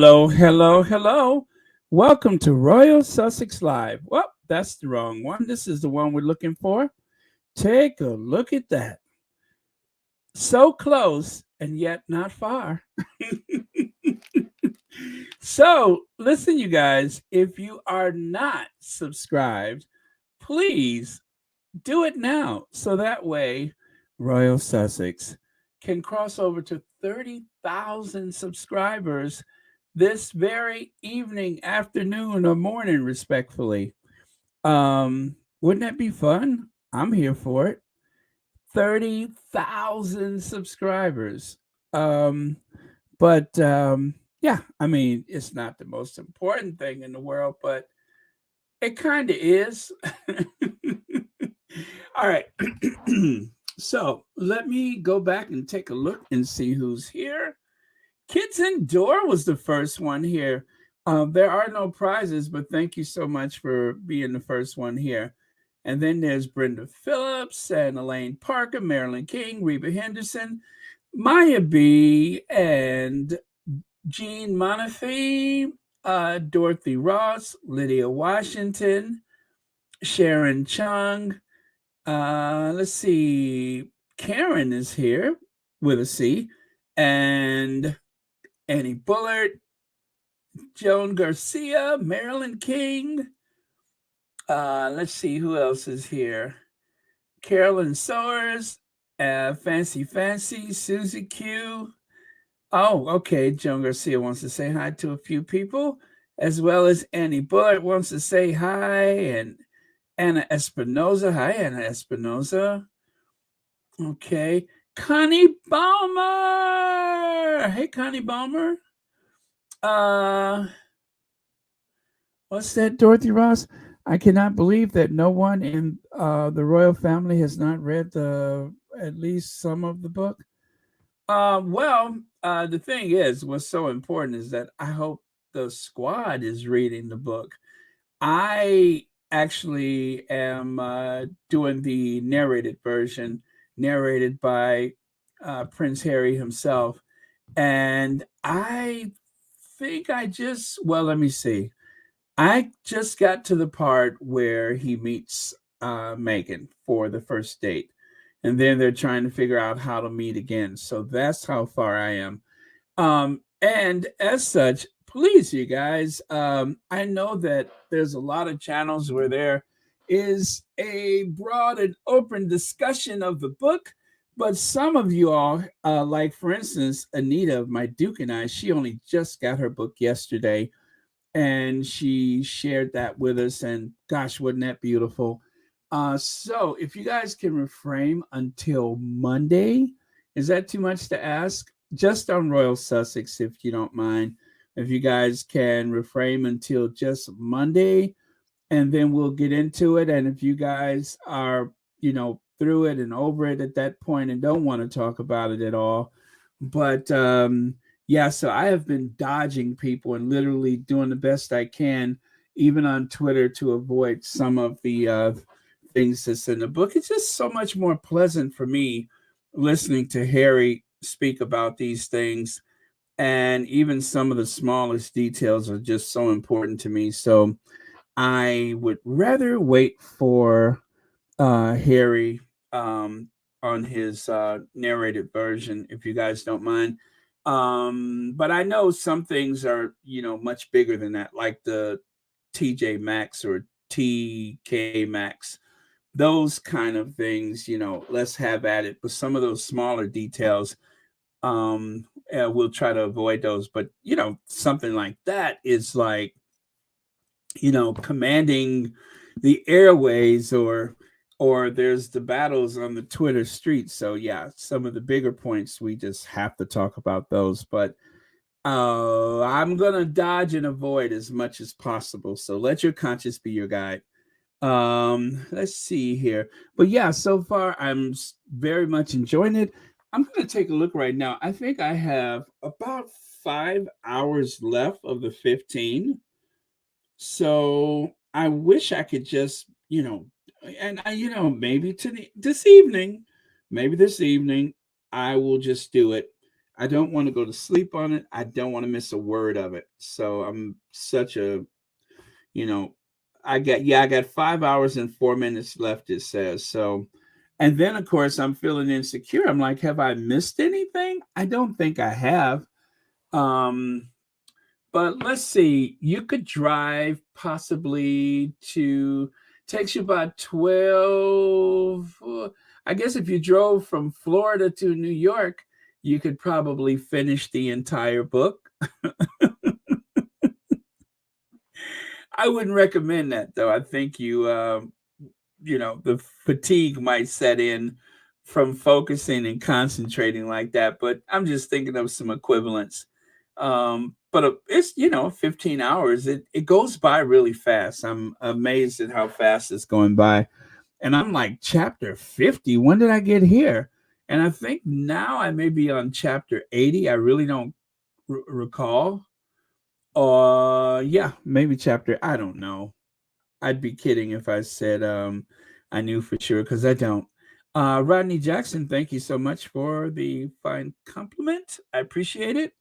Hello. Welcome to Royal Sussex Live. Well, that's the wrong one. This is the one we're looking for. Take a look at that. So close and yet not far. So, listen, you guys, if you are not subscribed, please do it now. So that way, Royal Sussex can cross over to 30,000 subscribers this very evening, afternoon, or morning, respectfully. Wouldn't that be fun? I'm here for it. 30,000 subscribers. Um, but yeah, I mean, it's not the most important thing in the world, but it kind of is. All right. So let me go back and take a look and see who's here. Kids Indoor was the first one here. There are no prizes, but thank you so much for being the first one here. And then there's Brenda Phillips and Elaine Parker, Marilyn King, Reba Henderson, Maya B, and Jean Monafee, Dorothy Ross, Lydia Washington, Sharon Chung. Let's see. Karen is here with a C, and Annie Bullard, Joan Garcia, Marilyn King. Let's see who else is here. Carolyn Soares, Fancy, Susie Q. Oh, okay. Joan Garcia wants to say hi to a few people, as well as Annie Bullard wants to say hi, and Anna Espinoza. Hi, Anna Espinoza. Okay. Connie Balmer. Hey, Connie Balmer. What's that, Dorothy Ross? I cannot believe that no one in the royal family has not read at least some of the book. The thing is, what's so important is that I hope the squad is reading the book. I actually am doing the narrated version, narrated by Prince Harry himself. And I think let me see. I just got to the part where he meets Meghan for the first date. And then they're trying to figure out how to meet again. So that's how far I am. And as such, please, you guys, I know that there's a lot of channels where there is a broad and open discussion of the book. But some of you all, like for instance, Anita, my Duke and I, she only just got her book yesterday and she shared that with us. And gosh, wasn't that beautiful? So if you guys can refrain until Monday, is that too much to ask? Just on Royal Sussex, if you don't mind. If you guys can refrain until just Monday, and then we'll get into it. And if you guys are, through it and over it at that point and don't want to talk about it at all, but yeah, so I have been dodging people and literally doing the best I can, even on Twitter, to avoid some of the things that's in the book. It's just so much more pleasant for me listening to Harry speak about these things. And even some of the smallest details are just so important to me. So I would rather wait for Harry on his narrated version, if you guys don't mind. But I know some things are, much bigger than that, like the TJ Maxx or TK Maxx. Those kind of things, let's have at it. But some of those smaller details, we'll try to avoid those. But, something like that is like, commanding the airways, or there's the battles on the Twitter streets. So yeah, some of the bigger points we just have to talk about those. But I'm gonna dodge and avoid as much as possible. So let your conscience be your guide. Let's see here. But yeah, so far I'm very much enjoying it. I'm gonna take a look right now. I think I have about 5 hours left of the 15. So I wish I could just, and maybe this evening, I will just do it. I don't want to go to sleep on it. I don't want to miss a word of it. So I'm such a, you know, I got 5 hours and 4 minutes left, it says. So, and then of course I'm feeling insecure. I'm like, have I missed anything? I don't think I have. Um, but let's see. You could drive possibly to takes you about 12. I guess if you drove from Florida to New York, you could probably finish the entire book. I wouldn't recommend that though. I think the fatigue might set in from focusing and concentrating like that. But I'm just thinking of some equivalents. But it's 15 hours. It goes by really fast. I'm amazed at how fast it's going by. And I'm like, chapter 50. When did I get here? And I think now I may be on chapter 80. I really don't recall. Yeah, maybe chapter. I don't know. I'd be kidding if I said I knew for sure because I don't. Rodney Jackson, thank you so much for the fine compliment. I appreciate it.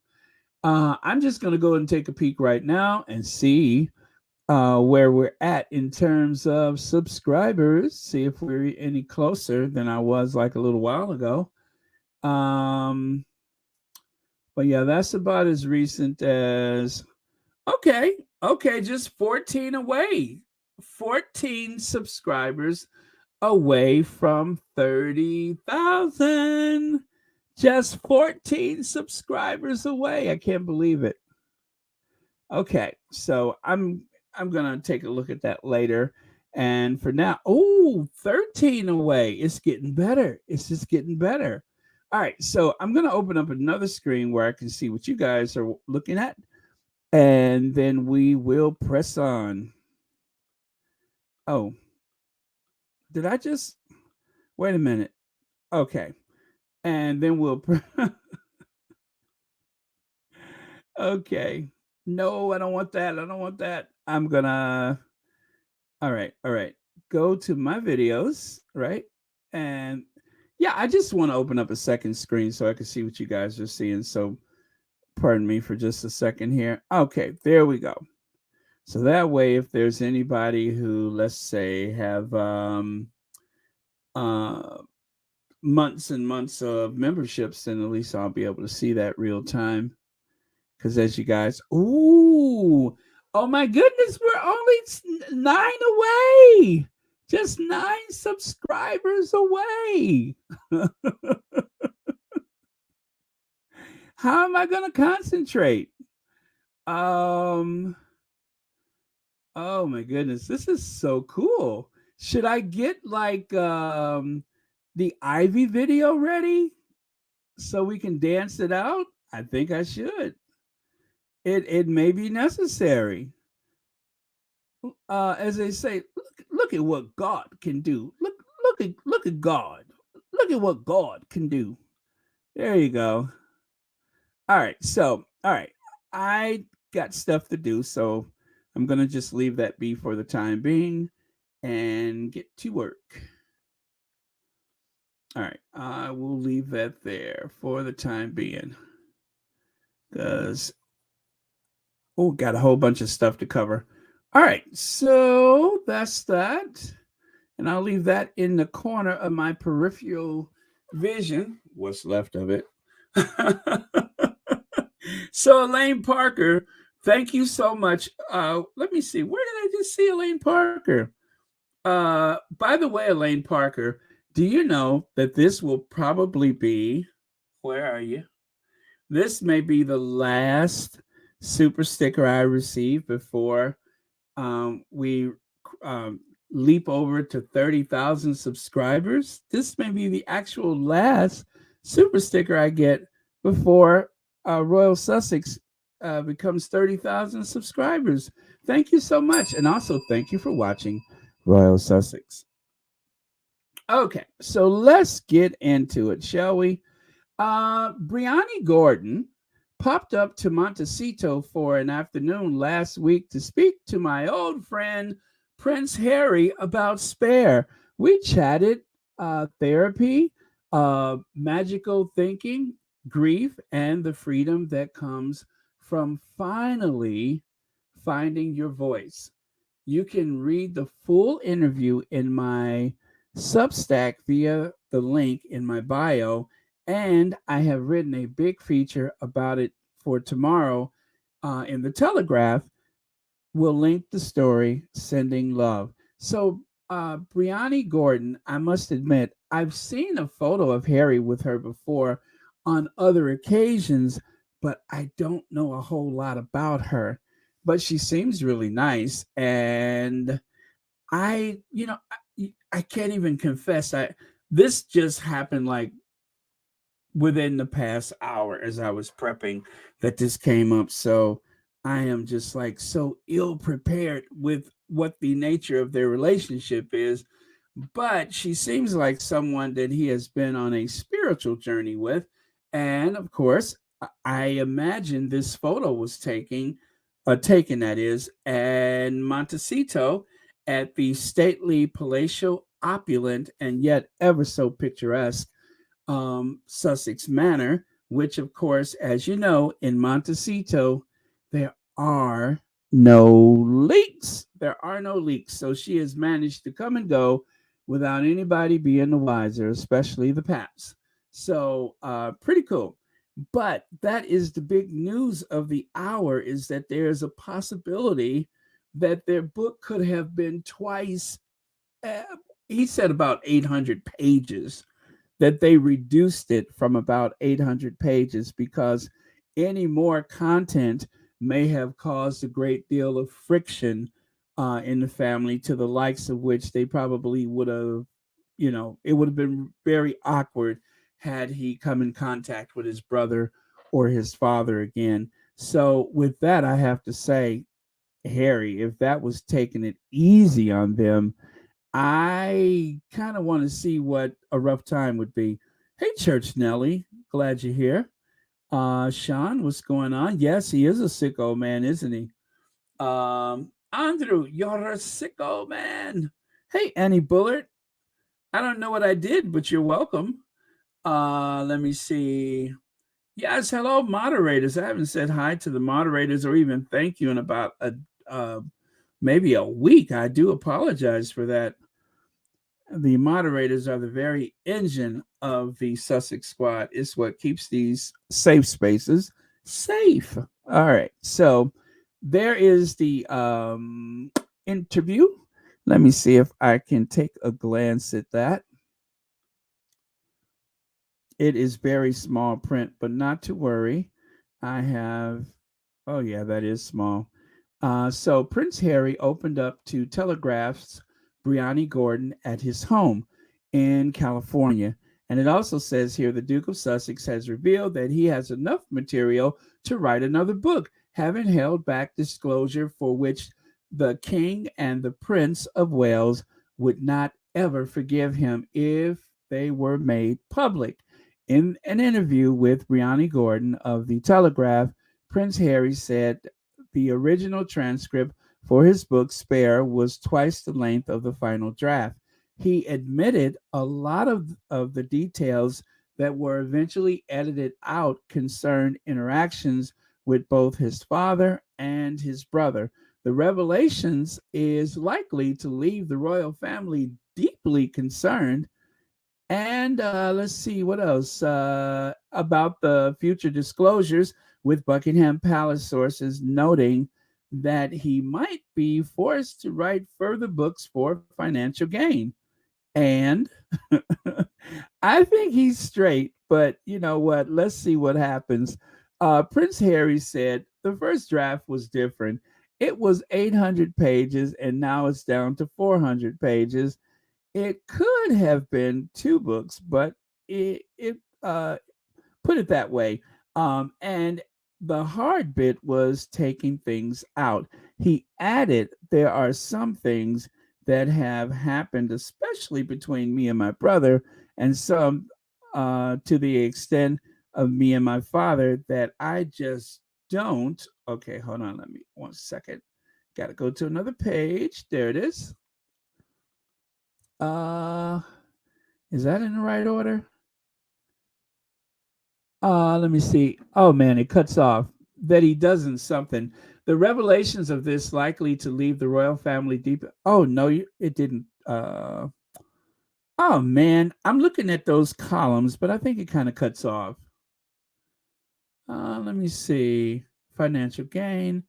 I'm just going to go and take a peek right now and see where we're at in terms of subscribers. See if we're any closer than I was like a little while ago. But yeah, that's about as recent as. Okay, just 14 away. 14 subscribers away from 30,000. Just 14 subscribers away. I can't believe it. Okay, so I'm going to take a look at that later. And for now, 13 away. It's getting better. It's just getting better. All right, so I'm going to open up another screen where I can see what you guys are looking at. And then we will press on. Oh, did I just wait a minute? Okay. And then we'll okay. No, I don't want that. I don't want that. I'm gonna all right. Go to my videos, right? And yeah, I just want to open up a second screen so I can see what you guys are seeing. So pardon me for just a second here. Okay, there we go. So that way, if there's anybody who, let's say, have months and months of memberships, then at least I'll be able to see that real time. Because as you guys, oh my goodness, we're only 9 away. Just 9 subscribers away. How am I going to concentrate? Oh my goodness, this is so cool. Should I get like the Ivy video ready so we can dance it out? I think I should. It may be necessary. As they say, look at what God can do. Look at God. Look at what God can do. There you go. All right. So, all right. I got stuff to do, so I'm going to just leave that be for the time being and get to work. All right. I will leave that there for the time being because, got a whole bunch of stuff to cover. All right. So that's that. And I'll leave that in the corner of my peripheral vision, what's left of it. So Elaine Parker, thank you so much. Let me see. Where did I just see Elaine Parker? By the way, Elaine Parker, do you know that this will probably be, where are you? This may be the last super sticker I receive before we leap over to 30,000 subscribers. This may be the actual last super sticker I get before Royal Sussex becomes 30,000 subscribers. Thank you so much. And also thank you for watching Royal Sussex. Okay, so let's get into it, shall we? Brianni Gordon popped up to Montecito for an afternoon last week to speak to my old friend Prince Harry about Spare. We chatted therapy, magical thinking, grief and the freedom that comes from finally finding your voice. You can read the full interview in my Substack via the link in my bio, and I have written a big feature about it for tomorrow in the Telegraph. We'll link the story, Sending Love. So, Brianni Gordon, I must admit, I've seen a photo of Harry with her before on other occasions, but I don't know a whole lot about her. But she seems really nice. And I can't even confess. This just happened like within the past hour as I was prepping that this came up. So I am just like so ill prepared with what the nature of their relationship is. But she seems like someone that he has been on a spiritual journey with. And of course, I imagine this photo was taken that is, and Montecito at the stately, palatial, opulent, and yet ever so picturesque Sussex Manor, which, of course, as you know, in Montecito, there are no leaks. There are no leaks. So she has managed to come and go without anybody being the wiser, especially the Paps. So, pretty cool. But that is the big news of the hour is that there's a possibility that their book could have been twice. Uh, he said about 800 pages that they reduced it from about 800 pages because any more content may have caused a great deal of friction in the family, to the likes of which they probably would have, it would have been very awkward had he come in contact with his brother or his father again. So, with that, I have to say, Harry, if that was taking it easy on them, I kind of want to see what a rough time would be. Hey, Church Nelly, glad you're here. Sean, what's going on? Yes, he is a sicko man, isn't he? Andrew, you're a sicko man. Hey, Annie Bullard, I don't know what I did, but you're welcome. Let me see. Yes, hello, moderators. I haven't said hi to the moderators or even thank you in about uh, maybe a week. I do apologize for that. The moderators are the very engine of the Sussex squad. It's what keeps these safe spaces safe. All right. So there is the interview. Let me see if I can take a glance at that. It is very small print, but not to worry. I have, oh, yeah, that is small. So Prince Harry opened up to Telegraph's Brianni Gordon at his home in California. And it also says here the Duke of Sussex has revealed that he has enough material to write another book, having held back disclosure for which the King and the Prince of Wales would not ever forgive him if they were made public. In an interview with Brianni Gordon of the Telegraph, Prince Harry said the original transcript for his book Spare was twice the length of the final draft. He admitted a lot of the details that were eventually edited out concerned interactions with both his father and his brother. The revelations is likely to leave the royal family deeply concerned. And let's see what else about the future disclosures, with Buckingham Palace sources noting that he might be forced to write further books for financial gain. And I think he's straight, but you know what? Let's see what happens. Prince Harry said the first draft was different. It was 800 pages, and now it's down to 400 pages. It could have been two books, but it put it that way. And the hard bit was taking things out. He added, there are some things that have happened, especially between me and my brother, and some to the extent of me and my father, that I just don't. Okay, hold on. Let me 1 second. Got to go to another page. There it is. Uh, is that in the right order? Let me see. Oh man, it cuts off that he doesn't something. The revelations of this likely to leave the royal family deep. Oh no, it didn't. Oh man, I'm looking at those columns, but I think it kind of cuts off. Let me see. Financial gain,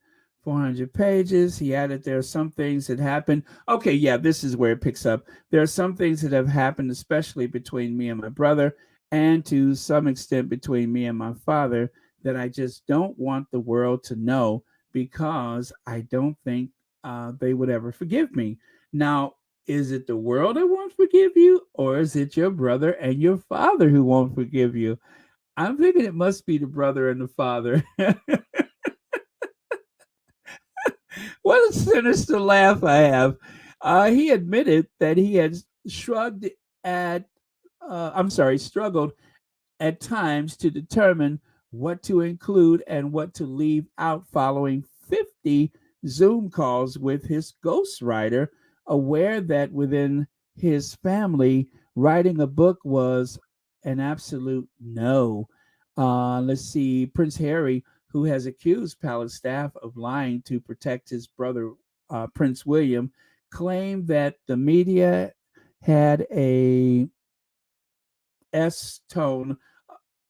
400 pages. He added there are some things that happen. Okay, yeah, this is where it picks up. There are some things that have happened, especially between me and my brother, and to some extent between me and my father, that I just don't want the world to know because I don't think they would ever forgive me. Now, is it the world that won't forgive you, or is it your brother and your father who won't forgive you? I'm thinking it must be the brother and the father. What a sinister laugh I have. He admitted that he had shrugged at, I'm sorry, struggled at times to determine what to include and what to leave out following 50 Zoom calls with his ghostwriter, aware that within his family, writing a book was an absolute no. Let's see, Prince Harry, who has accused Palace staff of lying to protect his brother, Prince William, claimed that the media had a S tone.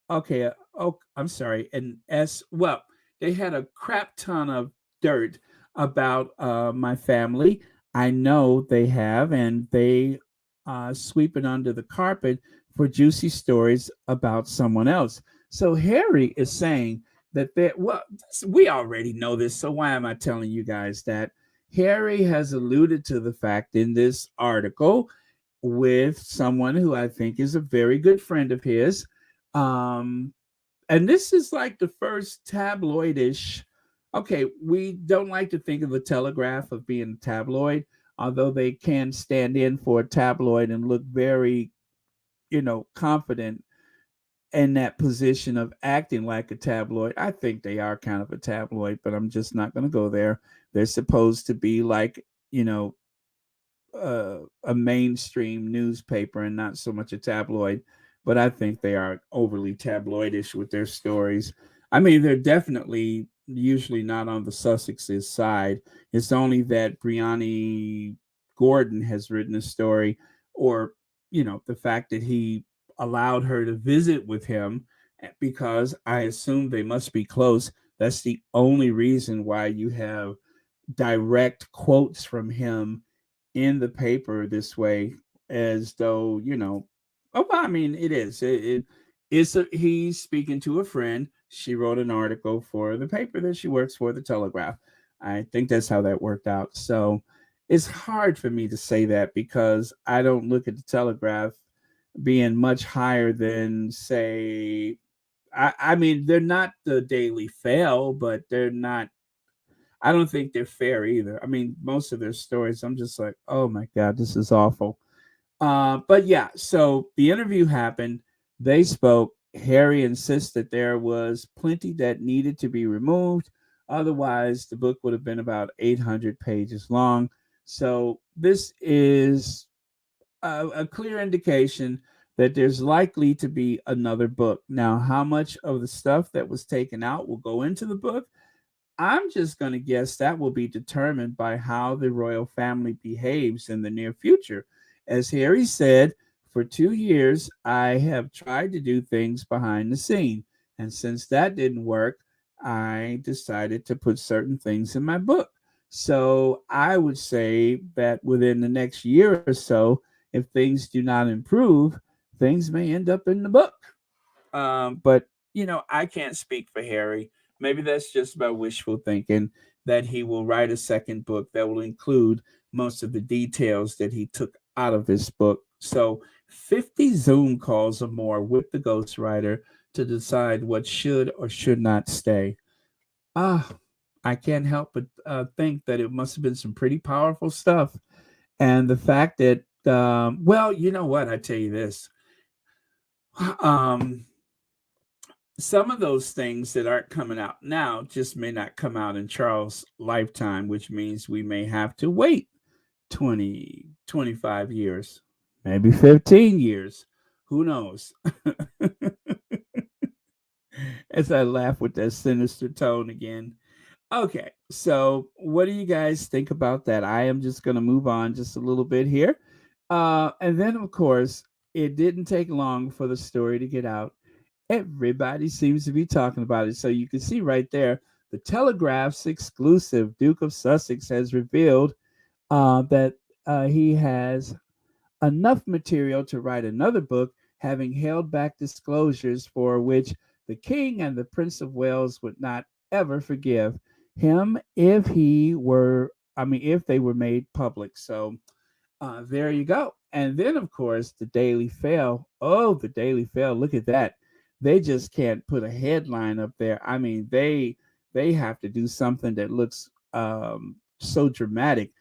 Okay. Oh, I'm sorry. An S. Well, they had a crap ton of dirt about my family. I know they have, and they sweep it under the carpet for juicy stories about someone else. So Harry is saying that they well, we already know this. So why am I telling you guys that? Harry has alluded to the fact in this article with someone who I think is a very good friend of his. Um, and this is like the first tabloidish. Okay, we don't like to think of the Telegraph of being a tabloid, although they can stand in for a tabloid and look very, confident in that position of acting like a tabloid. I think they are kind of a tabloid, but I'm just not going to go there. They're supposed to be like, a mainstream newspaper and not so much a tabloid. But I think they are overly tabloidish with their stories. I mean, they're definitely usually not on the Sussex's side. It's only that Brianni Gordon has written a story, or the fact that he allowed her to visit with him because I assume they must be close. That's the only reason why you have direct quotes from him in the paper this way, as though oh, I mean, it is it's he's speaking to a friend. She wrote an article for the paper that she works for, the Telegraph. I think that's how that worked out. So it's hard for me to say that because I don't look at the Telegraph being much higher than, say, I mean, they're not the Daily Fail, but they're not, I don't think they're fair either. I mean, most of their stories, I'm just like, oh my God, this is awful. But yeah, so the interview happened. They spoke. Harry insists that there was plenty that needed to be removed. Otherwise, the book would have been about 800 pages long. So this is a clear indication that there's likely to be another book. Now, how much of the stuff that was taken out will go into the book? I'm just going to guess that will be determined by how the royal family behaves in the near future. As Harry said, for 2 years, I have tried to do things behind the scene. And since that didn't work, I decided to put certain things in my book. So I would say that within the next year or so, if things do not improve, things may end up in the book. But I can't speak for Harry. Maybe that's just about wishful thinking that he will write a second book that will include most of the details that he took out of this book. So 50 Zoom calls or more with the ghostwriter to decide what should or should not stay. Ah, I can't help but think that it must have been some pretty powerful stuff. And the fact that, well, you know what? I tell you this. Um, some of those things that aren't coming out now just may not come out in Charles' lifetime, which means we may have to wait 20, 25 years, maybe 15 years. Who knows? as I laugh with that sinister tone again. Okay, so what do you guys think about that? I am just going to move on just a little bit here. And then, of course, it didn't take long for the story to get out. Everybody seems to be talking about it. So you can see right there, the Telegraph's exclusive Duke of Sussex has revealed that he has enough material to write another book, having held back disclosures for which the King and the Prince of Wales would not ever forgive him if he were, I mean, if they were made public. So there you go. And then, of course, the Daily Fail. Oh, the Daily Fail. Look at that. They just can't put a headline up there. I mean, they have to do something that looks so dramatic.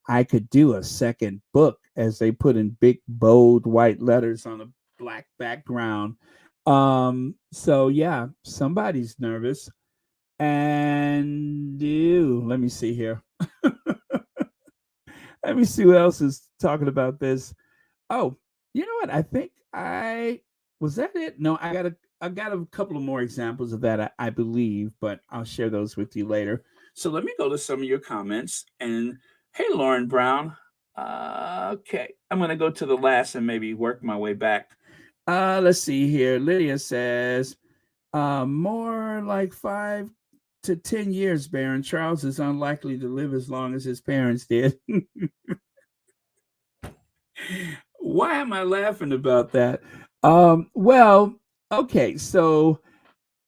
I could do a second book, as they put in big, bold white letters on a black background. So yeah, somebody's nervous. And ew, let me see here. Let me see who else is talking about this. Oh, you know what? I think I was that it. No, I got a couple of more examples of that. I believe, but I'll share those with you later. So let me go to some of your comments. And hey, Lauren Brown. Okay, I'm gonna go to the last and maybe work my way back. Let's see here. Lydia says, more like 5 to 10 years. Baron Charles is unlikely to live as long as his parents did. Why am I laughing about that? Well, okay, so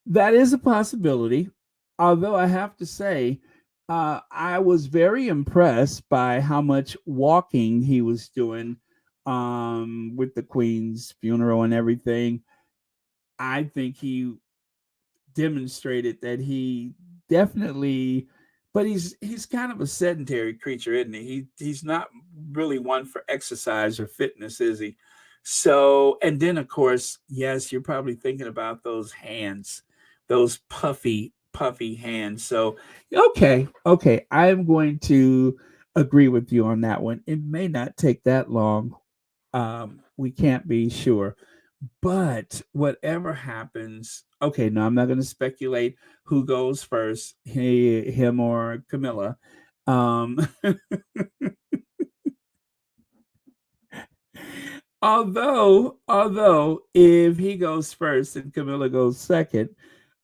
that is a possibility. Although I have to say, I was very impressed by how much walking he was doing with the Queen's funeral and everything. I think he demonstrated that he definitely, but he's kind of a sedentary creature, isn't he's not really one for exercise or fitness, is he? So, and then of course, yes, you're probably thinking about those hands, those puffy hands. So okay, I'm going to agree with you on that one. It may not take that long. We can't be sure, but whatever happens, okay, no, I'm not going to speculate who goes first, him or Camilla. Um, although, if he goes first and Camilla goes second,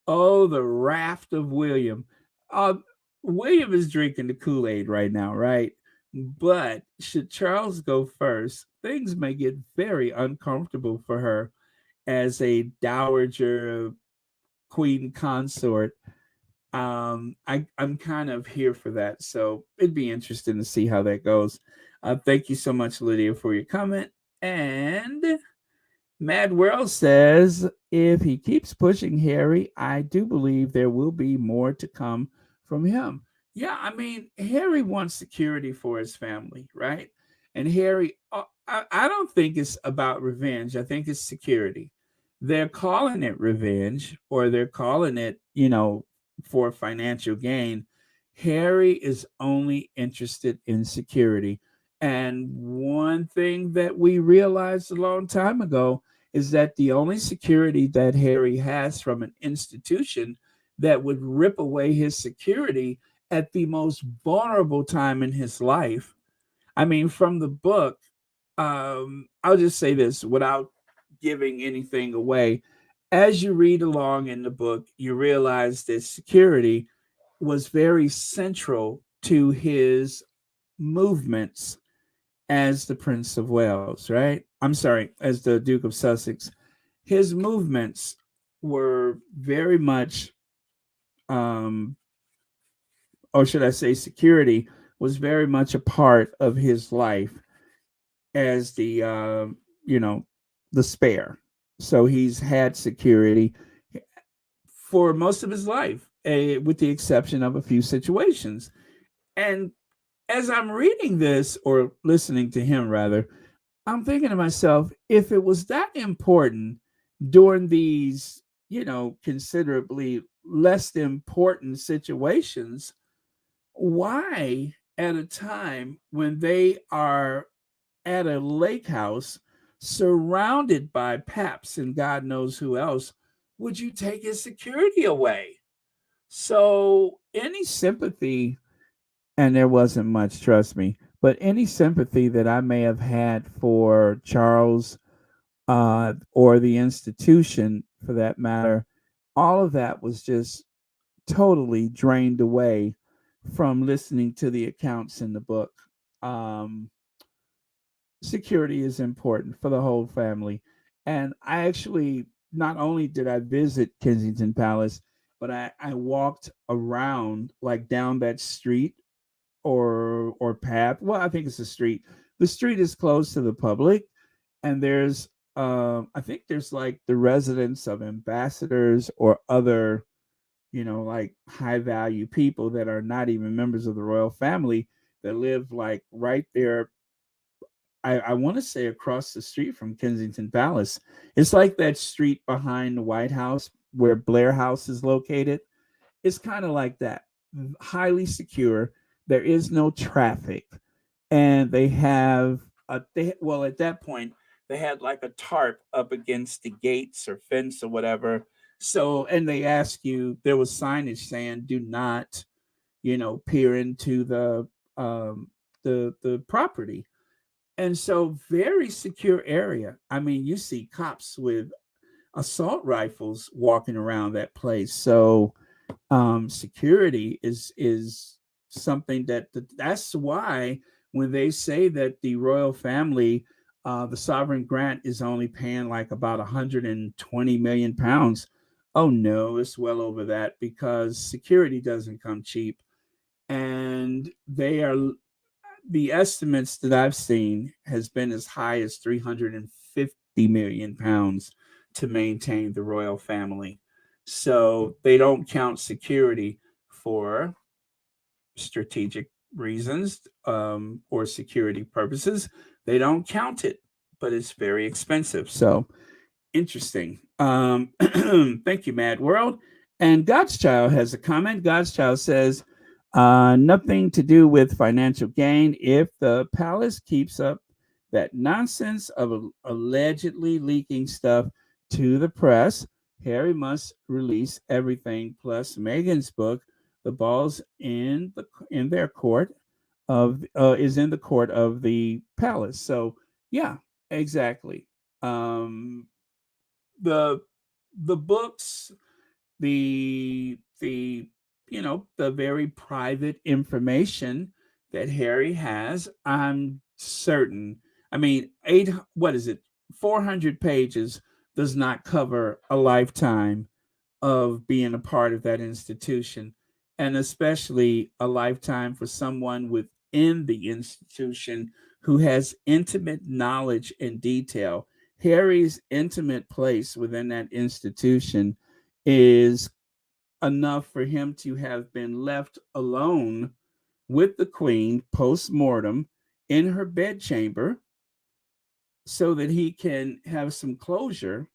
oh, the raft of William. Uh, William is drinking the Kool Aid right now, right? But should Charles go first, things may get very uncomfortable for her as a dowager queen consort. I'm kind of here for that, so it'd be interesting to see how that goes. Thank you so much, Lydia, for your comment. And Mad World says, if he keeps pushing Harry, I do believe there will be more to come from him. Yeah, I mean, Harry wants security for his family, right? And Harry, I don't think it's about revenge. I think it's security. They're calling it revenge, or they're calling it, for financial gain. Harry is only interested in security. And one thing that we realized a long time ago is that the only security that Harry has from an institution that would rip away his security at the most vulnerable time in his life. I mean, from the book, I'll just say this without giving anything away. As you read along in the book, you realize that security was very central to his movements as the Prince of Wales, right? I'm sorry, as the Duke of Sussex. His movements were very much, um, or should I say, security was very much a part of his life as you know, the spare. So he's had security for most of his life, with the exception of a few situations. And as I'm reading this, or listening to him rather, I'm thinking to myself, if it was that important during these, considerably less important situations, why at a time when they are at a lake house surrounded by paps and God knows who else, would you take his security away? So any sympathy, and there wasn't much, trust me, but any sympathy that I may have had for Charles, or the institution for that matter, all of that was just totally drained away from listening to the accounts in the book. Um, Security is important for the whole family. And I actually, not only did I visit Kensington Palace, but I walked around, like down that street or path. Well, I think it's a street. The street is closed to the public, and there's I think there's like the residence of ambassadors or other, like high value people that are not even members of the royal family that live like right there. I want to say across the street from Kensington Palace. It's like that street behind the White House where Blair House is located. It's kind of like that, highly secure. There is no traffic, and they have well, at that point they had like a tarp up against the gates or fence or whatever. So, and they ask you, there was signage saying, "Do not, peer into the property." And so, very secure area. I mean, you see cops with assault rifles walking around that place. So, security is something that's why when they say that the royal family, the sovereign grant is only paying like about 120 million pounds. Oh no, it's well over that because security doesn't come cheap, and the estimates that I've seen has been as high as 350 million pounds to maintain the royal family. So they don't count security for strategic reasons, or security purposes. They don't count it, but it's very expensive. So interesting. Thank you, Mad World. And God's Child has a comment. God's Child says, nothing to do with financial gain. If the palace keeps up that nonsense of allegedly leaking stuff to the press, Harry must release everything. Plus, Meghan's book, "The Ball's in their court is in the court of the palace." So, yeah, exactly. Um, the the books, the the very private information that Harry has, I'm certain. I mean, eight what is it? 400 pages does not cover a lifetime of being a part of that institution, and especially a lifetime for someone within the institution who has intimate knowledge and detail. Harry's intimate place within that institution is enough for him to have been left alone with the queen post mortem in her bedchamber so that he can have some closure.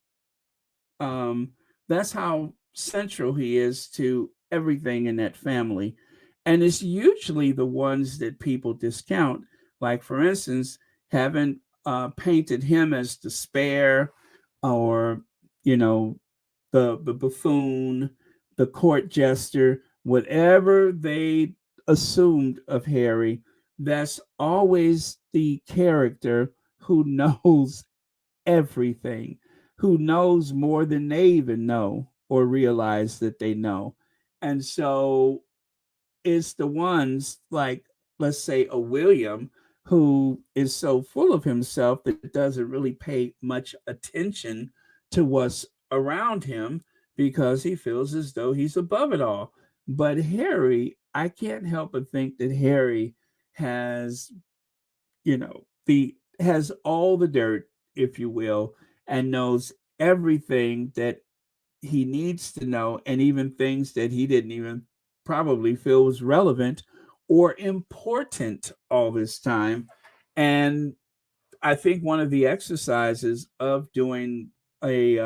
um, that's how central he is to everything in that family. And it's usually the ones that people discount. Like, for instance, having painted him as despair, or, you know, the buffoon, the court jester, whatever they assumed of Harry, that's always the character who knows everything, who knows more than they even know or realize that they know. And so it's the ones like, let's say, a William, who is so full of himself that doesn't really pay much attention to what's around him because he feels as though he's above it all. But Harry, I can't help but think that Harry has, the has all the dirt, if you will, and knows everything that he needs to know, and even things that he didn't even probably feel was relevant or important all this time. And I think one of the exercises of doing a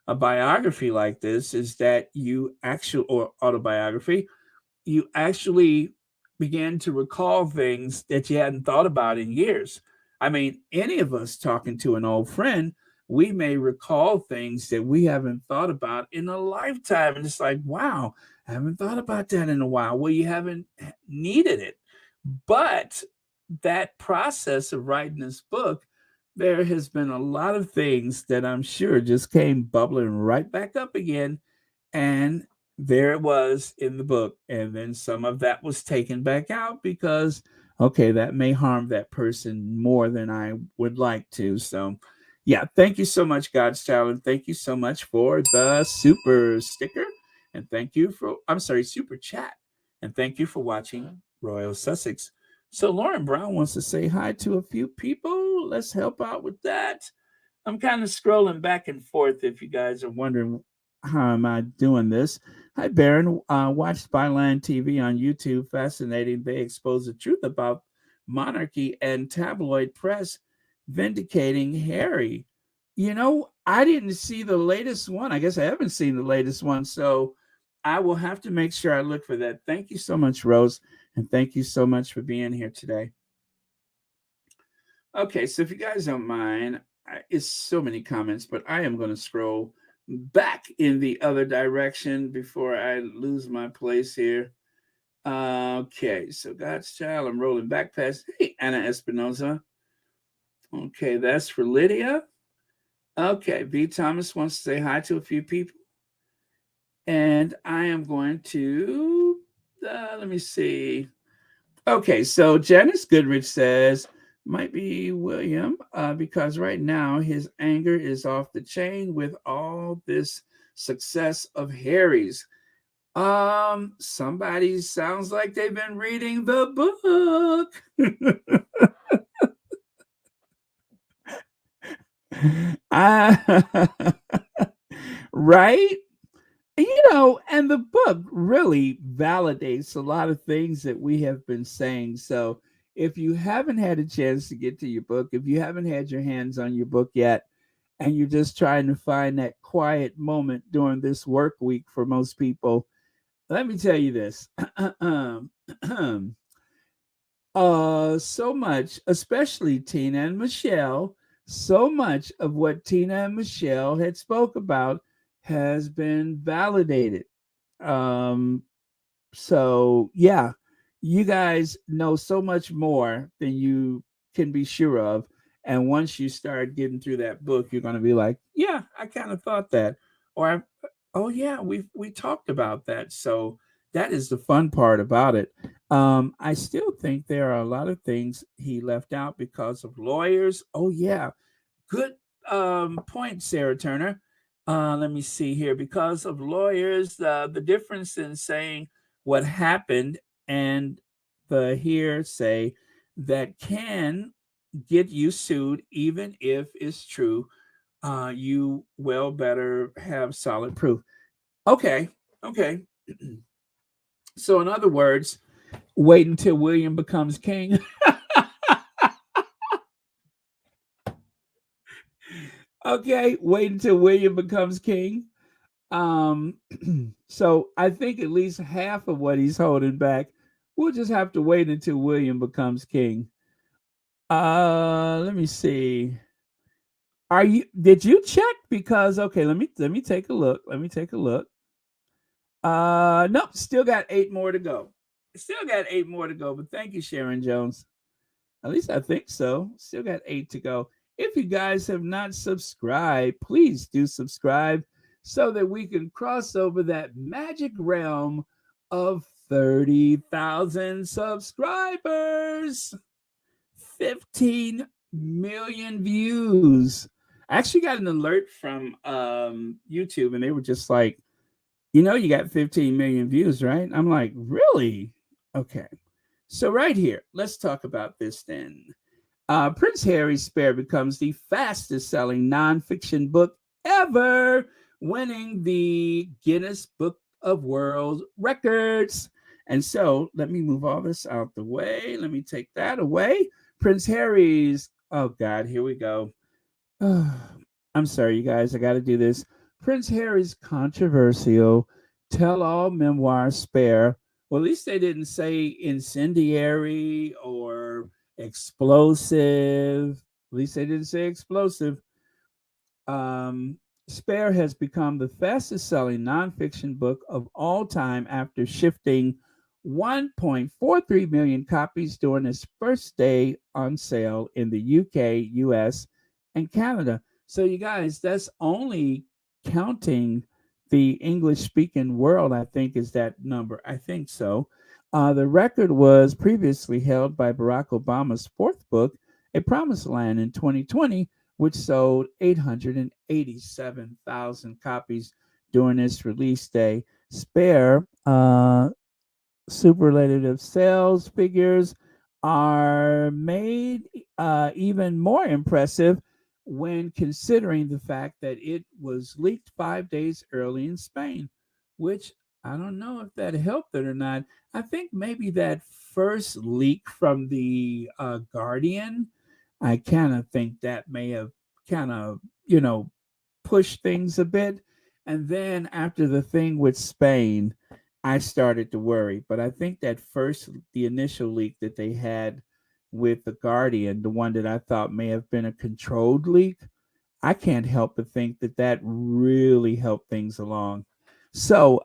biography like this is that you actually, or autobiography, you actually began to recall things that you hadn't thought about in years. I mean, any of us talking to an old friend we may recall things that we haven't thought about in a lifetime. And it's like, wow, I haven't thought about that in a while. Well, you haven't needed it. But that process of writing this book, there has been a lot of things that I'm sure just came bubbling right back up again. And there it was in the book. And then some of that was taken back out because, okay, that may harm that person more than I would like to. So, yeah, thank you so much, God's Child. And thank you so much for the super sticker. And thank you for, I'm sorry, super chat. And thank you for watching Royal Sussex. So, Lauren Brown wants to say hi to a few people. Let's help out with that. I'm kind of scrolling back and forth if you guys are wondering how am I doing this. Hi, Baron. Watched Byline TV on YouTube. Fascinating. They expose the truth about monarchy and tabloid press vindicating Harry. I didn't see the latest one. I guess I haven't seen the latest one. So I will have to make sure I look for that. Thank you so much, Rose. And thank you so much for being here today. Okay, so if you guys don't mind, it's so many comments, but I am going to scroll back in the other direction before I lose my place here. Okay, so God's Child, I'm rolling back past. Hey, Anna Espinoza. Okay, that's for Lydia. Okay, V. Thomas wants to say hi to a few people. And I am going to, let me see. Okay, so Janice Goodrich says, might be William, because right now his anger is off the chain with all this success of Harry's. Somebody sounds like they've been reading the book. Right? And the book really validates a lot of things that we have been saying. So if you haven't had a chance to get to your book, if you haven't had your hands on your book yet, and you're just trying to find that quiet moment during this work week for most people, let me tell you this. So much, especially Tina and Michelle, so much of what Tina and Michelle had spoke about has been validated. Um, so yeah, you guys know so much more than you can be sure of. And once you start getting through that book, you're going to be like, yeah, I kind of thought that, or oh yeah, we talked about that. So that is the fun part about it. I still think there are a lot of things he left out because of lawyers. Oh yeah, good point, Sarah Turner. Let me see here. Because of lawyers, the difference in saying what happened and the hearsay that can get you sued, even if it's true, you well better have solid proof. Okay, okay. So, in other words, wait until William becomes king. Okay, wait until William becomes king. Um, so I think at least half of what he's holding back, we'll just have to wait until William becomes king. Let me see. Did you check? Because okay, let me take a look. Let me take a look. Nope, still got 8 more to go. Still got 8 more to go, but thank you, Sharon Jones. At least I think so. Still got 8 to go. If you guys have not subscribed, please do subscribe so that we can cross over that magic realm of 30,000 subscribers. 15 million views. I actually got an alert from YouTube and they were just like, you got 15 million views, right? I'm like, really? Okay. So, right here, let's talk about this then. Prince Harry's Spare becomes the fastest selling nonfiction book ever, winning the Guinness Book of World Records. And so, let me move all this out the way. Let me take that away. Prince Harry's, oh God, here we go. I'm sorry, you guys, I got to do this. Prince Harry's controversial tell all memoir Spare. Well, at least they didn't say incendiary or explosive. At least they didn't say explosive. Um, Spare has become the fastest selling nonfiction book of all time after shifting 1.43 million copies during its first day on sale in the UK, US, and Canada. So, you guys, that's only counting the English speaking world, I think, is that number. I think so. The record was previously held by Barack Obama's fourth book, A Promised Land, in 2020, which sold 887,000 copies during its release day. Spare superlative sales figures are made even more impressive when considering the fact that it was leaked 5 days early in Spain, which I don't know if that helped it or not. I think maybe that first leak from the Guardian, I kind of think that may have kind of, pushed things a bit. And then after the thing with Spain, I started to worry. But I think that first, the initial leak that they had with the Guardian, the one that I thought may have been a controlled leak, I can't help but think that that really helped things along. So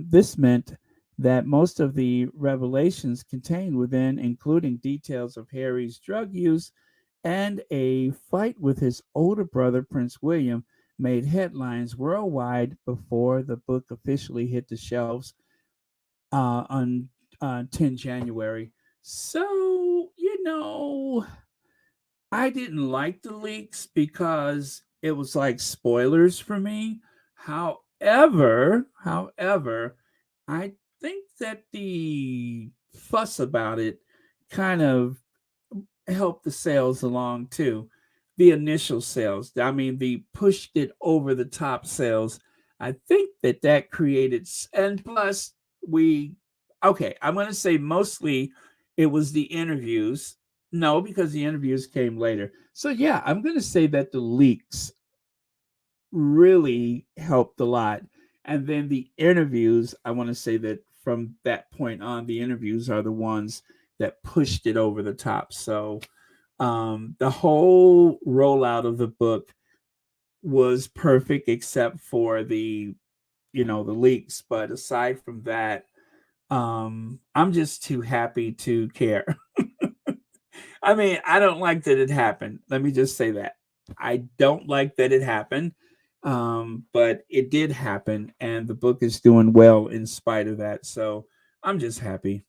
this meant that most of the revelations contained within, including details of Harry's drug use and a fight with his older brother, Prince William, made headlines worldwide before the book officially hit the shelves on 10 January. So, I didn't like the leaks because it was like spoilers for me. However, I think that the fuss about it kind of helped the sales along too. The initial sales, I mean, the pushed it over the top sales. I think that that created, and plus we, okay, I'm going to say mostly it was the interviews. No, because the interviews came later. So yeah, I'm going to say that the leaks really helped a lot. And then the interviews, I want to say that from that point on, the interviews are the ones that pushed it over the top. So the whole rollout of the book was perfect except for the leaks. But aside from that, I'm just too happy to care. I mean, I don't like that it happened. Let me just say that. I don't like that it happened. But it did happen, and the book is doing well in spite of that. So I'm just happy.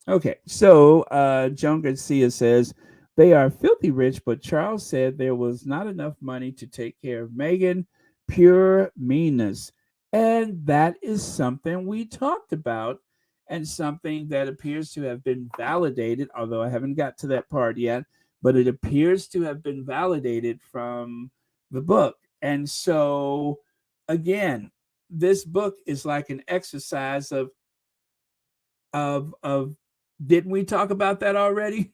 Okay, so Joan Garcia says they are filthy rich, but Charles said there was not enough money to take care of Meghan. Pure meanness. And that is something we talked about and something that appears to have been validated, although I haven't got to that part yet, but it appears to have been validated from the book. And so, again, this book is like an exercise of didn't we talk about that already?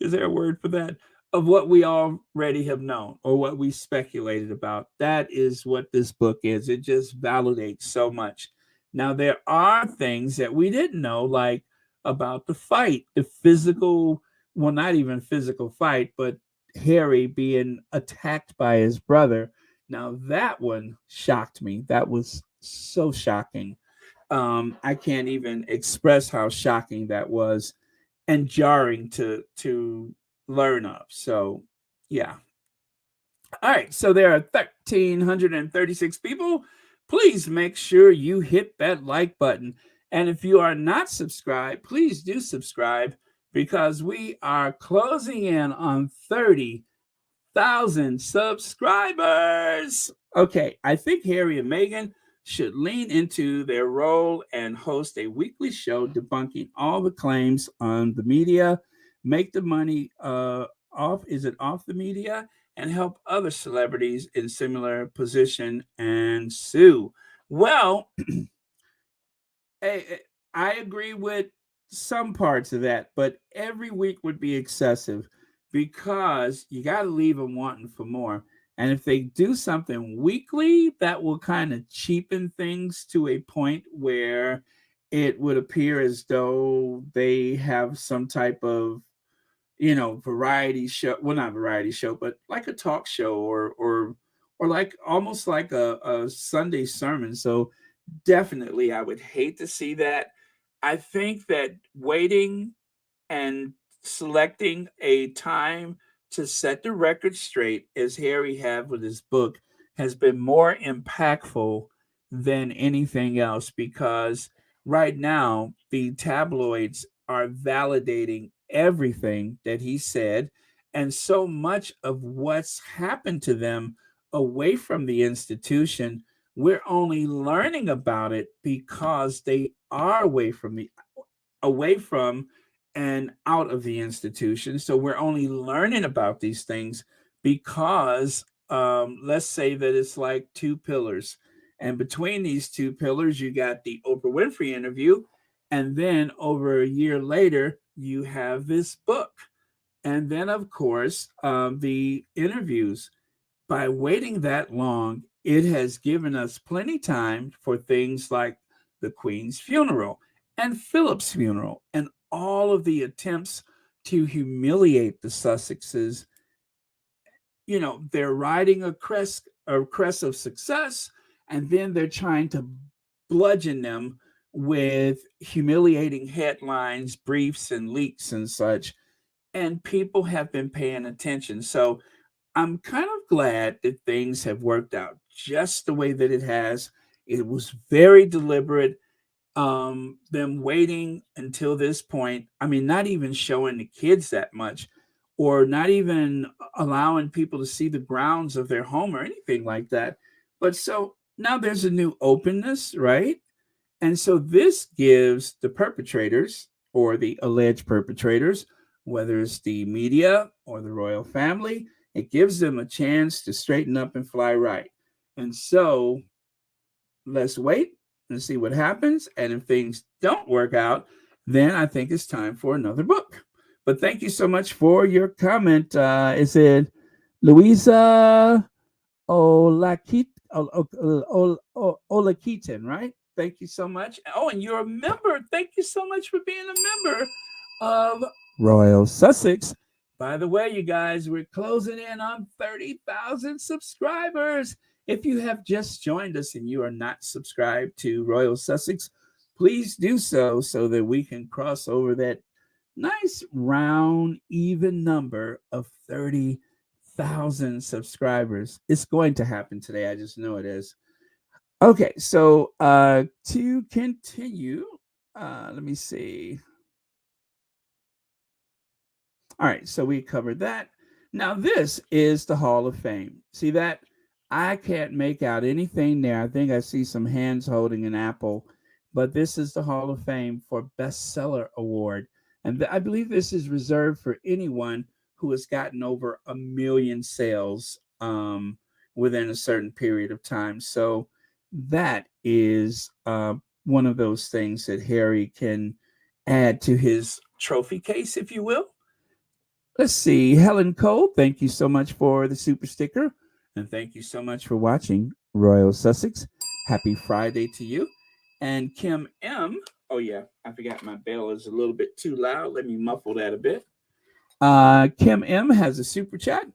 Is there a word for that? Of what we already have known or what we speculated about. That is what this book is. It just validates so much. Now, there are things that we didn't know, like about the fight, the physical, well, not even physical fight, but Harry being attacked by his brother. Now, that one shocked me. That was so shocking. I can't even express how shocking that was and jarring to learn of. So, yeah. All right. So there are 1,336 people. Please make sure you hit that like button. And if you are not subscribed, please do subscribe because we are closing in on 30,000 subscribers. Okay, I think Harry and Meghan should lean into their role and host a weekly show debunking all the claims on the media, make the money off, is it off the media, and help other celebrities in similar position and sue. Well, I, I agree with some parts of that, but every week would be excessive because you got to leave them wanting for more. And if they do something weekly, that will kind of cheapen things to a point where it would appear as though they have some type of, variety show. Well, not variety show, but like a talk show or or like almost like a Sunday sermon. So definitely, I would hate to see that. I think that waiting and selecting a time to set the record straight, as Harry had with his book, has been more impactful than anything else because right now the tabloids are validating everything that he said, and so much of what's happened to them away from the institution, we're only learning about it because they are away from and out of the institution. So we're only learning about these things because, let's say that it's like two pillars. And between these two pillars, you got the Oprah Winfrey interview. And then over a year later, you have this book. And then, of course, the interviews. By waiting that long, it has given us plenty time for things like the Queen's funeral and Philip's funeral and all of the attempts to humiliate the Sussexes. You know, they're riding a crest of success, and then they're trying to bludgeon them with humiliating headlines, briefs, and leaks and such. And people have been paying attention. So I'm kind of glad that things have worked out just the way that it has. It was very deliberate. Them waiting until this point. I mean, not even showing the kids that much, or not even allowing people to see the grounds of their home or anything like that. But so now there's a new openness, right? And so this gives the perpetrators or the alleged perpetrators, whether it's the media or the royal family, it gives them a chance to straighten up and fly right. And so let's wait and see what happens. And if things don't work out, then I think it's time for another book. But thank you so much for your comment. Is it Louisa Olakitan, right? Thank you so much. Oh, and you're a member. Thank you so much for being a member of Royal Sussex. By the way, you guys, we're closing in on 30,000 subscribers. If you have just joined us and you are not subscribed to Royal Sussex, please do so that we can cross over that nice round even number of 30,000 subscribers. It's going to happen today. I just know it is. Okay, so to continue, let me see. All right, so we covered that. Now this is the Hall of Fame. See that? I can't make out anything there. I think I see some hands holding an apple, but this is the Hall of Fame for Bestseller Award. And I believe this is reserved for anyone who has gotten over 1 million sales within a certain period of time. So that is one of those things that Harry can add to his trophy case, if you will. Let's see. Helen Cole, thank you so much for the super sticker. And thank you so much for watching Royal Sussex. Happy Friday to you. And Kim M. Oh, yeah. I forgot my bell is a little bit too loud. Let me muffle that a bit. Kim M has a super chat.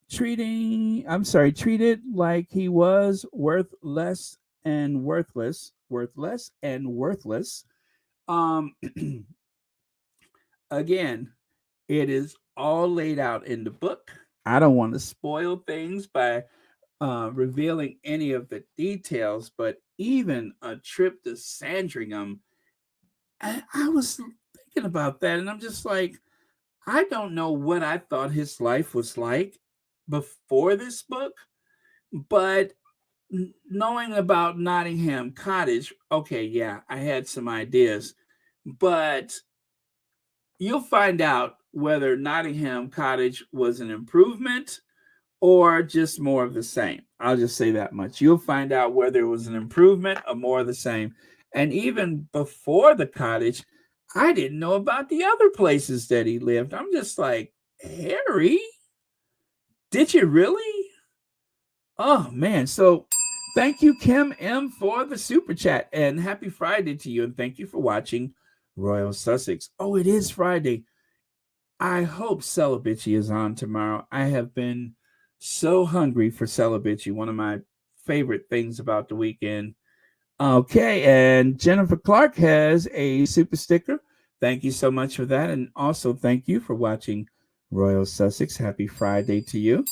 Treat it like he was worth less and worthless. Worthless and worthless. Again, it is all laid out in the book. I don't want to spoil things by revealing any of the details, but even a trip to Sandringham, I was thinking about that, and I'm just like, I don't know what I thought his life was like before this book, but knowing about Nottingham Cottage, okay, yeah, I had some ideas, but you'll find out whether Nottingham Cottage was an improvement or just more of the same. I'll just say that much. You'll find out whether it was an improvement or more of the same. And even before the cottage, I didn't know about the other places that he lived. I'm just like, Harry, did you really? Oh, man. So thank you, Kim M, for the super chat. And happy Friday to you. And thank you for watching Royal Sussex. Oh, it is Friday. I hope Celibacy is on tomorrow. I have been So hungry for celibacy, one of my favorite things about the weekend. Okay, and Jennifer Clark has a super sticker. Thank you so much for that. And also, thank you for watching Royal Sussex. Happy Friday to you.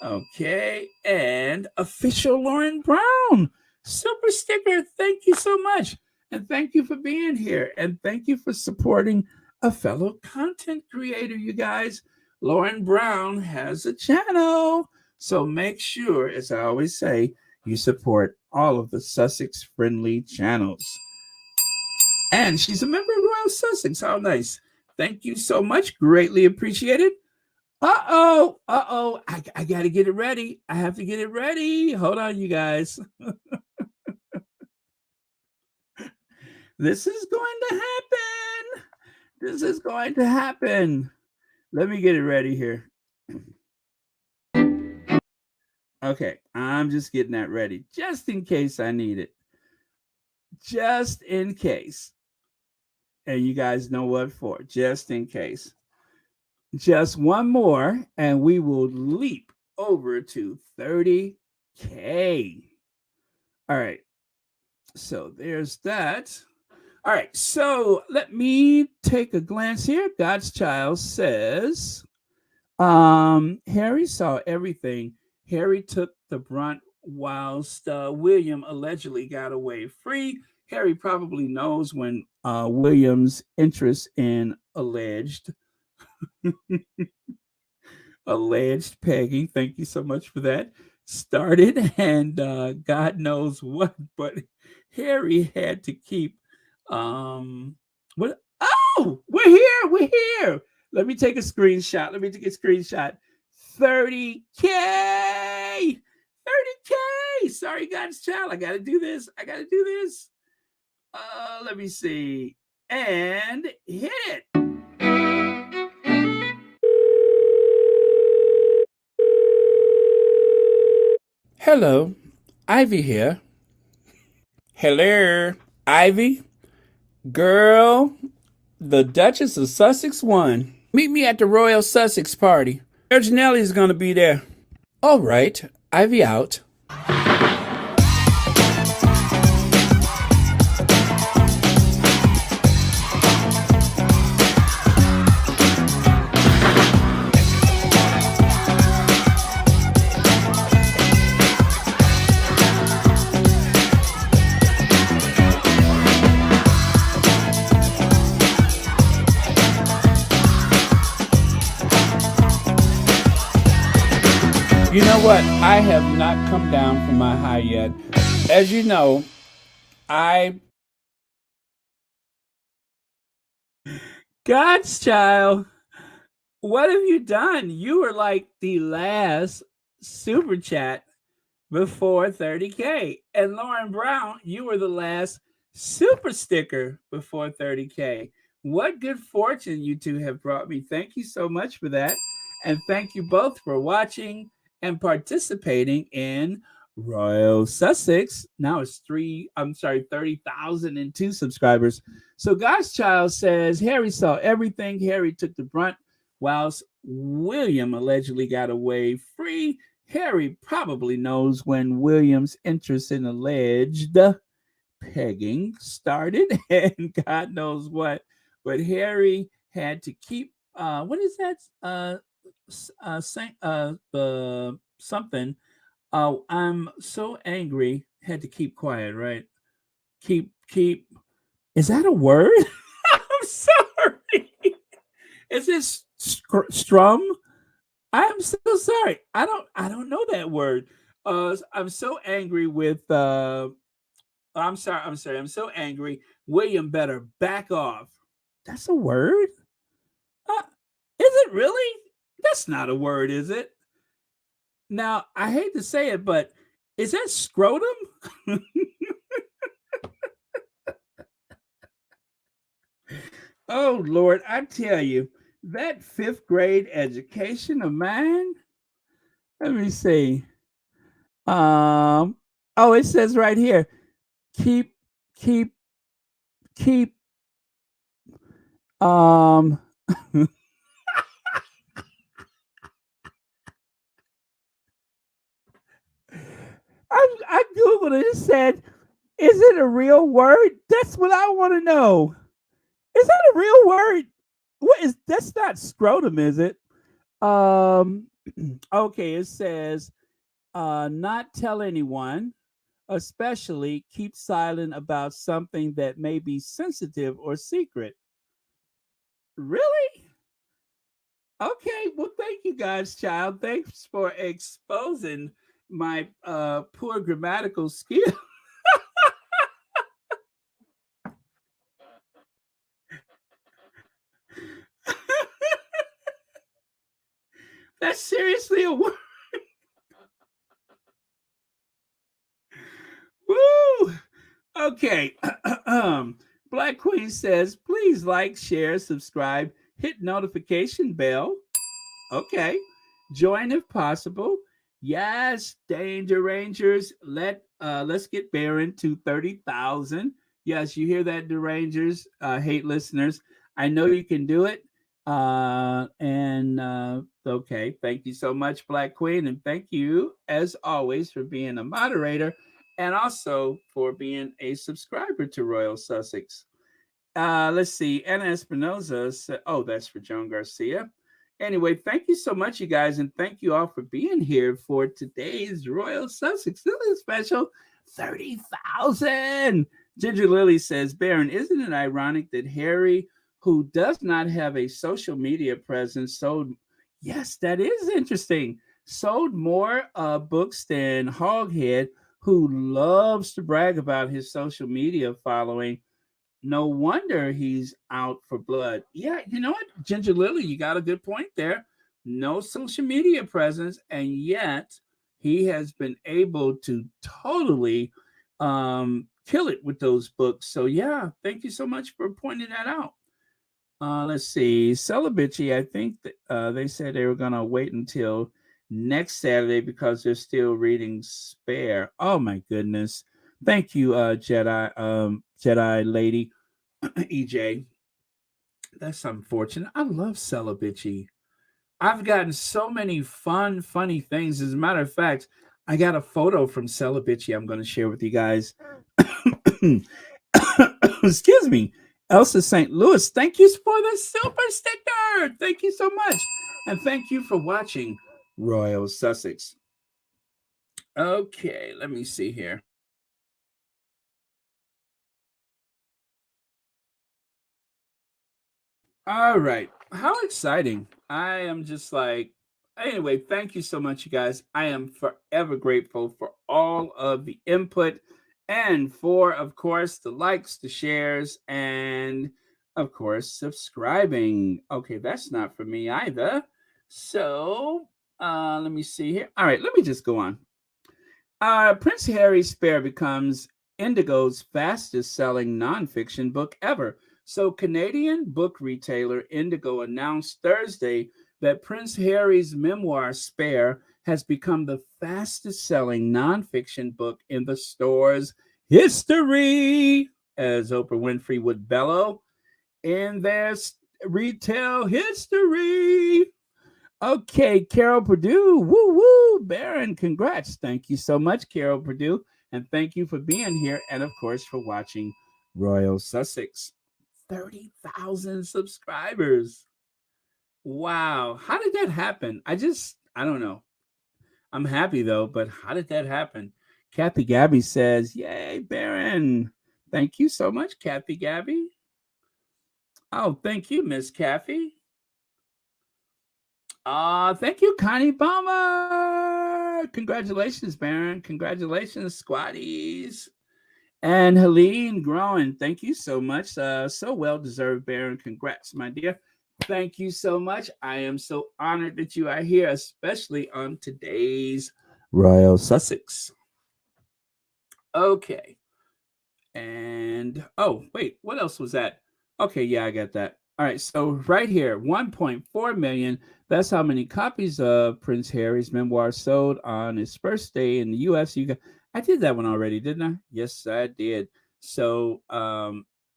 Okay, and official Lauren Brown super sticker. Thank you so much. And thank you for being here. And thank you for supporting a fellow content creator, you guys. Lauren Brown has a channel. So make sure, as I always say, you support all of the Sussex friendly channels. And she's a member of Royal Sussex. How nice. Thank you so much. Greatly appreciated. I got to get it ready. I have to get it ready. Hold on, you guys. This is going to happen. This is going to happen. Let me get it ready here. Okay, I'm just getting that ready just in case I need it. Just in case. And you guys know what for. Just in case. Just one more, and we will leap over to 30K. All right. So there's that. All right. So let me take a glance here. God's Child says, Harry saw everything. Harry took the brunt whilst William allegedly got away free. Harry probably knows when William's interest in alleged pegging, thank you so much for that, started, and God knows what, but Harry had to keep what we're here. Let me take a screenshot. 30K. 30K. Sorry, God's child. I gotta do this. Let me see. And hit it. Hello, Ivy here. Hello, Ivy. Girl, the Duchess of Sussex won. Meet me at the Royal Sussex party. Nelly's gonna be there. All right, Ivy out. You know what? I have not come down from my high yet. As you know, God's child, what have you done? You were like the last super chat before 30K. And Lauren Brown, you were the last super sticker before 30K. What good fortune you two have brought me. Thank you so much for that. And thank you both for watching and participating in Royal Sussex. Now it's 30,002 subscribers. So God's Child says Harry saw everything. Harry took the brunt whilst William allegedly got away free. Harry probably knows when William's interest in alleged pegging started, and God knows what. But Harry had to keep what is that? The something. I'm so angry. Had to keep quiet, right? Keep. Is that a word? I'm sorry. Is this strum? I'm so sorry. I don't know that word. I'm so angry with I'm sorry. I'm so angry. William better back off. That's a word? Uh, is it really? That's not a word, is it? Now, I hate to say it, but is that scrotum? Oh Lord, I tell you, that fifth grade education of mine. Let me see. Um, oh, it says right here, keep, keep, keep. Um, I googled it. It said, "Is it a real word?" That's what I want to know. Is that a real word? What is that's not scrotum, is it? Um. Okay, it says, not tell anyone, especially keep silent about something that may be sensitive or secret. Really? Okay, well, thank you guys, child. Thanks for exposing my poor grammatical skill. That's seriously a word. Woo! Okay. Black Queen says, please like, share, subscribe, hit notification bell. Okay. Join if possible. Yes, Danger Rangers. Let's get Baron to 30,000. Yes, you hear that, Derangers, hate listeners. I know you can do it. And okay, thank you so much, Black Queen, and thank you as always for being a moderator and also for being a subscriber to Royal Sussex. Let's see. Anna Espinoza said, oh, that's for Joan Garcia. Anyway, thank you so much, you guys, and thank you all for being here for today's Royal Sussex. This is special 30,000. Ginger Lily says, Baron, isn't it ironic that Harry, who does not have a social media presence, sold, yes, that is interesting, sold more books than Hoghead, who loves to brag about his social media following. No wonder he's out for blood. Yeah, you know what, Ginger Lily, you got a good point there. No social media presence, and yet he has been able to totally kill it with those books. So yeah, thank you so much for pointing that out. Let's see, Celibacy. I think they said they were gonna wait until next Saturday because they're still reading Spare. Oh my goodness! Thank you, Jedi lady. EJ. That's unfortunate. I love Celibacy. I've gotten so many fun, funny things. As a matter of fact, I got a photo from Celibacy I'm going to share with you guys. Excuse me. Elsa St. Louis, thank you for the super sticker. Thank you so much. And thank you for watching Royal Sussex. Okay, let me see here. All right. How exciting. I am just like, anyway, thank you so much, you guys. I am forever grateful for all of the input and for, of course, the likes, the shares, and of course, subscribing. Okay, that's not for me either. So let me see here. All right, let me just go on. Prince Harry's Spare becomes Indigo's fastest selling nonfiction book ever. So, Canadian book retailer Indigo announced Thursday that Prince Harry's memoir Spare has become the fastest selling nonfiction book in the store's history, as Oprah Winfrey would bellow, in their retail history. Okay, Carol Purdue. Woo woo, Baron. Congrats. Thank you so much, Carol Purdue. And thank you for being here. And of course, for watching Royal Sussex. 30,000 subscribers. Wow. How did that happen? I don't know. I'm happy though, but how did that happen? Kathy Gabby says, yay, Baron. Thank you so much, Kathy Gabby. Oh, thank you, Miss Kathy. Thank you, Connie Bomber. Congratulations, Baron. Congratulations, squaddies. And Helene Groen, thank you so much. So well deserved, Baron. Congrats, my dear. Thank you so much. I am so honored that you are here, especially on today's Royal Sussex. Okay. And oh, wait, what else was that? Okay, yeah, I got that. All right, so right here, 1.4 million. That's how many copies of Prince Harry's memoir sold on his first day in the US. I did that one already, didn't I? Yes, I did. So,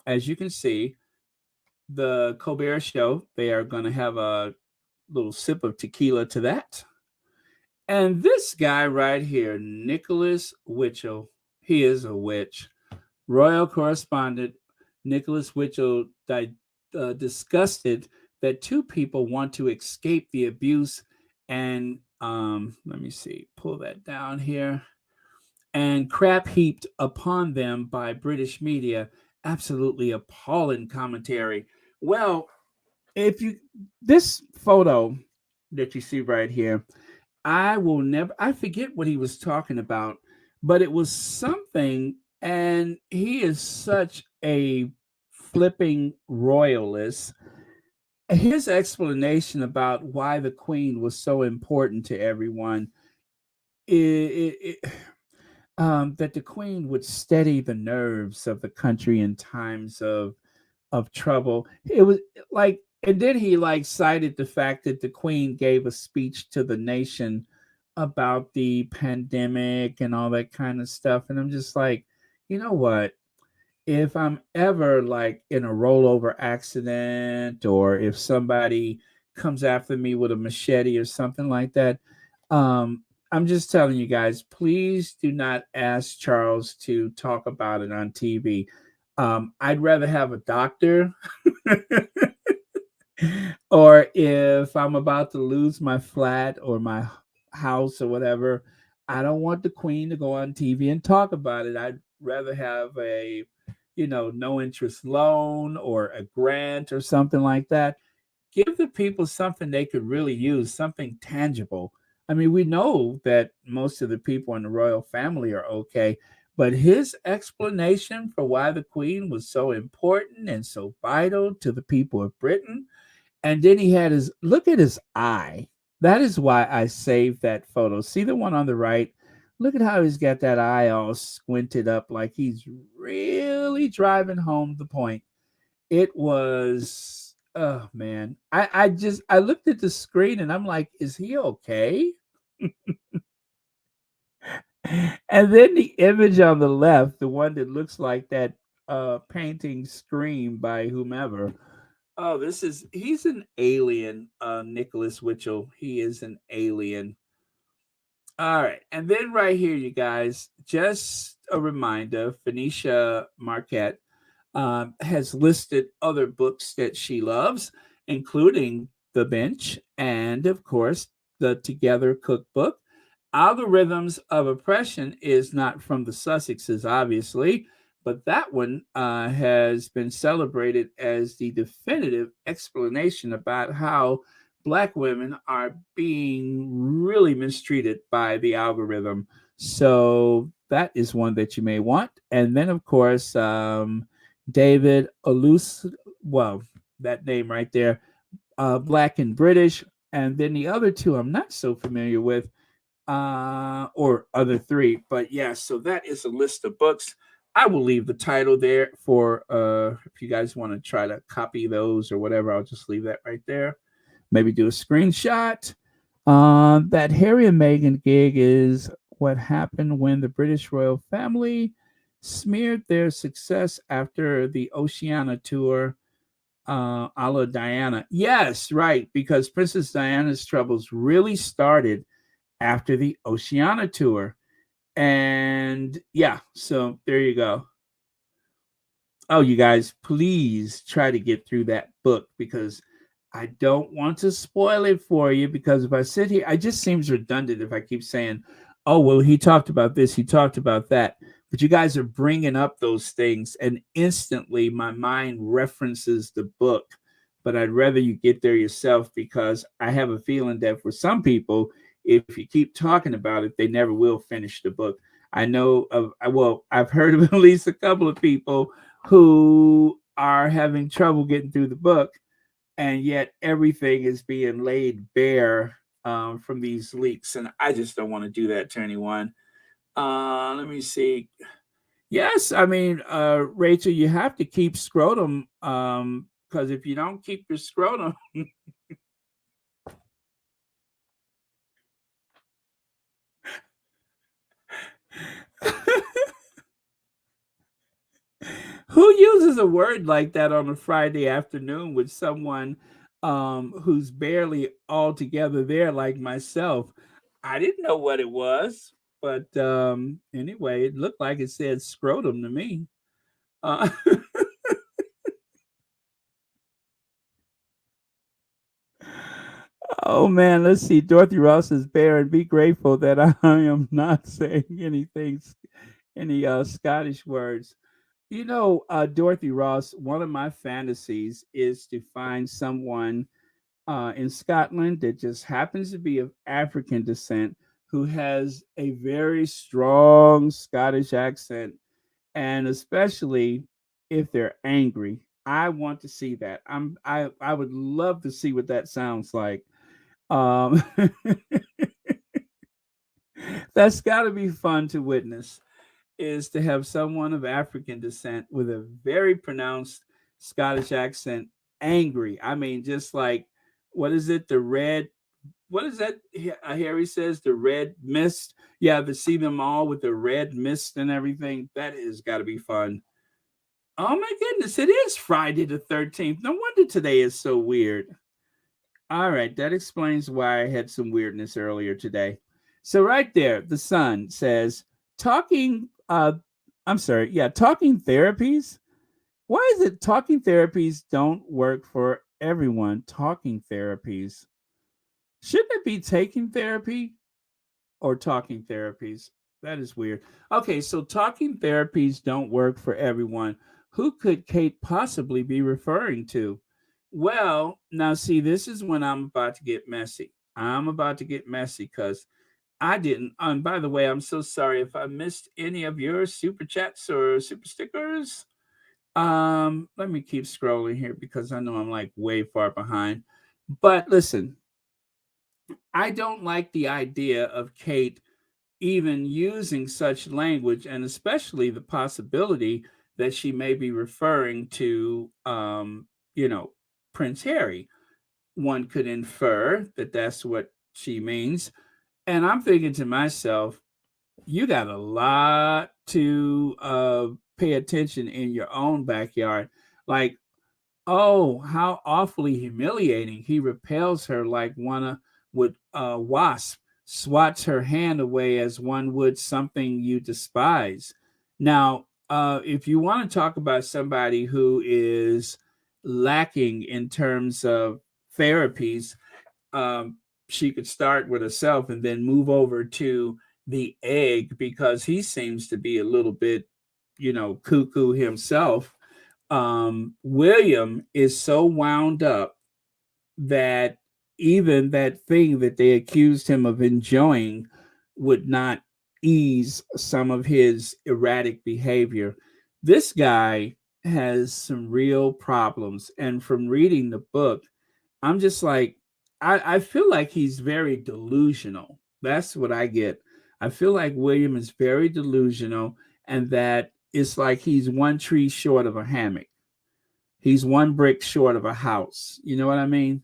as you can see, the Colbert Show, they are going to have a little sip of tequila to that. And this guy right here, Nicholas Witchell, he is a witch. Royal correspondent Nicholas Witchell disgusted that two people want to escape the abuse and let me see, pull that down here, and crap heaped upon them by British media. Absolutely appalling commentary. Well, if you this photo that you see right here, I will never I forget what he was talking about, but it was something, and he is such a flipping royalist. His explanation about why the queen was so important to everyone, that the queen would steady the nerves of the country in times of trouble. It was like, and then he like cited the fact that the queen gave a speech to the nation about the pandemic and all that kind of stuff. And I'm just like, you know what? If I'm ever like in a rollover accident, or if somebody comes after me with a machete or something like that, I'm just telling you guys, please do not ask Charles to talk about it on TV. I'd rather have a doctor, or if I'm about to lose my flat or my house or whatever, I don't want the queen to go on TV and talk about it. I'd rather have a, no interest loan or a grant or something like that. Give the people something they could really use, something tangible. I mean, we know that most of the people in the royal family are okay, but his explanation for why the queen was so important and so vital to the people of Britain, and then he had his look at his eye. That is why I saved that photo. See the one on the right? Look at how he's got that eye all squinted up like he's really driving home the point. It was, oh man. I looked at the screen and I'm like, is he okay? And then the image on the left, the one that looks like that painting Scream by whomever. Oh, he's an alien, Nicholas Witchell. He is an alien. All right. And then right here, you guys, just a reminder, Phoenicia Marquette has listed other books that she loves, including The Bench and, of course, the Together Cookbook. Algorithms of Oppression is not from the Sussexes, obviously, but that one has been celebrated as the definitive explanation about how Black women are being really mistreated by the algorithm. So that is one that you may want. And then, of course, David Alus, well, that name right there, Black and British. And then the other two I'm not so familiar with, or other three. But yeah, so that is a list of books. I will leave the title there for if you guys want to try to copy those or whatever. I'll just leave that right there. Maybe do a screenshot. That Harry and Meghan gig is what happened when the British royal family smeared their success after the Oceania tour, a la Diana. Yes, right, because Princess Diana's troubles really started after the Oceania tour. And yeah, so there you go. Oh, you guys, please try to get through that book because I don't want to spoil it for you. Because if I sit here, it just seems redundant if I keep saying, oh, well, he talked about this, he talked about that. But you guys are bringing up those things, and instantly my mind references the book. But I'd rather you get there yourself because I have a feeling that for some people, if you keep talking about it, they never will finish the book. I know of, well, I've heard of at least a couple of people who are having trouble getting through the book, and yet everything is being laid bare from these leaks. And I just don't want to do that to anyone. Let me see. Yes, I mean, Rachel, you have to keep scrotum because if you don't keep your scrotum, who uses a word like that on a Friday afternoon with someone who's barely all together there, like myself? I didn't know what it was, but anyway, it looked like it said scrotum to me. Uh, oh man, let's see. Dorothy Ross is bare and be grateful that I am not saying anything, any Scottish words. You know, Dorothy Ross, one of my fantasies is to find someone in Scotland that just happens to be of African descent who has a very strong Scottish accent, and especially if they're angry. I want to see that. I would love to see what that sounds like. Um, that's got to be fun to witness. Is to have someone of African descent with a very pronounced Scottish accent angry. I mean, just like, what is it? The red, what is that? Harry says the red mist. Yeah, to see them all with the red mist and everything. That has got to be fun. Oh my goodness, it is Friday the 13th. No wonder today is so weird. All right, that explains why I had some weirdness earlier today. So right there, the sun says talking I'm sorry, yeah, talking therapies. Why is it talking therapies don't work for everyone? Talking therapies. Shouldn't it be taking therapy or talking therapies? That is weird. Okay, so talking therapies don't work for everyone. Who could Kate possibly be referring to? Well, now see, this is when I'm about to get messy. I'm about to get messy because I didn't. And by the way, I'm so sorry if I missed any of your super chats or super stickers. Let me keep scrolling here because I know I'm like way far behind. But listen, I don't like the idea of Kate even using such language, and especially the possibility that she may be referring to, you know, Prince Harry. One could infer that that's what she means. And I'm thinking to myself, you got a lot to pay attention in your own backyard. Like, oh, how awfully humiliating. He repels her like one would a wasp, swats her hand away as one would something you despise. Now, if you want to talk about somebody who is lacking in terms of therapies, um, she could start with herself and then move over to the egg because he seems to be a little bit, cuckoo himself. William is so wound up that even that thing that they accused him of enjoying would not ease some of his erratic behavior. This guy has some real problems. And from reading the book, I'm just like, I feel like he's very delusional. That's what I get. I feel like William is very delusional and that it's like he's one tree short of a hammock. He's one brick short of a house. You know what I mean?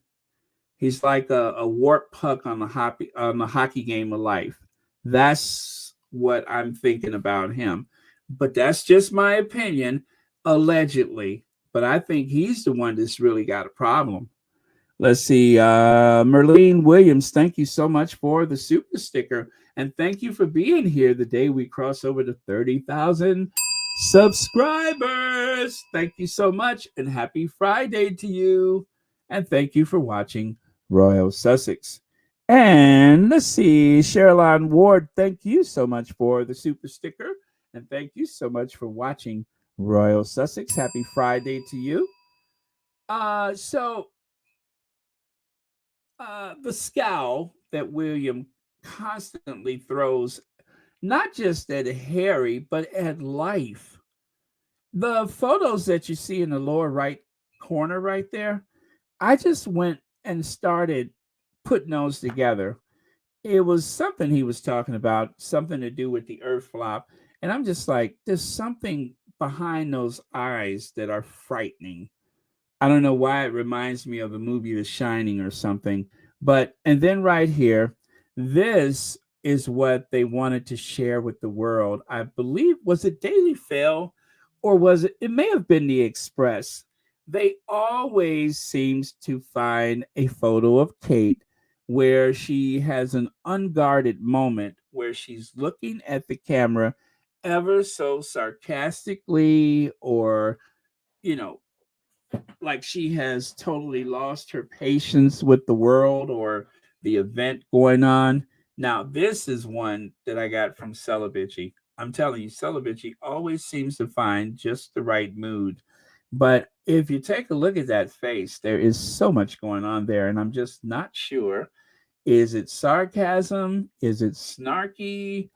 He's like a warped puck on the hockey game of life. That's what I'm thinking about him. But that's just my opinion, allegedly. But I think he's the one that's really got a problem. Let's see. Merlene Williams, thank you so much for the super sticker. And thank you for being here the day we cross over to 30,000 subscribers. Thank you so much. And happy Friday to you. And thank you for watching Royal Sussex. And let's see. Sherilyn Ward, thank you so much for the super sticker. And thank you so much for watching Royal Sussex. Happy Friday to you. So the scowl that William constantly throws, not just at Harry, but at life. The photos that you see in the lower right corner right there, I just went and started putting those together. It was something he was talking about, something to do with the earth flop. And I'm just like, there's something behind those eyes that are frightening. I don't know why it reminds me of the movie The Shining or something. But, and then right here, this is what they wanted to share with the world. I believe, was it Daily Fail or was it, it may have been the Express. They always seems to find a photo of Kate where she has an unguarded moment where she's looking at the camera ever so sarcastically, or, you know, like she has totally lost her patience with the world or the event going on. Now, this is one that I got from Celibici. I'm telling you, Celibici always seems to find just the right mood. But if you take a look at that face, there is so much going on there, and I'm just not sure. Is it sarcasm? Is it snarky?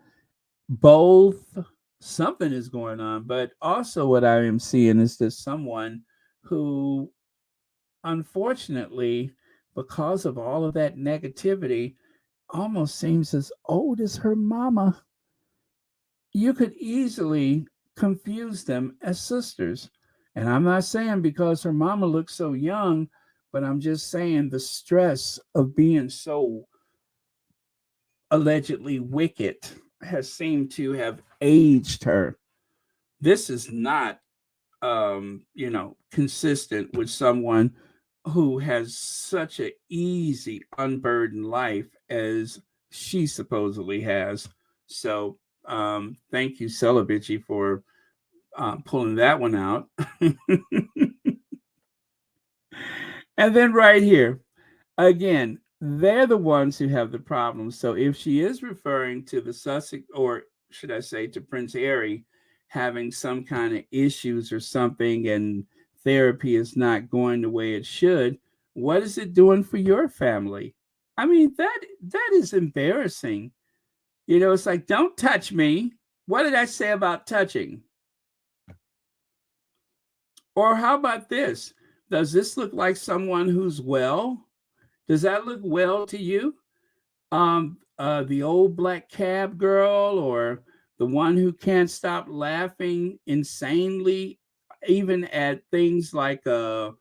Both. Something is going on. But also, what I am seeing is that someone who, unfortunately, because of all of that negativity, almost seems as old as her mama. You could easily confuse them as sisters. And I'm not saying because her mama looks so young, but I'm just saying the stress of being so allegedly wicked has seemed to have aged her. This is not consistent with someone who has such an easy, unburdened life as she supposedly has. So, thank you, Celibici, for pulling that one out. And then right here, again, they're the ones who have the problem. So if she is referring to the Sussex, or should I say to Prince Harry, having some kind of issues or something, and therapy is not going the way it should, what is it doing for your family? I mean, that is embarrassing. It's like, don't touch me. What did I say about touching? Or how about this? Does this look like someone who's well? Does that look well to you? The old black cab girl, or the one who can't stop laughing insanely, even at things like what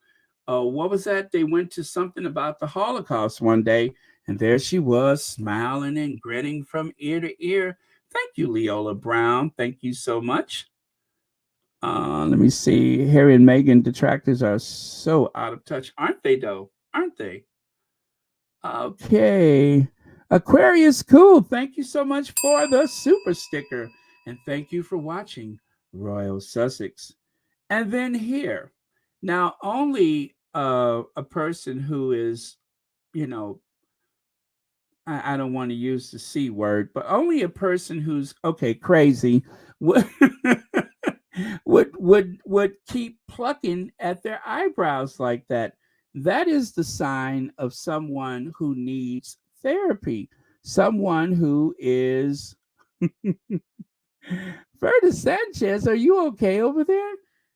was that? They went to something about the Holocaust one day, and there she was, smiling and grinning from ear to ear. Thank you, Leola Brown. Thank you so much. Let me see. Harry and Meghan detractors are so out of touch, aren't they? Though, aren't they? Okay. Aquarius, cool. Thank you so much for the super sticker. And thank you for watching Royal Sussex. And then here, now only a person who is, you know, I don't want to use the C word, but only a person who's okay, crazy would would keep plucking at their eyebrows like that. That is the sign of someone who needs therapy. Someone who is Verda Sanchez, are you okay over there?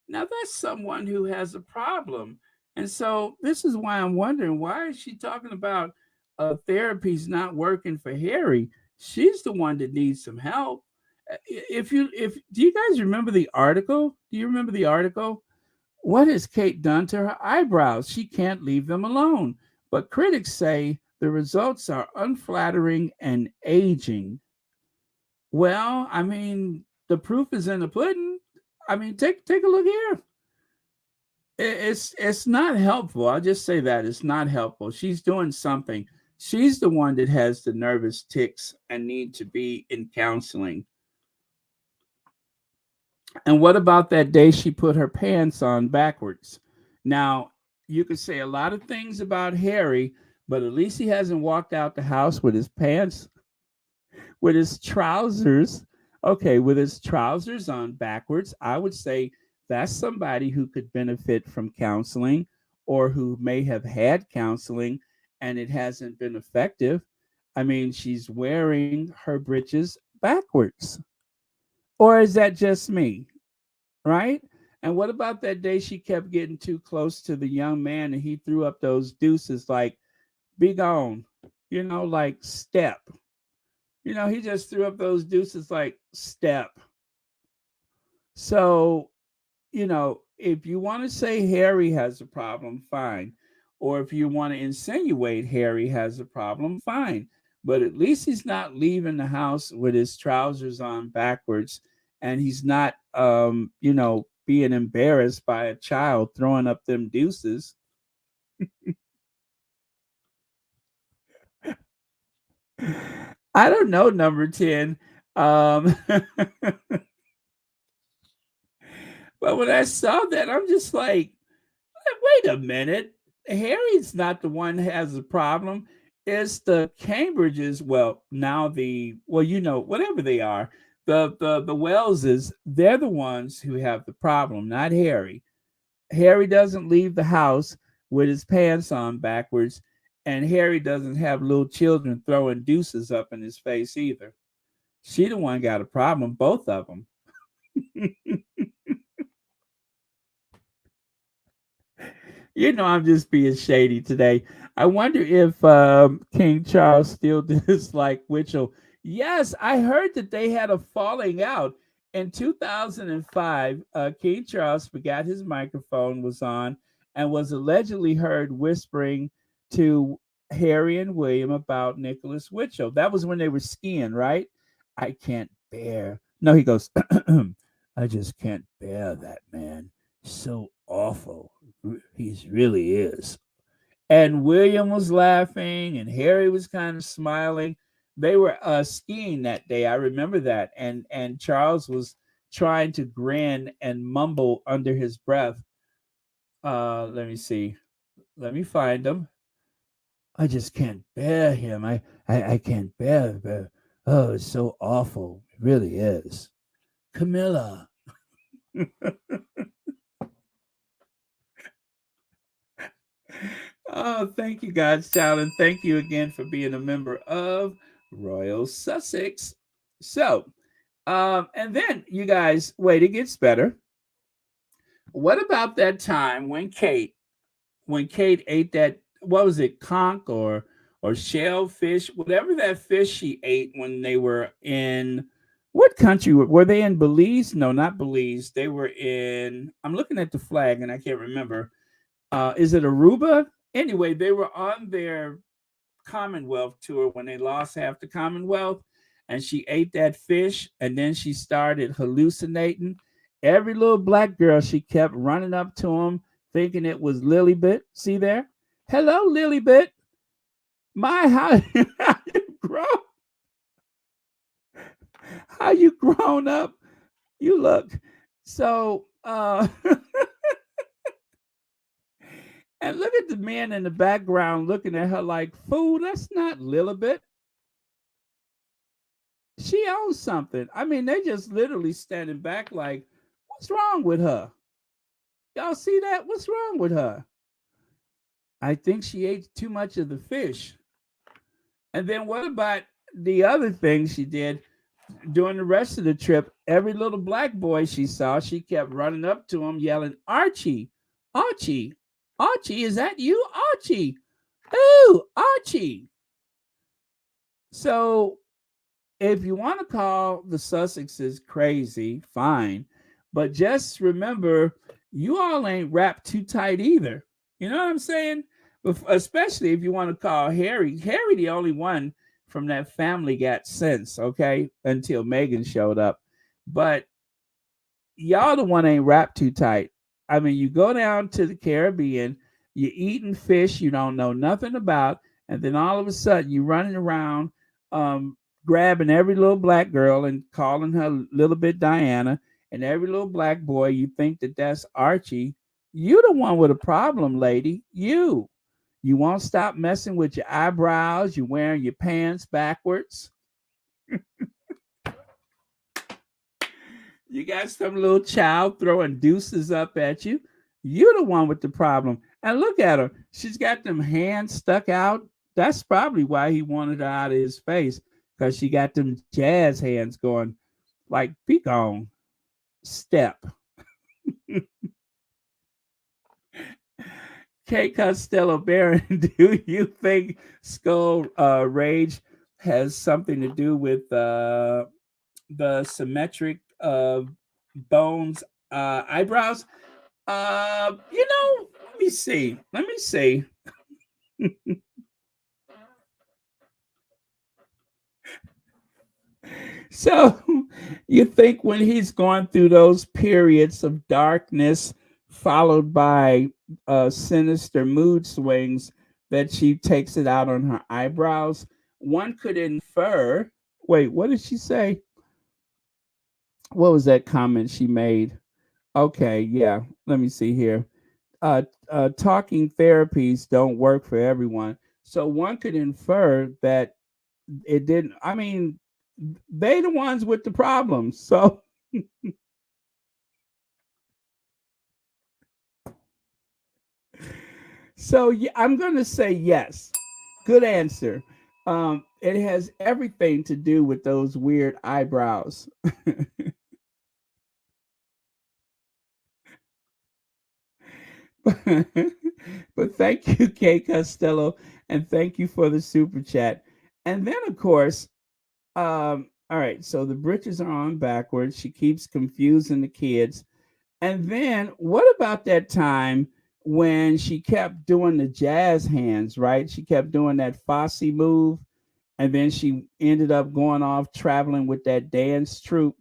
Now that's someone who has a problem. And so this is why I'm wondering, why is she talking about therapy's not working for Harry? She's the one that needs some help. If do you guys remember the article? Do you remember the article? What has Kate done to her eyebrows? She can't leave them alone. But critics say the results are unflattering and aging. Well, I mean, the proof is in the pudding. I mean, take a look here. It's not helpful. I'll just say that it's not helpful. She's doing something. She's the one that has the nervous tics and need to be in counseling. And what about that day she put her pants on backwards? Now, you could say a lot of things about Harry, but at least he hasn't walked out the house with his pants, with his trousers. Okay, with his trousers on backwards. I would say that's somebody who could benefit from counseling, or who may have had counseling and it hasn't been effective. I mean, she's wearing her breeches backwards. Or is that just me? Right? And what about that day she kept getting too close to the young man and he threw up those deuces like, be gone, like step. He just threw up those deuces like step. So, if you want to say Harry has a problem, fine. Or if you want to insinuate Harry has a problem, fine. But at least he's not leaving the house with his trousers on backwards, and he's not, being embarrassed by a child throwing up them deuces. I don't know, number 10. Um, but when I saw that, I'm just like, wait a minute. Harry's not the one that has the problem. It's the Cambridges. Well, now whatever they are, the Welleses, they're the ones who have the problem, not Harry. Harry doesn't leave the house with his pants on backwards, and Harry doesn't have little children throwing deuces up in his face either. She the one got a problem, both of them. I'm just being shady today. I wonder if King Charles still dislike Witchell. Yes, I heard that they had a falling out in 2005. King Charles forgot his microphone was on and was allegedly heard whispering to Harry and William about Nicholas Witchell. That was when they were skiing, right? I can't bear. No, he goes, I just can't bear that man. So awful. He really is. And William was laughing, and Harry was kind of smiling. They were skiing that day. I remember that. And Charles was trying to grin and mumble under his breath. Let me see. Let me find him. I just can't bear him. I can't bear. Oh, it's so awful. It really is. Camilla. Oh, thank you, God's child, and thank you again for being a member of Royal Sussex. So, and then you guys, wait, it gets better. What about that time when Kate ate that, what was it, conch or shellfish, whatever that fish she ate when they were in what country were they in? Belize? No, not Belize. They were in. I'm looking at the flag and I can't remember. Is it Aruba? Anyway, they were on their Commonwealth tour when they lost half the Commonwealth, and she ate that fish, and then she started hallucinating. Every little black girl, she kept running up to him, thinking it was Lilybit. See there? Hello, Lilybit. My, how, how you grown? How you grown up? You look so. And look at the man in the background looking at her like, fool, that's not Lilibet. She owns something. I mean, they just literally standing back like, what's wrong with her? Y'all see that? What's wrong with her? I think she ate too much of the fish. And then what about the other thing she did during the rest of the trip? Every little black boy she saw, she kept running up to him yelling, Archie, Archie, Archie, is that you? Archie. Ooh, Archie. So if you want to call the Sussexes crazy, fine. But just remember, you all ain't wrapped too tight either. You know what I'm saying? Especially if you want to call Harry. Harry, the only one from that family got sense, okay? Until Megan showed up. But y'all the one ain't wrapped too tight. I mean, you go down to the Caribbean, you're eating fish you don't know nothing about, and then all of a sudden you're running around grabbing every little black girl and calling her little bit Diana, and every little black boy, you think that that's Archie. You the one with a problem, lady. You. You won't stop messing with your eyebrows. You're wearing your pants backwards. You got some little child throwing deuces up at you. You're the one with the problem. And look at her. She's got them hands stuck out. That's probably why he wanted her out of his face, because she got them jazz hands going like, be gone. Step. Kate Costello Barron, do you think Skull Rage has something to do with the symmetric bones eyebrows? Let me see. Let me see. So you think when he's going through those periods of darkness followed by sinister mood swings that she takes it out on her eyebrows? one could infer. Wait, what did she say? What was that comment she made? Okay, yeah. Let me see here. Talking therapies don't work for everyone. So one could infer that it didn't. I mean, they the ones with the problems. So so yeah, I'm gonna say yes. Good answer. It has everything to do with those weird eyebrows. But thank you, Kay Costello, and thank you for the super chat. And then, of course, all right. So the britches are on backwards. She keeps confusing the kids. And then, what about that time when she kept doing the jazz hands? Right? She kept doing that Fosse move, and then she ended up going off traveling with that dance troupe.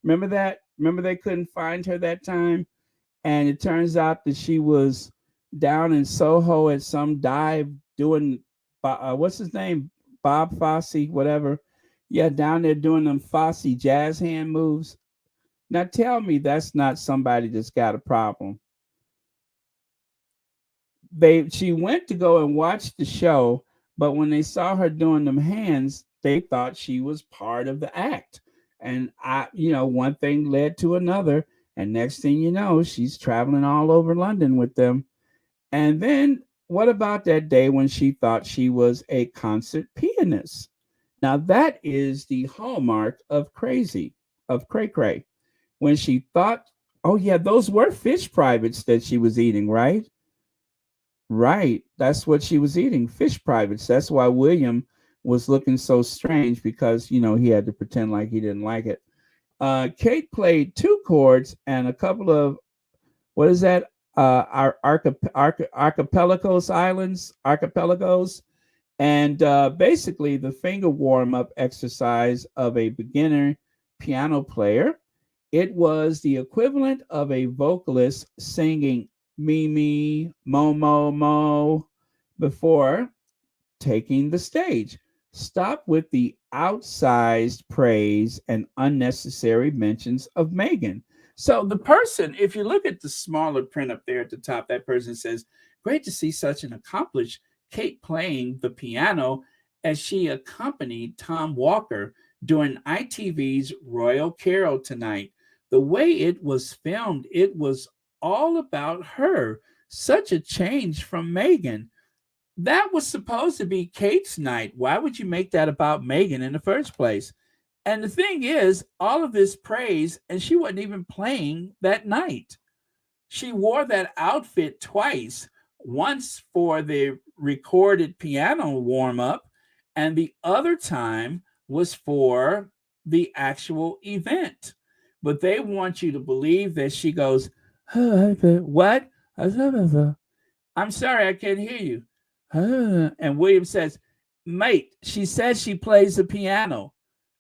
Remember that? Remember they couldn't find her that time? And it turns out that she was down in Soho at some dive doing what's his name, Bob Fosse, whatever. Yeah, down there doing them Fosse jazz hand moves. Now tell me that's not somebody that's got a problem. She went to go and watch the show, but when they saw her doing them hands, they thought she was part of the act. And one thing led to another, and next thing you know, she's traveling all over London with them. And then what about that day when she thought she was a concert pianist? Now that is the hallmark of crazy, of cray cray. When she thought, oh yeah, those were fish privates that she was eating, right? Right. That's what she was eating, fish privates. That's why William was looking so strange because, he had to pretend like he didn't like it. Kate played two chords and a couple of, what is that? Our archipelagos islands, archipelagos. And basically the finger warm up exercise of a beginner piano player. It was the equivalent of a vocalist singing me, me, mo, mo, mo before taking the stage. Stop with the outsized praise and unnecessary mentions of Megan. So the person, if you look at the smaller print up there at the top, that person says, "Great to see such an accomplished Kate playing the piano as she accompanied Tom Walker during ITV's Royal Carol tonight. The way it was filmed, it was all about her. Such a change from Megan. That was supposed to be Kate's night. Why would you make that about Megan in the first place?" And the thing is, all of this praise, and she wasn't even playing that night. She wore that outfit twice, once for the recorded piano warm up, and the other time was for the actual event. But they want you to believe that she goes, "What? I'm sorry, I can't hear you." And William says, "Mate, she says she plays the piano."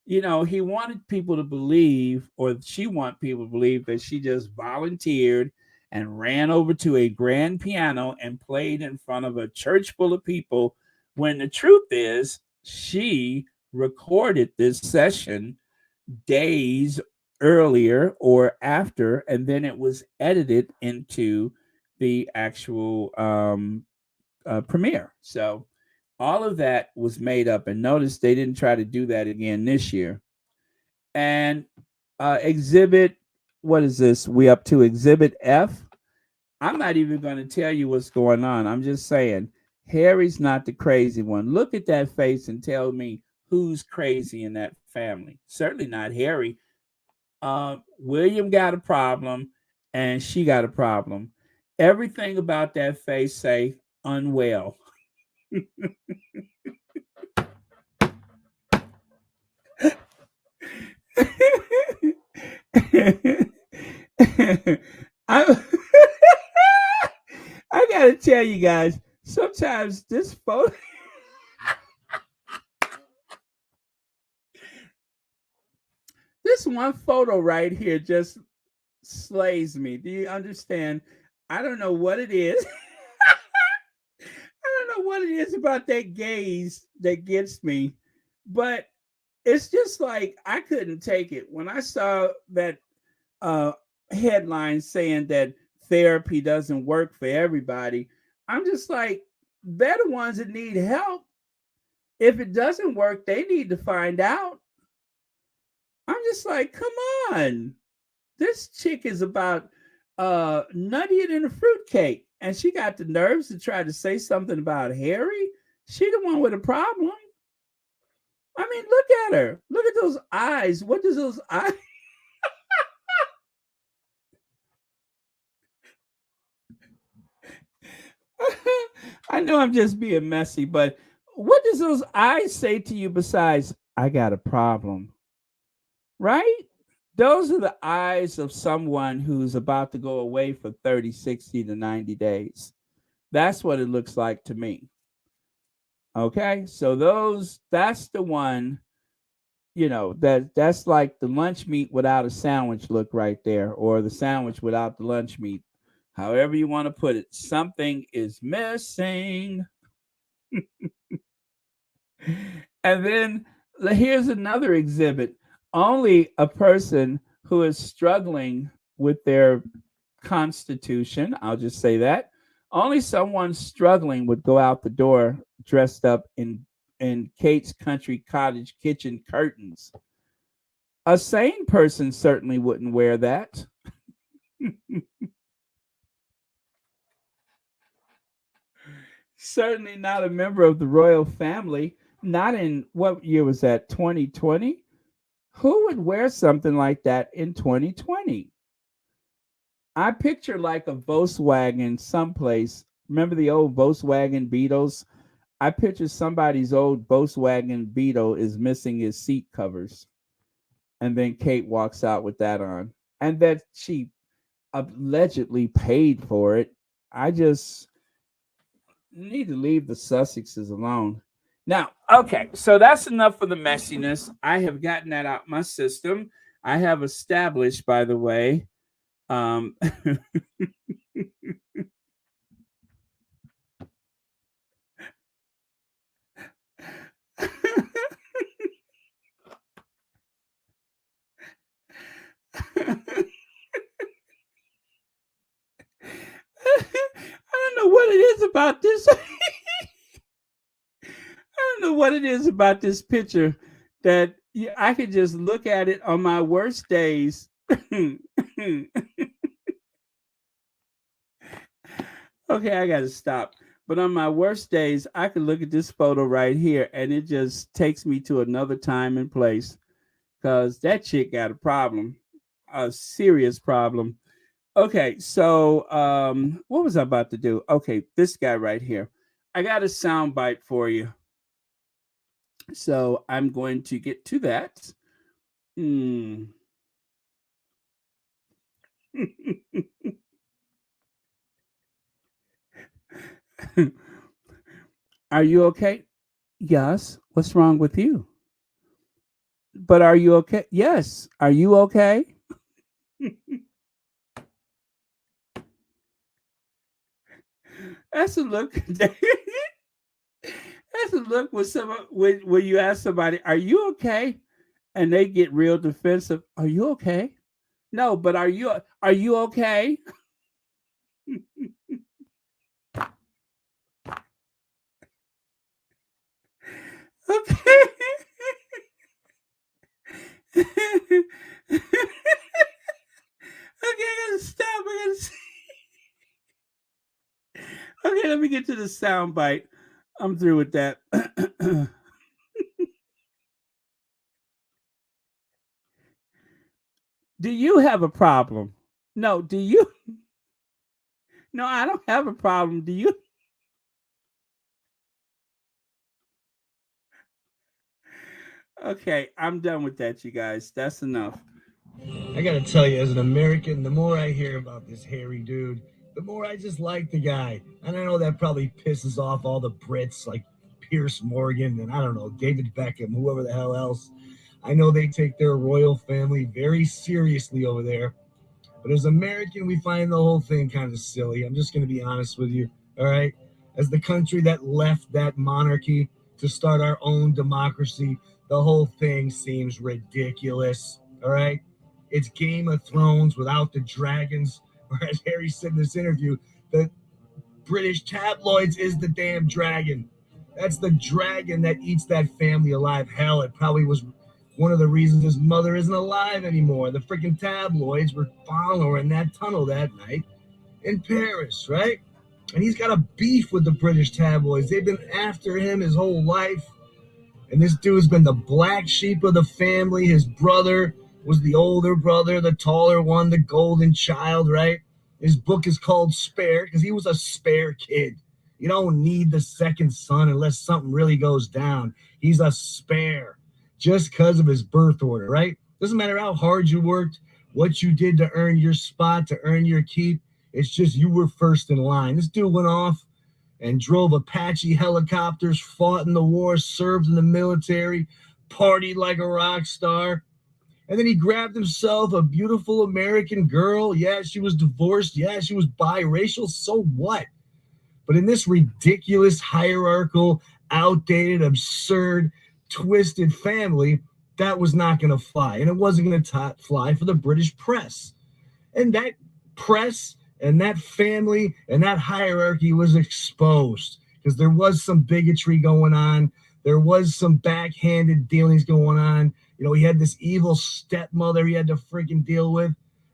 He wanted people to believe, or she wanted people to believe, that she just volunteered and ran over to a grand piano and played in front of a church full of people, when the truth is she recorded this session days earlier or after, and then it was edited into the actual premiere. So all of that was made up. And notice they didn't try to do that again this year. And exhibit, what is this? We up to exhibit F. I'm not even going to tell you what's going on. I'm just saying Harry's not the crazy one. Look at that face and tell me who's crazy in that family. Certainly not Harry. William got a problem and she got a problem. Everything about that face say unwell. I, I gotta tell you guys, sometimes this photo, this one photo right here just slays me. Do you understand? I don't know what it is. I don't know what it is about that gaze that gets me, but it's just like I couldn't take it when I saw that uh, headline saying that therapy doesn't work for everybody. I'm just like, they're the ones that need help. If it doesn't work, they need to find out. I'm just like, come on. This chick is about nuttier than a fruitcake. And she got the nerves to try to say something about Harry. She the one with a problem. I mean, look at her. Look at those eyes. What does those eyes? I know I'm just being messy, but what does those eyes say to you besides, I got a problem? Right? Those are the eyes of someone who's about to go away for 30, 60 to 90 days. That's what it looks like to me. Okay? So that's the one, that's like the lunch meat without a sandwich look right there, or the sandwich without the lunch meat. However you want to put it, something is missing. And then here's another exhibit. Only a person who is struggling with their constitution, I'll just say that, only someone struggling would go out the door dressed up in Kate's Country Cottage kitchen curtains. A sane person certainly wouldn't wear that. Certainly not a member of the royal family. Not in, what year was that? 2020? Who would wear something like that in 2020? I picture like a Volkswagen someplace. Remember the old Volkswagen Beetles? I picture somebody's old Volkswagen Beetle is missing his seat covers. And then Kate walks out with that on. And that she allegedly paid for it. I just need to leave the Sussexes alone. Now, okay, so that's enough for the messiness. I have gotten that out my system. I have established, by the way, I don't know what it is about this. I don't know what it is about this picture that I could just look at it on my worst days. Okay, I got to stop. But on my worst days, I could look at this photo right here and it just takes me to another time and place because that chick got a problem, a serious problem. Okay, so what was I about to do? Okay, this guy right here. I got a sound bite for you. So I'm going to get to that. Are you okay? Yes. What's wrong with you? But are you okay? Yes. Are you okay? That's a look. That's a look when when you ask somebody, "Are you okay?" and they get real defensive. Are you okay? No, but are you okay? Okay. Okay, I gotta stop. Okay, let me get to the sound bite. I'm through with that. Do you have a problem? No, do you? No, I don't have a problem. Do you? Okay, I'm done with that, you guys. That's enough. I gotta tell you, as an American, the more I hear about this hairy dude, the more I just like the guy. And I know that probably pisses off all the Brits like Pierce Morgan and I don't know, David Beckham, whoever the hell else. I know they take their royal family very seriously over there. But as American, we find the whole thing kind of silly. I'm just gonna be honest with you. All right. as the country that left that monarchy to start our own democracy. The whole thing seems ridiculous. All right. It's Game of Thrones without the dragons. Or as Harry said in this interview, the British tabloids is the damn dragon. That's the dragon that eats that family alive. Hell, it probably was one of the reasons his mother isn't alive anymore. The freaking tabloids were following her in that tunnel that night in Paris, right? And he's got a beef with the British tabloids. They've been after him his whole life. And this dude's been the black sheep of the family. His brother was the older brother, the taller one, the golden child, right? His book is called Spare because he was a spare kid. You don't need the second son unless something really goes down. He's a spare just because of his birth order, right? Doesn't matter how hard you worked, what you did to earn your spot, to earn your keep. It's just you were first in line. This dude went off and drove Apache helicopters, fought in the war, served in the military, partied like a rock star. And then he grabbed himself a beautiful American girl. Yeah, she was divorced. Yeah, she was biracial. So what? But in this ridiculous, hierarchical, outdated, absurd, twisted family, that was not going to fly. And it wasn't going to fly for the British press. And that press and that family and that hierarchy was exposed because there was some bigotry going on. There was some backhanded dealings going on. You know, he had this evil stepmother he had to freaking deal with.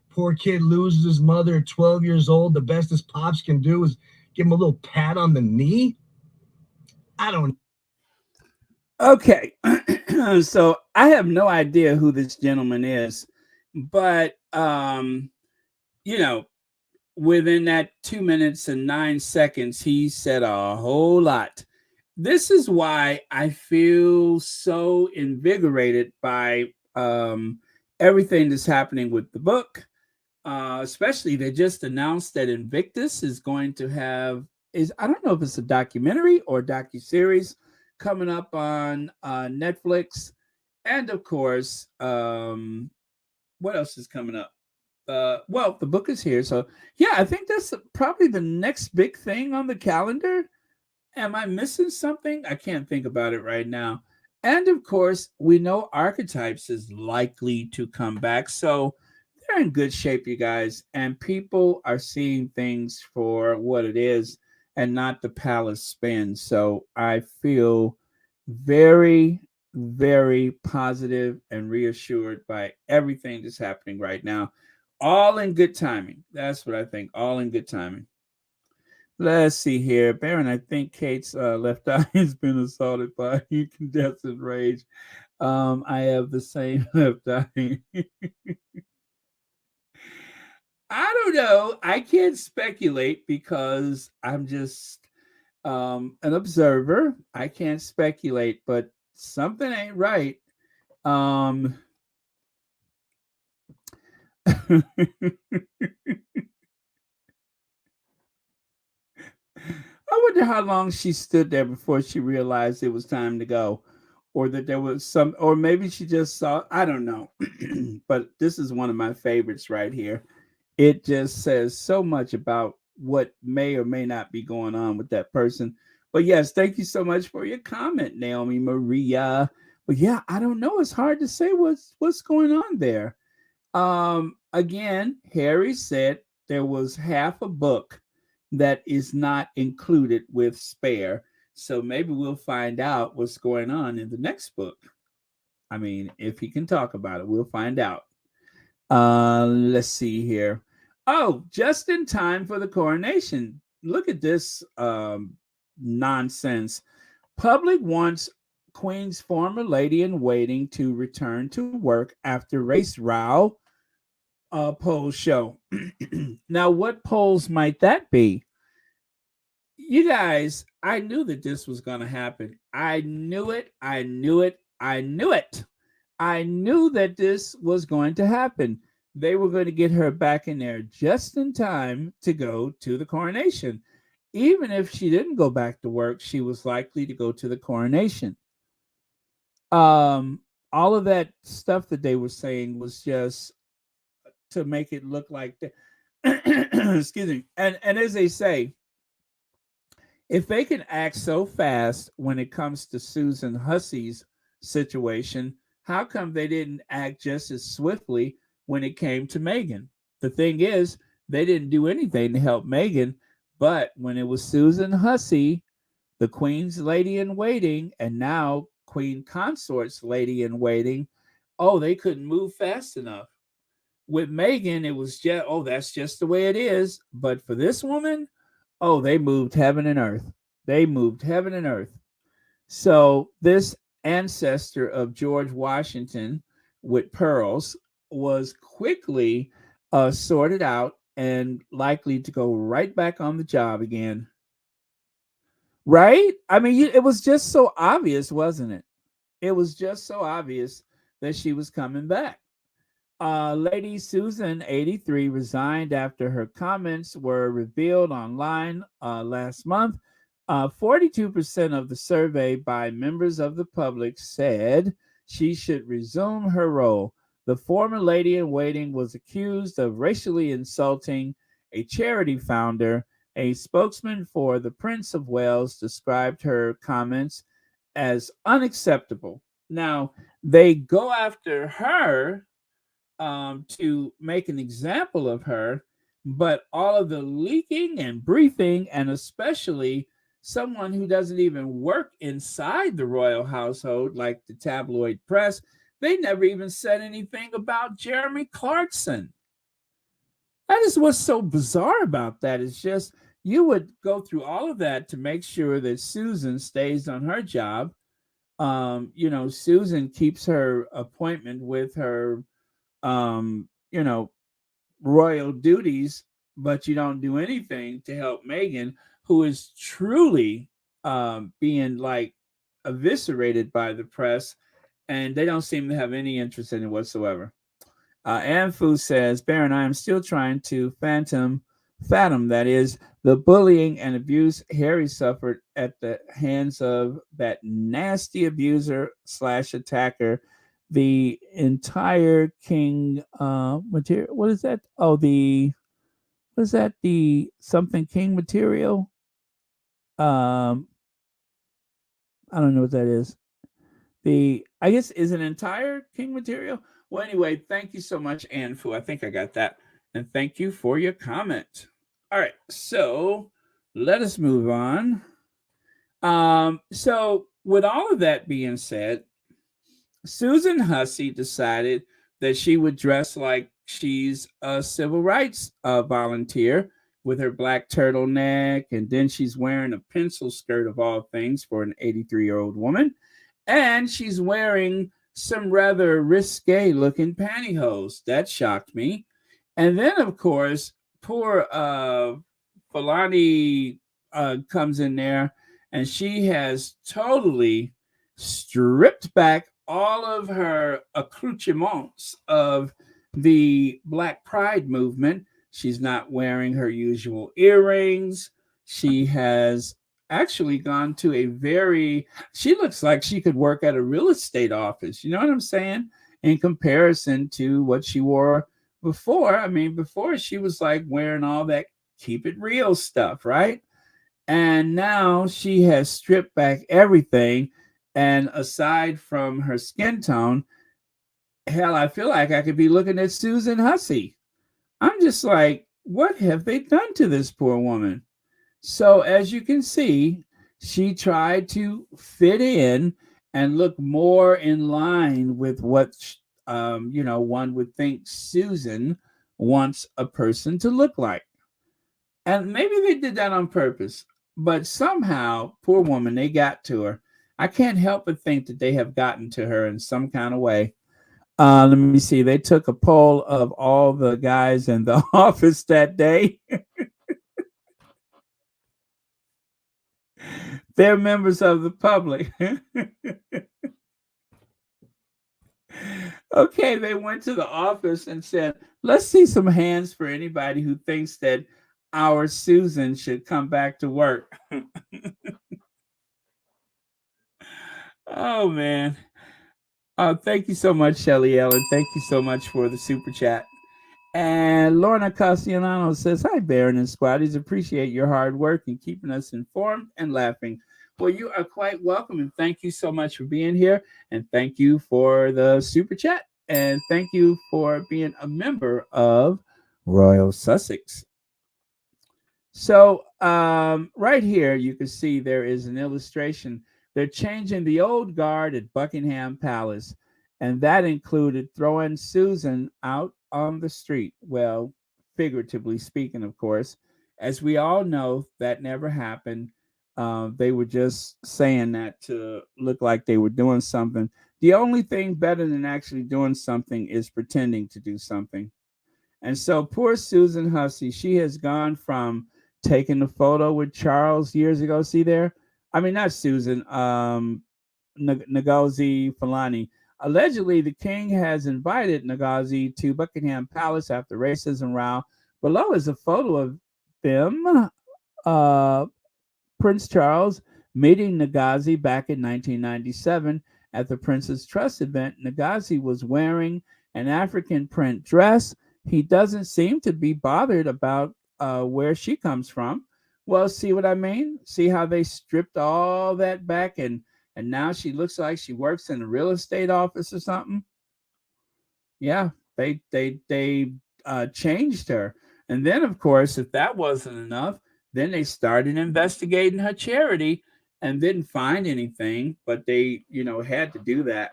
Poor kid loses his mother at 12 years old. The best his pops can do is give him a little pat on the knee. I don't. Okay. So I have no idea who this gentleman is, but, you know, within that 2 minutes and 9 seconds, he said a whole lot. This is why I feel so invigorated by everything that's happening with the book. Especially, they just announced that Invictus is going to have I don't know if it's a documentary or docuseries coming up on Netflix, and of course, what else is coming up? Well, the book is here, so yeah, I think that's probably the next big thing on the calendar. Am I missing something? I can't think about it right now. And of course, we know Archetypes is likely to come back. So they're in good shape, you guys. And people are seeing things for what it is and not the palace spin. So I feel very, very positive and reassured by everything that's happening right now. All in good timing. That's what I think. All in good timing. Let's see here. Baron, I think Kate's left eye has been assaulted by incandescent rage. I have the same left eye. I don't know. I can't speculate because I'm just an observer. I can't speculate, but something ain't right. I wonder how long she stood there before she realized it was time to go, or that there was some, or maybe she just saw, I don't know. But this is one of my favorites right here. It just says so much about what may or may not be going on with that person. But yes, thank you so much for your comment, Naomi Maria. But yeah, I don't know. It's hard to say what's going on there. Again, Harry said there was half a book that is not included with Spare. So maybe we'll find out what's going on in the next book. I mean, if he can talk about it, we'll find out. Let's see here. Oh, just in time for the coronation. Look at this nonsense. Public wants Queen's former lady in waiting to return to work after race row. Polls show. Now, what polls might that be? You guys, I knew that this was going to happen. I knew it. I knew it. I knew it. I knew that this was going to happen. They were going to get her back in there just in time to go to the coronation. Even if she didn't go back to work, she was likely to go to the coronation. All of that stuff that they were saying was just to make it look like that. Excuse me. And as they say, If they can act so fast when it comes to Susan Hussey's situation, how come they didn't act just as swiftly when it came to Megan? The thing is, they didn't do anything to help Megan, but when it was Susan Hussey, the Queen's lady in waiting, and now Queen Consort's lady in waiting, oh, they couldn't move fast enough. With Megan, it was just, oh, that's just the way it is. But for this woman, oh, they moved heaven and earth. They moved heaven and earth. So this ancestor of George Washington with pearls was quickly sorted out and likely to go right back on the job again. Right? I mean, it was just so obvious, wasn't it? It was just so obvious that she was coming back. Lady Susan, 83, resigned after her comments were revealed online last month. 42% of the survey by members of the public said she should resume her role. The former lady in waiting was accused of racially insulting a charity founder. A spokesman for the Prince of Wales described her comments as unacceptable. Now, they go after her to make an example of her, but all of the leaking and briefing, and especially someone who doesn't even work inside the royal household, like the tabloid press, they never even said anything about Jeremy Clarkson. That is what's so bizarre about that. It's just you would go through all of that to make sure that Susan stays on her job. Susan keeps her appointment with her um, you know, royal duties, but you don't do anything to help Meghan, who is truly being like eviscerated by the press, and they don't seem to have any interest in it whatsoever. Ann Fu says, Baron, I am still trying to fathom, that is, the bullying and abuse Harry suffered at the hands of that nasty abuser / attacker. The entire King material. What is that? Oh, what is that? The something King material. I don't know what that is. I guess is an entire King material. Well, anyway, thank you so much, Ann Fu. I think I got that. And thank you for your comment. All right, so let us move on. So with all of that being said, Susan Hussey decided that she would dress like she's a civil rights volunteer with her black turtleneck, and then she's wearing a pencil skirt of all things for an 83-year-old woman, and she's wearing some rather risque looking pantyhose. That shocked me. And then, of course, poor Fulani comes in there, and she has totally stripped back all of her accoutrements of the Black Pride movement. She's not wearing her usual earrings. She has actually gone to she looks like she could work at a real estate office. You know what I'm saying? In comparison to what she wore before. I mean, before she was like wearing all that keep it real stuff, right? And now she has stripped back everything. And aside from her skin tone, hell, I feel like I could be looking at Susan Hussey. I'm just like, what have they done to this poor woman? So as you can see, she tried to fit in and look more in line with what, one would think Susan wants a person to look like. And maybe they did that on purpose, but somehow, poor woman, they got to her. I can't help but think that they have gotten to her in some kind of way. Let me see. They took a poll of all the guys in the office that day. They're members of the public. Okay, they went to the office and said, let's see some hands for anybody who thinks that our Susan should come back to work. Oh, man. Thank you so much, Shelly Ellen. Thank you so much for the super chat. And Lorna Castellano says, "Hi, Baron and Squatties. Appreciate your hard work and keeping us informed and laughing." Well, you are quite welcome, and thank you so much for being here. And thank you for the super chat. And thank you for being a member of Royal Sussex. So, right here, you can see there is an illustration. They're changing the old guard at Buckingham Palace, and that included throwing Susan out on the street. Well, figuratively speaking, of course. As we all know, that never happened. They were just saying that to look like they were doing something. The only thing better than actually doing something is pretending to do something. And so poor Susan Hussey, she has gone from taking the photo with Charles years ago. See there? I mean, not Susan, Ngozi Fulani. Allegedly, the king has invited Ngozi to Buckingham Palace after racism row. Below is a photo of them, uh, Prince Charles meeting Ngozi back in 1997 at the Prince's Trust event. Ngozi was wearing an African print dress. He doesn't seem to be bothered about where she comes from. Well, see what I mean? See how they stripped all that back, and now she looks like she works in a real estate office or something. Yeah, they changed her. And then, of course, if that wasn't enough, then they started investigating her charity and didn't find anything, but they, had to do that.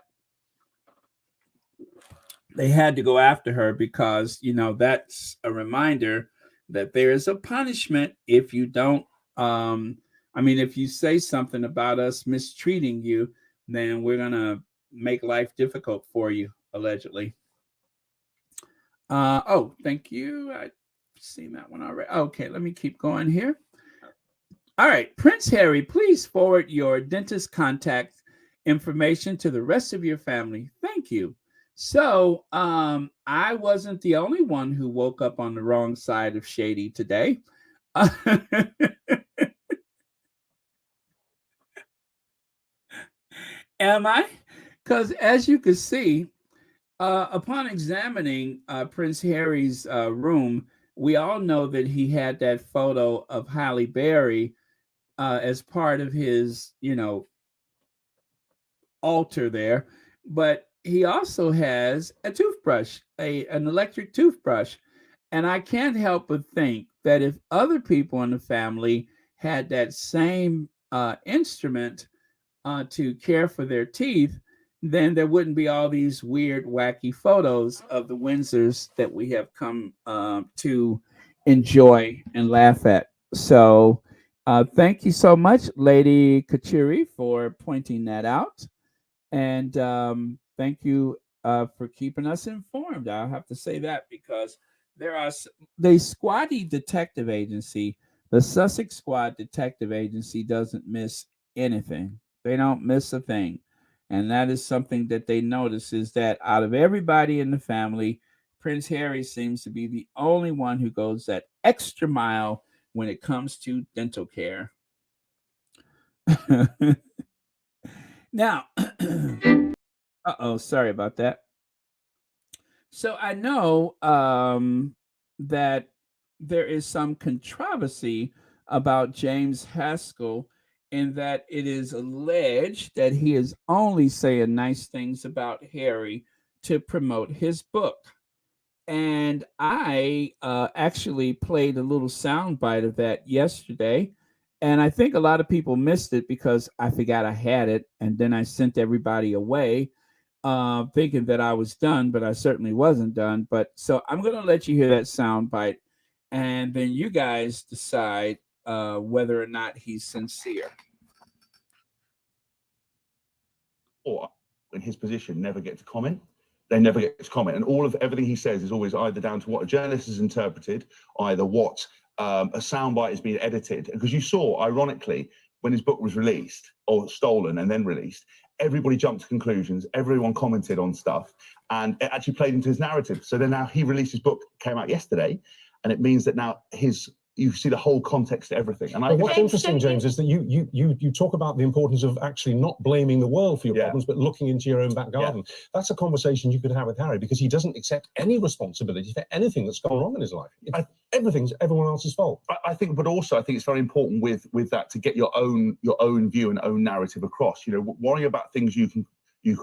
They had to go after her because, that's a reminder that there is a punishment if you don't. If you say something about us mistreating you, then we're going to make life difficult for you, allegedly. Thank you. I've seen that one already. Okay, let me keep going here. All right, Prince Harry, please forward your dentist contact information to the rest of your family. Thank you. So, I wasn't the only one who woke up on the wrong side of shady today. Am I? Because as you can see, upon examining Prince Harry's room, we all know that he had that photo of Halle Berry as part of his, altar there. But he also has a toothbrush, an electric toothbrush. And I can't help but think that if other people in the family had that same instrument to care for their teeth, then there wouldn't be all these weird, wacky photos of the Windsors that we have come to enjoy and laugh at. So, thank you so much, Lady Kachiri, for pointing that out. And thank you for keeping us informed. I'll have to say that because there are the Squatty Detective Agency, the Sussex Squad Detective Agency doesn't miss anything. They don't miss a thing. And that is something that they notice is that out of everybody in the family, Prince Harry seems to be the only one who goes that extra mile when it comes to dental care. Now, sorry about that. So I know that there is some controversy about James Haskell in that it is alleged that he is only saying nice things about Harry to promote his book. And I actually played a little soundbite of that yesterday. And I think a lot of people missed it because I forgot I had it. And then I sent everybody away thinking that I was done, but I certainly wasn't done. But so I'm going to let you hear that soundbite. And then you guys decide whether or not he's sincere. Or in his position, never get to comment. They never get to comment, and everything he says is always either down to what a journalist has interpreted, either what a soundbite has been edited. Because you saw, ironically, when his book was released or stolen and then released, everybody jumped to conclusions, everyone commented on stuff, and it actually played into his narrative. So then now he released his book, came out yesterday, and it means that now his you see the whole context to everything. And what's interesting, James, is that you talk about the importance of actually not blaming the world for your problems, but looking into your own back garden. That's a conversation you could have with Harry, because he doesn't accept any responsibility for anything that's gone wrong in his life. Everything's everyone else's fault. I think, but also I think it's very important with that to get your own view and own narrative across. You know, worrying about things you can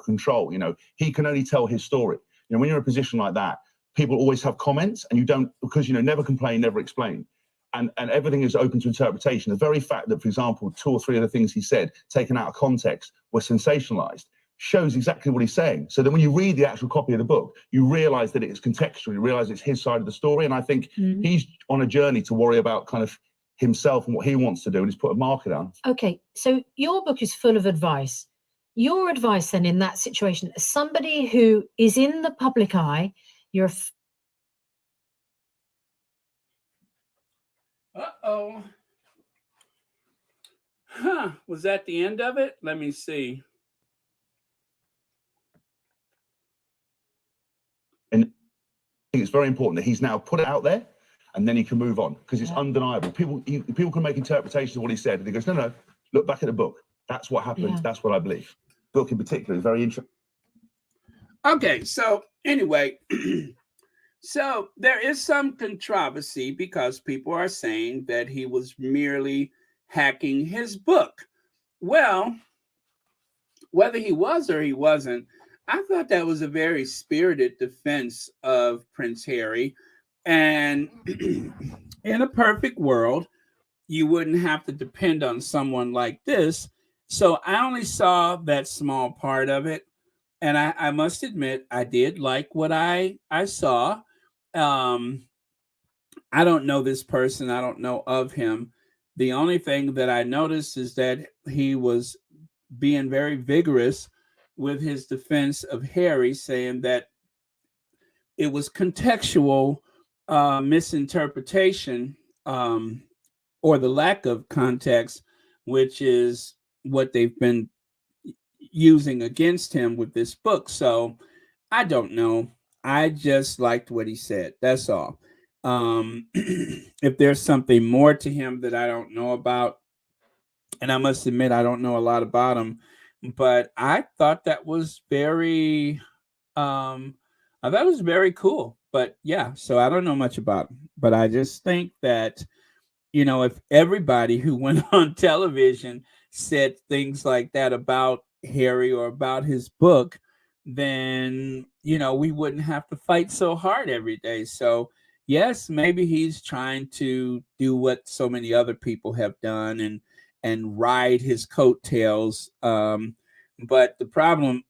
control. You know, he can only tell his story. You know, when you're in a position like that, people always have comments, and you don't, because, you know, never complain, never explain. And everything is open to interpretation. The very fact that, for example, 2 or 3 of the things he said, taken out of context, were sensationalized, shows exactly what he's saying. So then when you read the actual copy of the book, you realize that it's contextual, you realize it's his side of the story. And I think he's on a journey to worry about kind of himself and what he wants to do, and he's put a marker down. Okay, so your book is full of advice. Your advice then in that situation, as somebody who is in the public eye, you're Uh-oh. Huh. Was that the end of it? Let me see. And I think it's very important that he's now put it out there, and then he can move on, because it's undeniable. People can make interpretations of what he said, and he goes, no, look back at the book. That's what happened. That's what I believe. The book in particular is very interesting. Okay, so anyway, so there is some controversy because people are saying that he was merely hacking his book. Well, whether he was or he wasn't, I thought that was a very spirited defense of Prince Harry. And in a perfect world, you wouldn't have to depend on someone like this. So I only saw that small part of it. And I must admit, I did like what I saw. I don't know this person. I don't know of him. The only thing that I noticed is that he was being very vigorous with his defense of Harry, saying that it was contextual misinterpretation, or the lack of context, which is what they've been using against him with this book. So I don't know. I just liked what he said. That's all. If there's something more to him that I don't know about, and I must admit I don't know a lot about him, but I thought that was very cool. But yeah, so I don't know much about him, but I just think that, you know, if everybody who went on television said things like that about Harry or about his book, then, you know, we wouldn't have to fight so hard every day. So yes, maybe he's trying to do what so many other people have done and ride his coattails. But the problem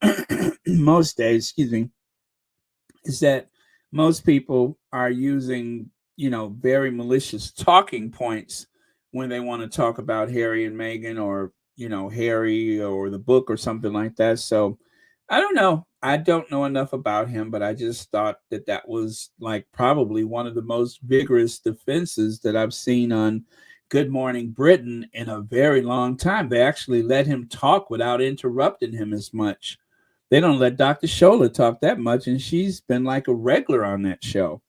most days, is that most people are using, you know, very malicious talking points when they want to talk about Harry and Meghan, or, you know, Harry or the book or something like that. So I don't know. I don't know enough about him, but I just thought that that was like probably one of the most vigorous defenses that I've seen on Good Morning Britain in a very long time. They actually let him talk without interrupting him as much. They don't let Dr. Shola talk that much, and she's been like a regular on that show.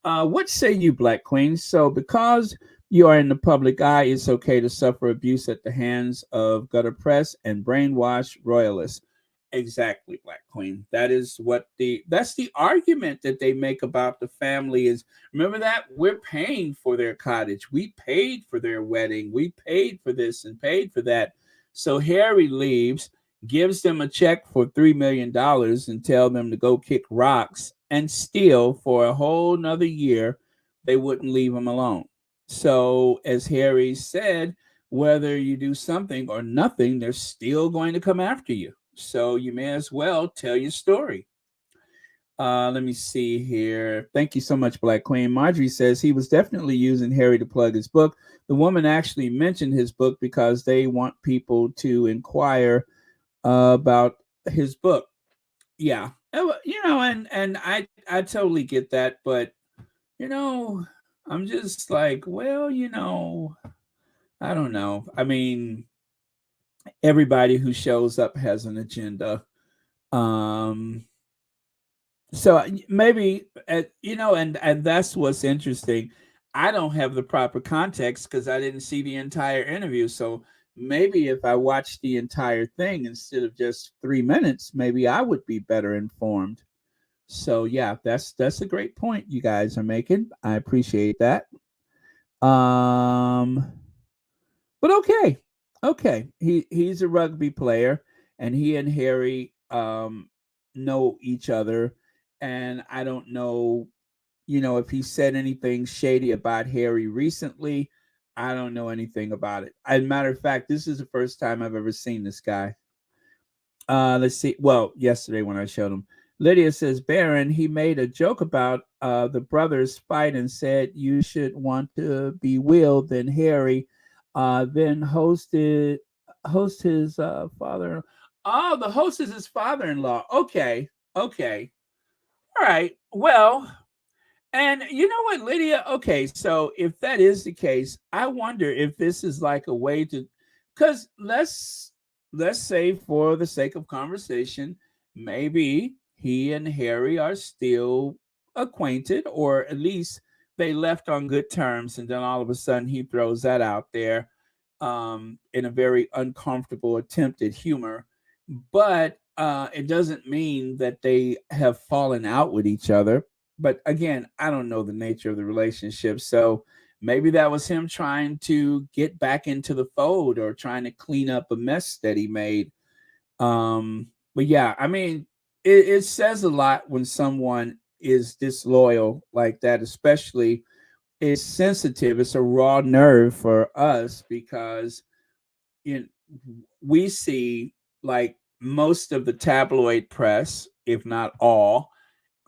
What say you, Black Queen? So because you are in the public eye, it's okay to suffer abuse at the hands of gutter press and brainwashed royalists. Exactly, Black Queen. That's the argument that they make about the family is, remember that? We're paying for their cottage. We paid for their wedding. We paid for this and paid for that. So Harry leaves, gives them a check for $3 million and tell them to go kick rocks, and still for a whole nother year, they wouldn't leave him alone. So as Harry said, whether you do something or nothing, they're still going to come after you. So you may as well tell your story. Let me see here. Thank you so much, Black Queen. Marjorie says he was definitely using Harry to plug his book. The woman actually mentioned his book because they want people to inquire about his book. Yeah, you know, and I totally get that, but you know, I'm just like, well, you know, I don't know. I mean, everybody who shows up has an agenda. So maybe, you know, and that's what's interesting. I don't have the proper context because I didn't see the entire interview. So maybe if I watched the entire thing instead of just 3 minutes, maybe I would be better informed. So yeah, that's a great point you guys are making. I appreciate that. Um, but okay. He's a rugby player, and he and Harry know each other, and I don't know, if he said anything shady about Harry recently. I don't know anything about it. As a matter of fact, this is the first time I've ever seen this guy. Let's see. Well, yesterday when I showed him. Lydia says, Baron, he made a joke about the brothers fight and said you should want to be Will, then Harry, then host his father. Oh, the host is his father-in-law. Okay. All right. Well, and you know what, Lydia? Okay, so if that is the case, I wonder if this is like a way to, because let's say for the sake of conversation, maybe he and Harry are still acquainted, or at least they left on good terms, and then all of a sudden he throws that out there in a very uncomfortable attempt at humor. But it doesn't mean that they have fallen out with each other. But again, I don't know the nature of the relationship. So maybe that was him trying to get back into the fold or trying to clean up a mess that he made. But yeah, I mean, it says a lot when someone is disloyal like that, especially it's sensitive. It's a raw nerve for us because you know, we see like most of the tabloid press, if not all,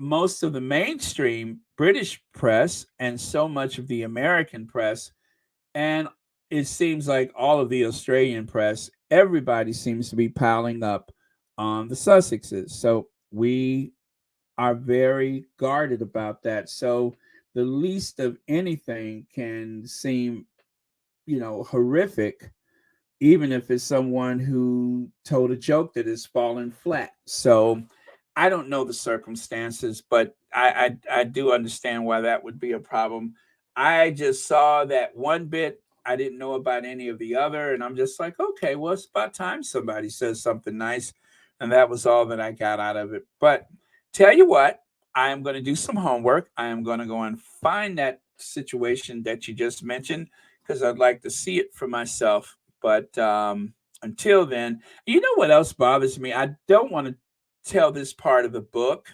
most of the mainstream British press, and so much of the American press, and it seems like all of the Australian press, everybody seems to be piling up on the Sussexes. So we are very guarded about that. So the least of anything can seem, horrific, even if it's someone who told a joke that has fallen flat. So I don't know the circumstances, but I do understand why that would be a problem. I just saw that one bit. I didn't know about any of the other, and I'm just like, okay, well, it's about time somebody says something nice, and that was all that I got out of it. But tell you what, I am going to do some homework. I am going to go and find that situation that you just mentioned because I'd like to see it for myself. But until then, you know what else bothers me? I don't want to tell this part of the book,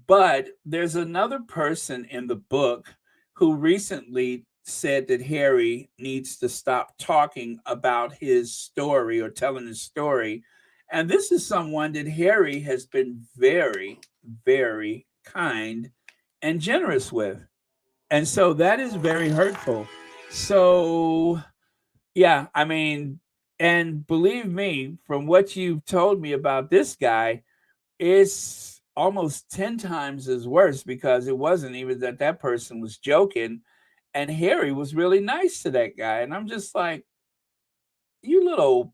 but there's another person in the book who recently said that Harry needs to stop talking about his story or telling his story. And this is someone that Harry has been very, very kind and generous with. And so that is very hurtful. So, yeah, I mean, and believe me, from what you've told me about this guy, it's almost 10 times as worse because it wasn't even that that person was joking, and Harry was really nice to that guy, and I'm just like, you little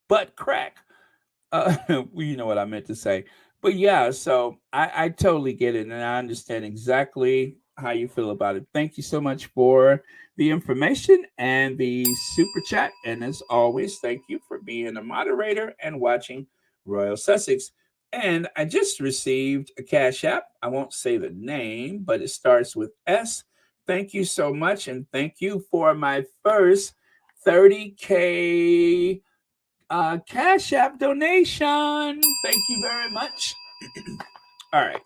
butt crack. Well, you know what I meant to say. But yeah, so I totally get it, and I understand exactly how you feel about it. Thank you so much for the information and the super chat. And as always, thank you for being a moderator and watching Royal Sussex. And I just received a Cash App. I won't say the name, but it starts with S. Thank you so much. And thank you for my first 30K Cash App donation. Thank you very much. All right.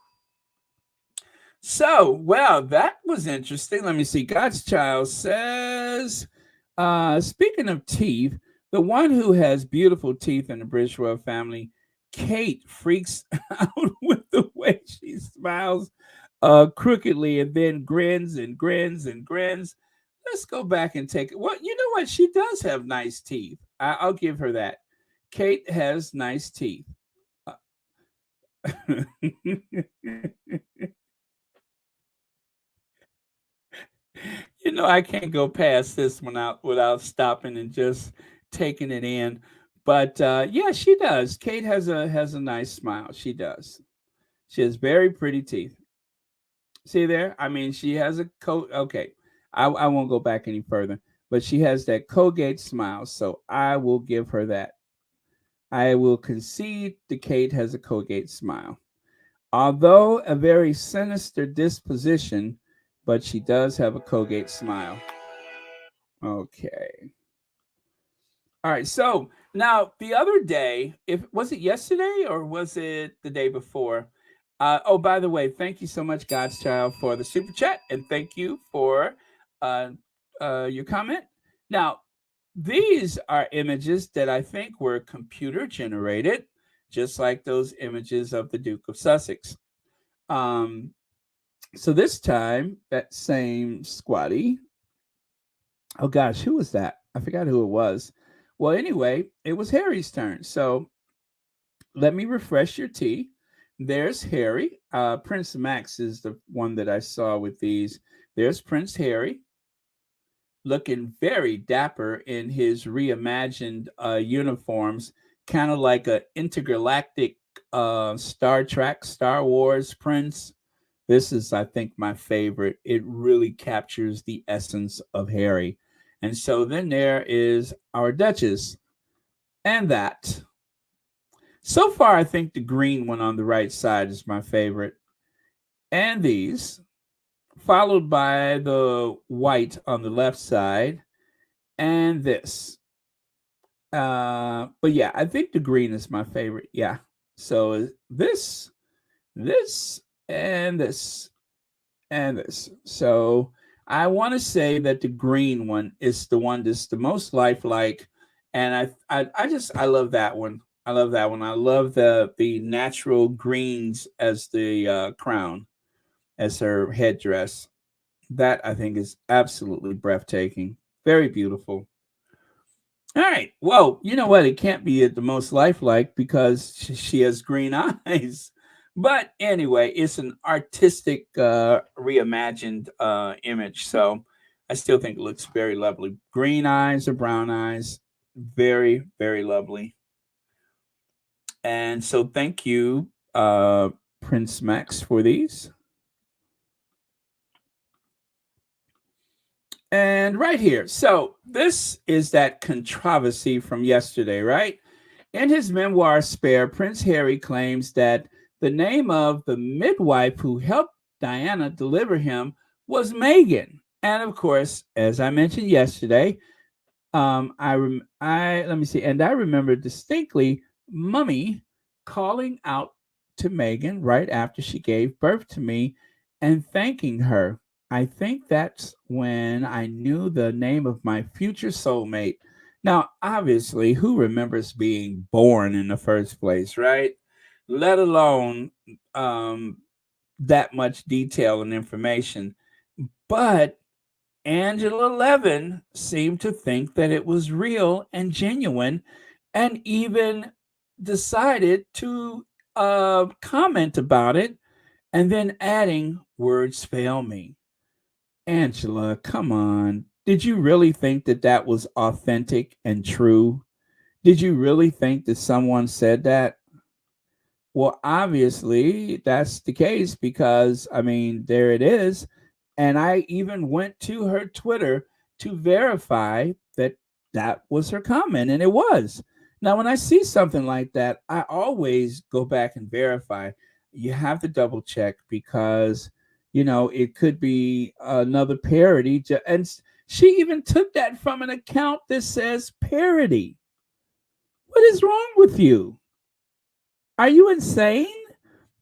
So, well, that was interesting. Let me see. God's Child says, speaking of teeth, the one who has beautiful teeth in the British royal family, Kate, freaks out with the way she smiles crookedly and then grins and grins and grins. Let's go back and take it. Well, you know what? She does have nice teeth. I'll give her that. Kate has nice teeth. I can't go past this one out without stopping and just taking it in. But yeah, she does. Kate has a nice smile. She does. She has very pretty teeth. See there? I mean, she has a coat. Okay. I won't go back any further, but she has that Colgate smile. So I will give her that. I will concede that Kate has a Colgate smile. Although a very sinister disposition, but she does have a Colgate smile. Okay. All right. So now the other day, if was it yesterday or was it the day before? Oh, by the way, thank you so much, God's Child, for the super chat, and thank you for uh, your comment. Now, these are images that I think were computer generated, just like those images of the Duke of Sussex. So this time, that same squatty. Oh gosh, who was that? I forgot who it was. Well, anyway, it was Harry's turn. So let me refresh your tea. There's Harry. Prince Max is the one that I saw with these. There's Prince Harry, looking very dapper in his reimagined uniforms, kind of like a intergalactic Star Trek, Star Wars prince. This is, I think, my favorite. It really captures the essence of Harry. And so then there is our Duchess, and that. So far, I think the green one on the right side is my favorite. And these, followed by the white on the left side, and this. But yeah, I think the green is my favorite. Yeah. So this, and this, and this. So I want to say that the green one is the one that's the most lifelike, and I love that one. I love that one. I love the natural greens as the crown, as her headdress. That I think is absolutely breathtaking. Very beautiful. All right. Well, you know what? It can't be the most lifelike because she has green eyes. But anyway, it's an artistic reimagined image. So I still think it looks very lovely. Green eyes or brown eyes. Very, very lovely. And so thank you, Prince Max, for these. And right here. So this is that controversy from yesterday, right? In his memoir, Spare, Prince Harry claims that the name of the midwife who helped Diana deliver him was Meghan. And of course, as I mentioned yesterday, let me see, and I remember distinctly Mummy calling out to Meghan right after she gave birth to me and thanking her. I think that's when I knew the name of my future soulmate. Now, obviously, who remembers being born in the first place, right? Let alone that much detail and information. But Angela Levin seemed to think that it was real and genuine, and even decided to comment about it, and then adding, "Words fail me." Angela, come on. Did you really think that that was authentic and true? Did you really think that someone said that? Well, obviously, that's the case because, I mean, there it is. And I even went to her Twitter to verify that that was her comment, and it was. Now, when I see something like that, I always go back and verify. You have to double check because, it could be another parody. And she even took that from an account that says parody. What is wrong with you? Are you insane?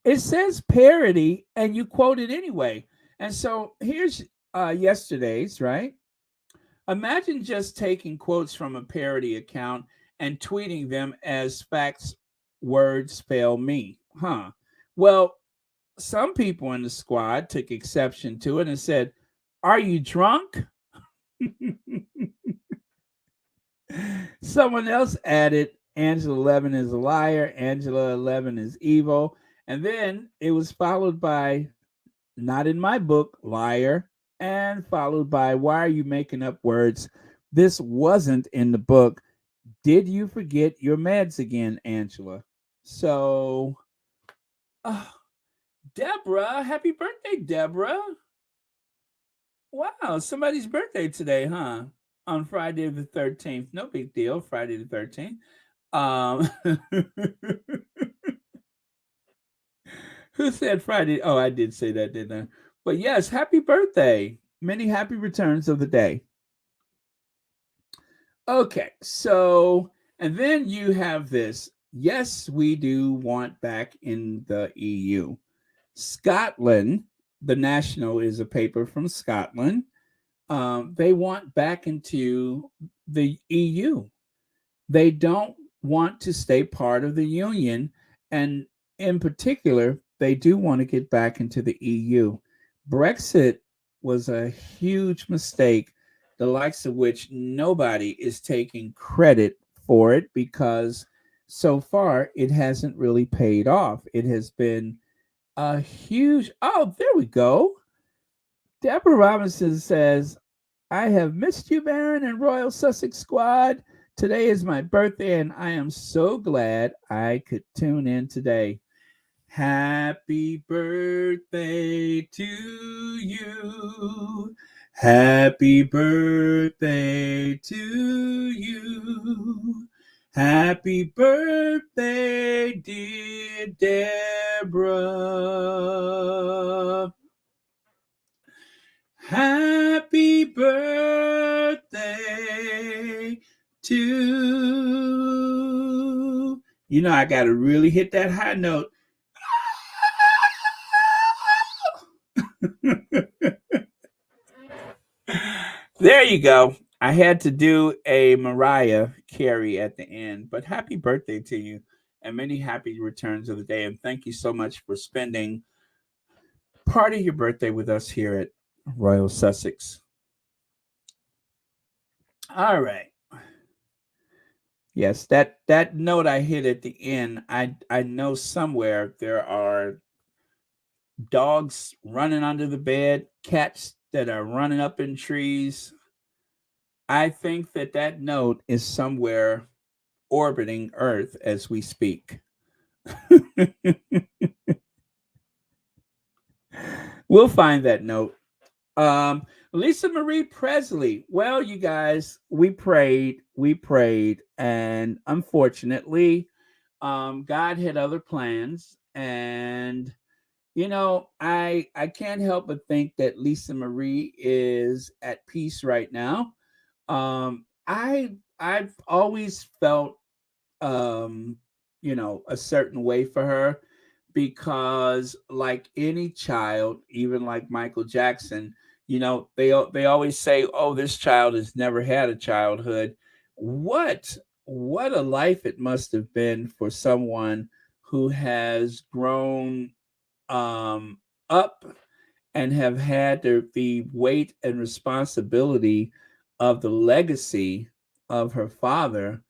It says parody and you quote it anyway. And so here's yesterday's, right? Imagine just taking quotes from a parody account and tweeting them as facts, words fail me. Huh. Well, some people in the squad took exception to it and said, "Are you drunk?" Someone else added, "Angela Levin is a liar. Angela Levin is evil." And then it was followed by, "Not in my book, liar." And followed by, "Why are you making up words? This wasn't in the book. Did you forget your meds again, Angela?" So Deborah, happy birthday, Deborah. Wow, somebody's birthday today, huh? On Friday the 13th. No big deal, Friday the 13th. Who said Friday? Oh, I did say that, didn't I? But yes, happy birthday. Many happy returns of the day. Okay, so, and then you have this. Yes, we do want back in the EU. Scotland, the National is a paper from Scotland. They want back into the EU. They don't want to stay part of the Union. And in particular, they do want to get back into the EU. Brexit was a huge mistake, the likes of which nobody is taking credit for it because so far it hasn't really paid off. It has been a huge. Oh, there we go. Deborah Robinson says, I have missed you, Baron and Royal Sussex Squad. Today is my birthday, and I am so glad I could tune in today. Happy birthday to you. Happy birthday to you. Happy birthday, dear Deborah. Happy birthday to I got to really hit that high note. There you go. I had to do a Mariah Carey at the end, but happy birthday to you and many happy returns of the day. And thank you so much for spending part of your birthday with us here at Royal Sussex. All right. Yes, that note I hit at the end, I know somewhere there are dogs running under the bed, cats that are running up in trees. I think that note is somewhere orbiting Earth as we speak. We'll find that note. Lisa Marie Presley. Well, you guys, we prayed, and unfortunately, God had other plans, and I can't help but think that Lisa Marie is at peace right now. I've always felt a certain way for her because like any child, even like Michael Jackson, they always say, "Oh, this child has never had a childhood." What a life it must have been for someone who has grown up and have had the weight and responsibility of the legacy of her father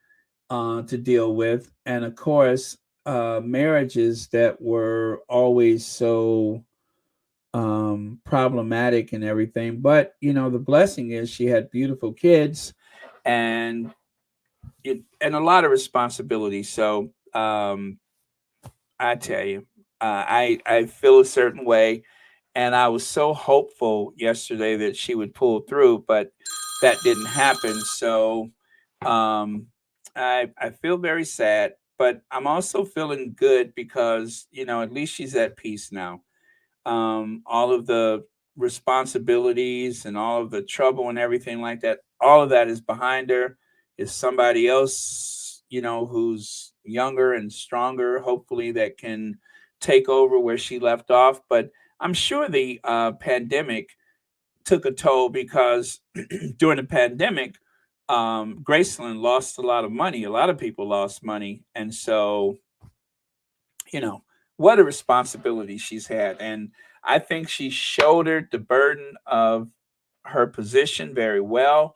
to deal with, and of course, marriages that were always so problematic and everything. But the blessing is she had beautiful kids and a lot of responsibility. So I tell you, I feel a certain way, and I was so hopeful yesterday that she would pull through, but that didn't happen. So I feel very sad, but I'm also feeling good because at least she's at peace now. All of the responsibilities and all of the trouble and everything like that, all of that is behind her. Is somebody else, who's younger and stronger, hopefully that can take over where she left off. But I'm sure the pandemic took a toll because during the pandemic, Graceland lost a lot of money. A lot of people lost money. And so, what a responsibility she's had. And I think she shouldered the burden of her position very well.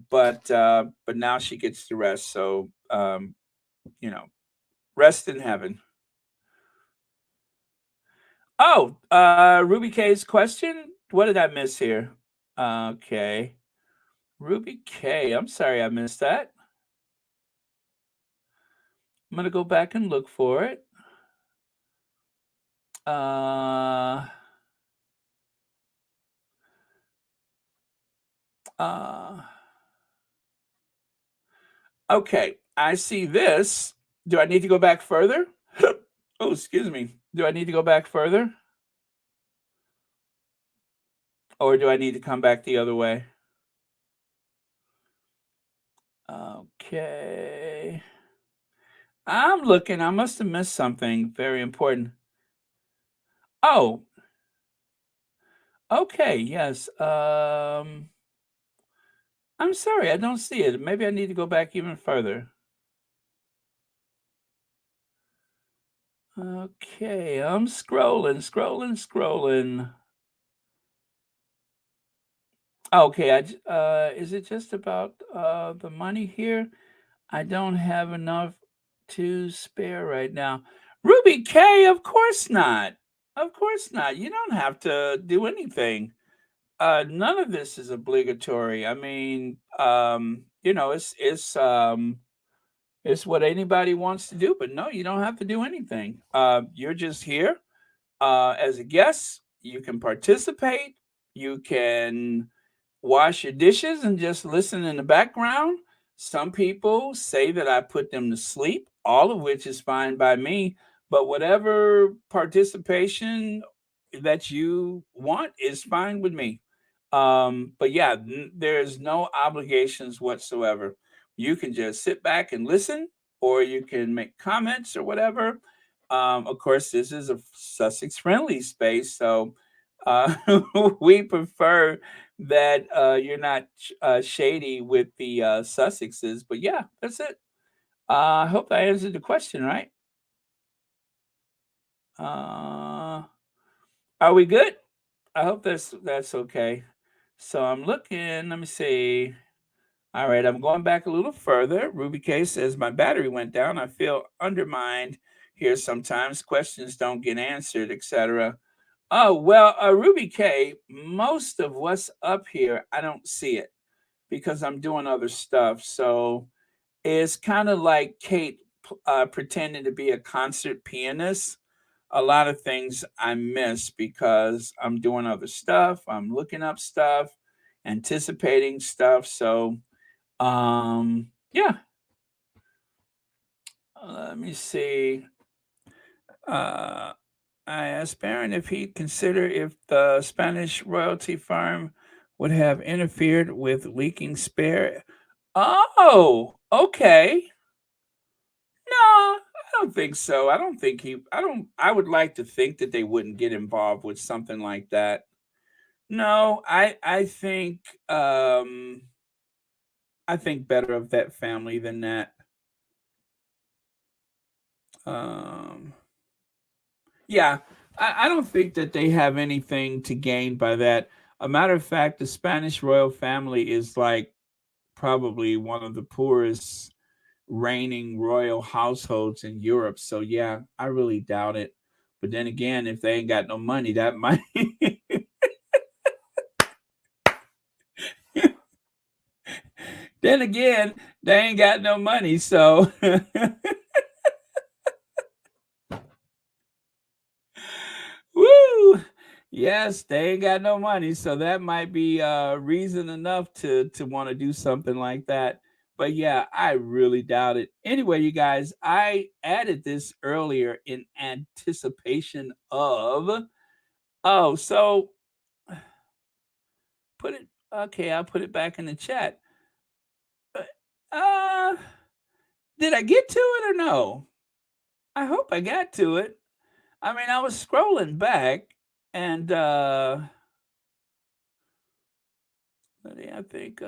But now she gets to rest. So, rest in heaven. Oh, Ruby K's question. What did I miss here? Okay. Ruby K. I'm sorry I missed that. I'm going to go back and look for it. Okay, I see this. Do I need to go back further? Oh, excuse me. Do I need to go back further? Or do I need to come back the other way? Okay. I'm looking. I must have missed something very important. Oh. Okay, yes. I'm sorry, I don't see it. Maybe I need to go back even further. Okay, I'm scrolling. Okay, is it just about the money here? I don't have enough to spare right now. Ruby K, of course not. Of course not. You don't have to do anything. None of this is obligatory. I mean, it's what anybody wants to do, but no, you don't have to do anything. You're just here as a guest. You can participate. You can wash your dishes and just listen in the background. Some people say that I put them to sleep, all of which is fine by me. But whatever participation that you want is fine with me. But yeah, there's no obligations whatsoever. You can just sit back and listen, or you can make comments or whatever. Of course, this is a Sussex friendly space, so we prefer that you're not shady with the Sussexes. But yeah, that's it. I hope I answered the question, right? Are we good? I hope that's okay. So I'm looking. Let me see. All right, I'm going back a little further. Ruby K says my battery went down. I feel undermined here sometimes. Questions don't get answered, etc. Oh, well, Ruby K, most of what's up here, I don't see it because I'm doing other stuff. So it's kind of like Kate pretending to be a concert pianist. A lot of things I miss because I'm doing other stuff. I'm looking up stuff, anticipating stuff. So, yeah. Let me see. I asked Barron if he'd consider if the Spanish royalty firm would have interfered with leaking spare. Oh, okay. No, I don't think so. I don't think I would like to think that they wouldn't get involved with something like that. No, I think better of that family than that. Yeah, I don't think that they have anything to gain by that. A matter of fact, the Spanish royal family is like probably one of the poorest reigning royal households in Europe. So yeah, I really doubt it. But then again, if they ain't got no money, that might then again, they ain't got no money, so woo! Yes, they ain't got no money, so that might be reason enough to want to do something like that. But yeah, I really doubt it. Anyway, you guys, I added this earlier in anticipation of. Oh, so put it. Okay, I'll put it back in the chat. Did I get to it or no? I hope I got to it. I mean, I was scrolling back and I think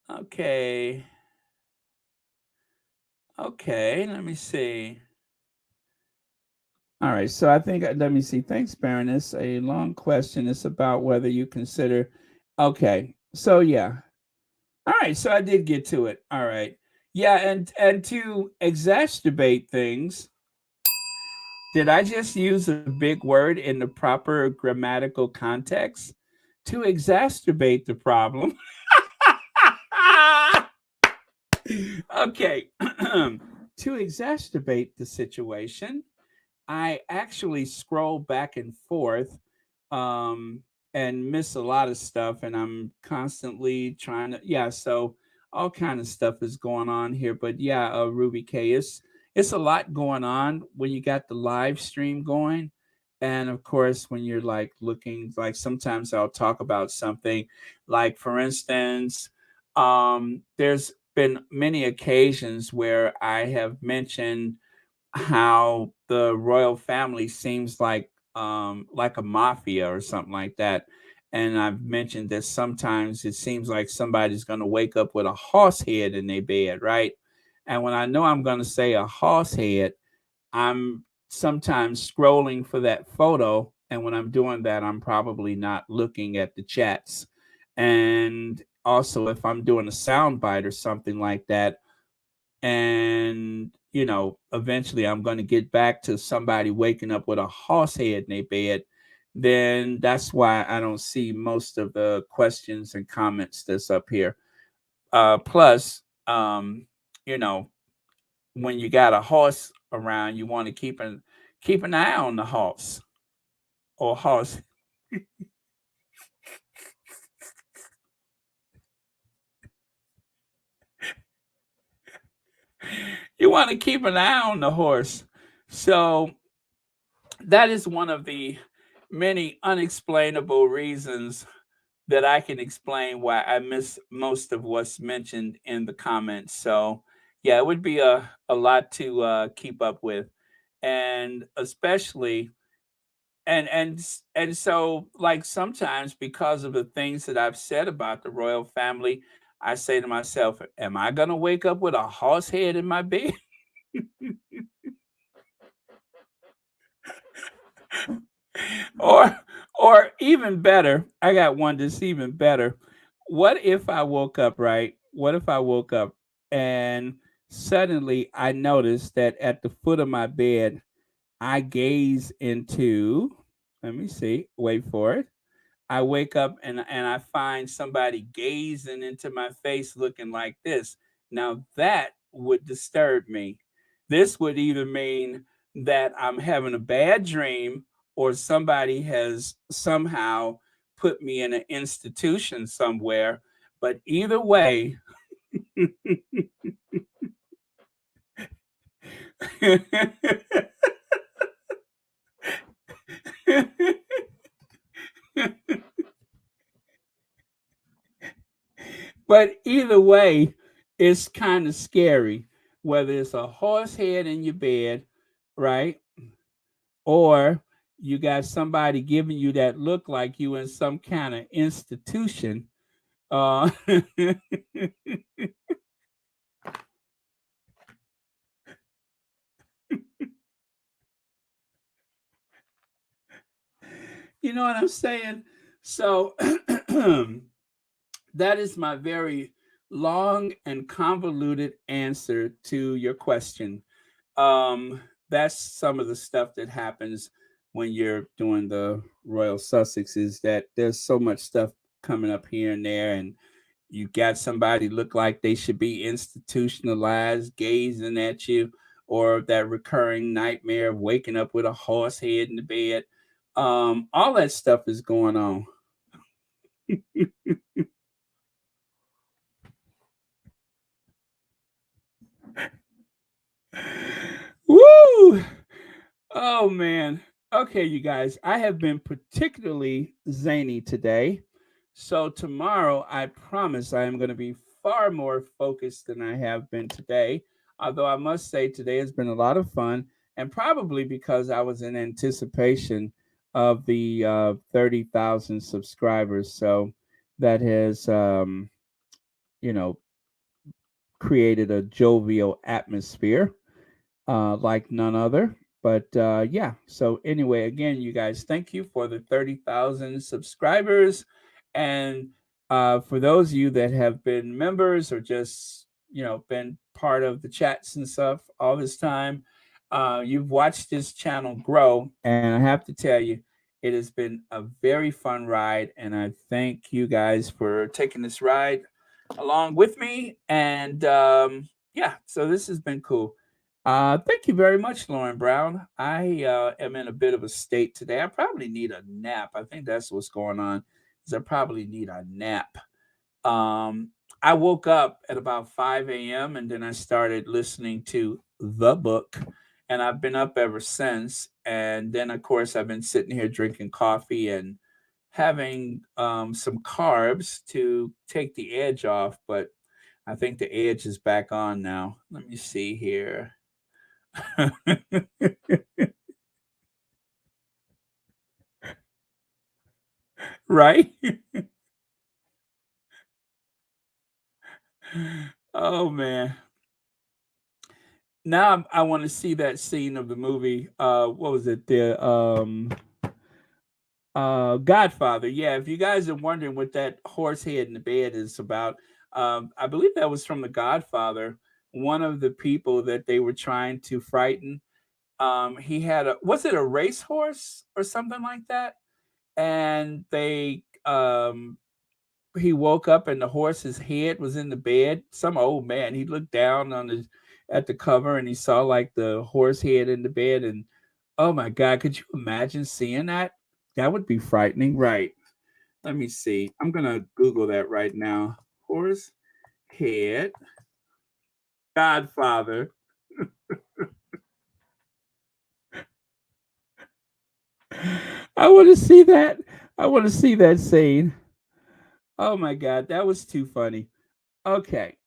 okay. Okay, let me see. All right, so I think let me see. Thanks, Baroness. A long question. It's about whether you consider. Okay, so yeah. All right, so I did get to it. All right, yeah, and to exacerbate things, did I just use a big word in the proper grammatical context to exacerbate the problem? Okay. to exacerbate the situation, I actually scroll back and forth and miss a lot of stuff, and I'm constantly trying to, yeah, so all kind of stuff is going on here. But yeah, Ruby K, it's a lot going on when you got the live stream going. And of course, when you're like looking, like sometimes I'll talk about something, like for instance, there's been many occasions where I have mentioned how the royal family seems like a mafia or something like that. And I've mentioned that sometimes it seems like somebody's going to wake up with a horse head in their bed, right? And when I know I'm going to say a horse head, I'm sometimes scrolling for that photo. And when I'm doing that, I'm probably not looking at the chats. And also, if I'm doing a sound bite or something like that, and eventually I'm going to get back to somebody waking up with a horse head in their bed, then that's why I don't see most of the questions and comments that's up here. Plus, you know, when you got a horse around, you want to keep an eye on the horse or horse. You want to keep an eye on the horse. So that is one of the many unexplainable reasons that I can explain why I miss most of what's mentioned in the comments. So yeah, it would be a lot to keep up with. And especially and so like sometimes because of the things that I've said about the royal family, I say to myself, am I gonna wake up with a horse head in my bed? or or even better, I got one that's even better. What if I woke up, right? What if I woke up and suddenly I noticed that at the foot of my bed, I gaze into, let me see, wait for it. I wake up and I find somebody gazing into my face looking like this. Now that would disturb me. This would either mean that I'm having a bad dream or somebody has somehow put me in an institution somewhere. But either way, but either way, it's kind of scary, whether it's a horse head in your bed, right? Or you got somebody giving you that look like you in some kind of institution. You know what I'm saying? So that is my very long and convoluted answer to your question. That's some of the stuff that happens when you're doing the Royal Sussex, is that there's so much stuff coming up here and there, and you got somebody look like they should be institutionalized gazing at you, or that recurring nightmare of waking up with a horse head in the bed. All that stuff is going on. Woo! Oh man. Okay, you guys, I have been particularly zany today. So tomorrow, I promise I am going to be far more focused than I have been today. Although I must say today has been a lot of fun, and probably because I was in anticipation of the 30,000 subscribers. So that has, you know, created a jovial atmosphere like none other. But yeah, so anyway, again, you guys, thank you for the 30,000 subscribers. And for those of you that have been members or just, been part of the chats and stuff all this time, you've watched this channel grow. And I have to tell you, it has been a very fun ride. And I thank you guys for taking this ride along with me. And yeah, so this has been cool. Thank you very much, Lauren Brown. I am in a bit of a state today. I probably need a nap. I think that's what's going on. Is I probably need a nap. Um, I woke up at about 5 a.m. and then I started listening to the book, and I've been up ever since. And then, of course, I've been sitting here drinking coffee and having some carbs to take the edge off. But I think the edge is back on now. Let me see here. Right? Oh man. Now I want to see that scene of the movie. What was it? The Godfather. Yeah, if you guys are wondering what that horse head in the bed is about, I believe that was from the Godfather. One of the people that they were trying to frighten. He had was it a racehorse or something like that? And he woke up and the horse's head was in the bed. Some old man. He looked down at the cover and he saw like the horse head in the bed. And oh my God, could you imagine seeing that? That would be frightening, right? Let me see. I'm gonna Google that right now. Horse head Godfather. I want to see that. I want to see that scene. Oh my God, that was too funny. Okay.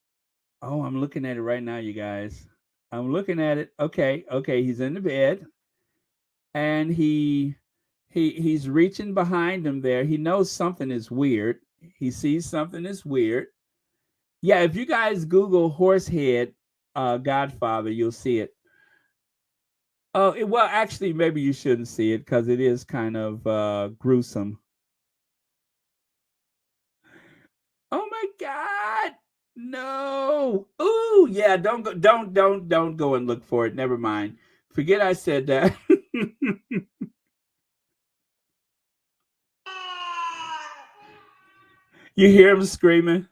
Oh, I'm looking at it right now, you guys. I'm looking at it. Okay, okay, he's in the bed and he's reaching behind him there. He knows something is weird. He sees something is weird. Yeah, if you guys Google horsehead Godfather, you'll see it. Oh, well, actually, maybe you shouldn't see it because it is kind of gruesome. Oh my God. No. Ooh, yeah, don't go and look for it. Never mind. Forget I said that. You hear him screaming?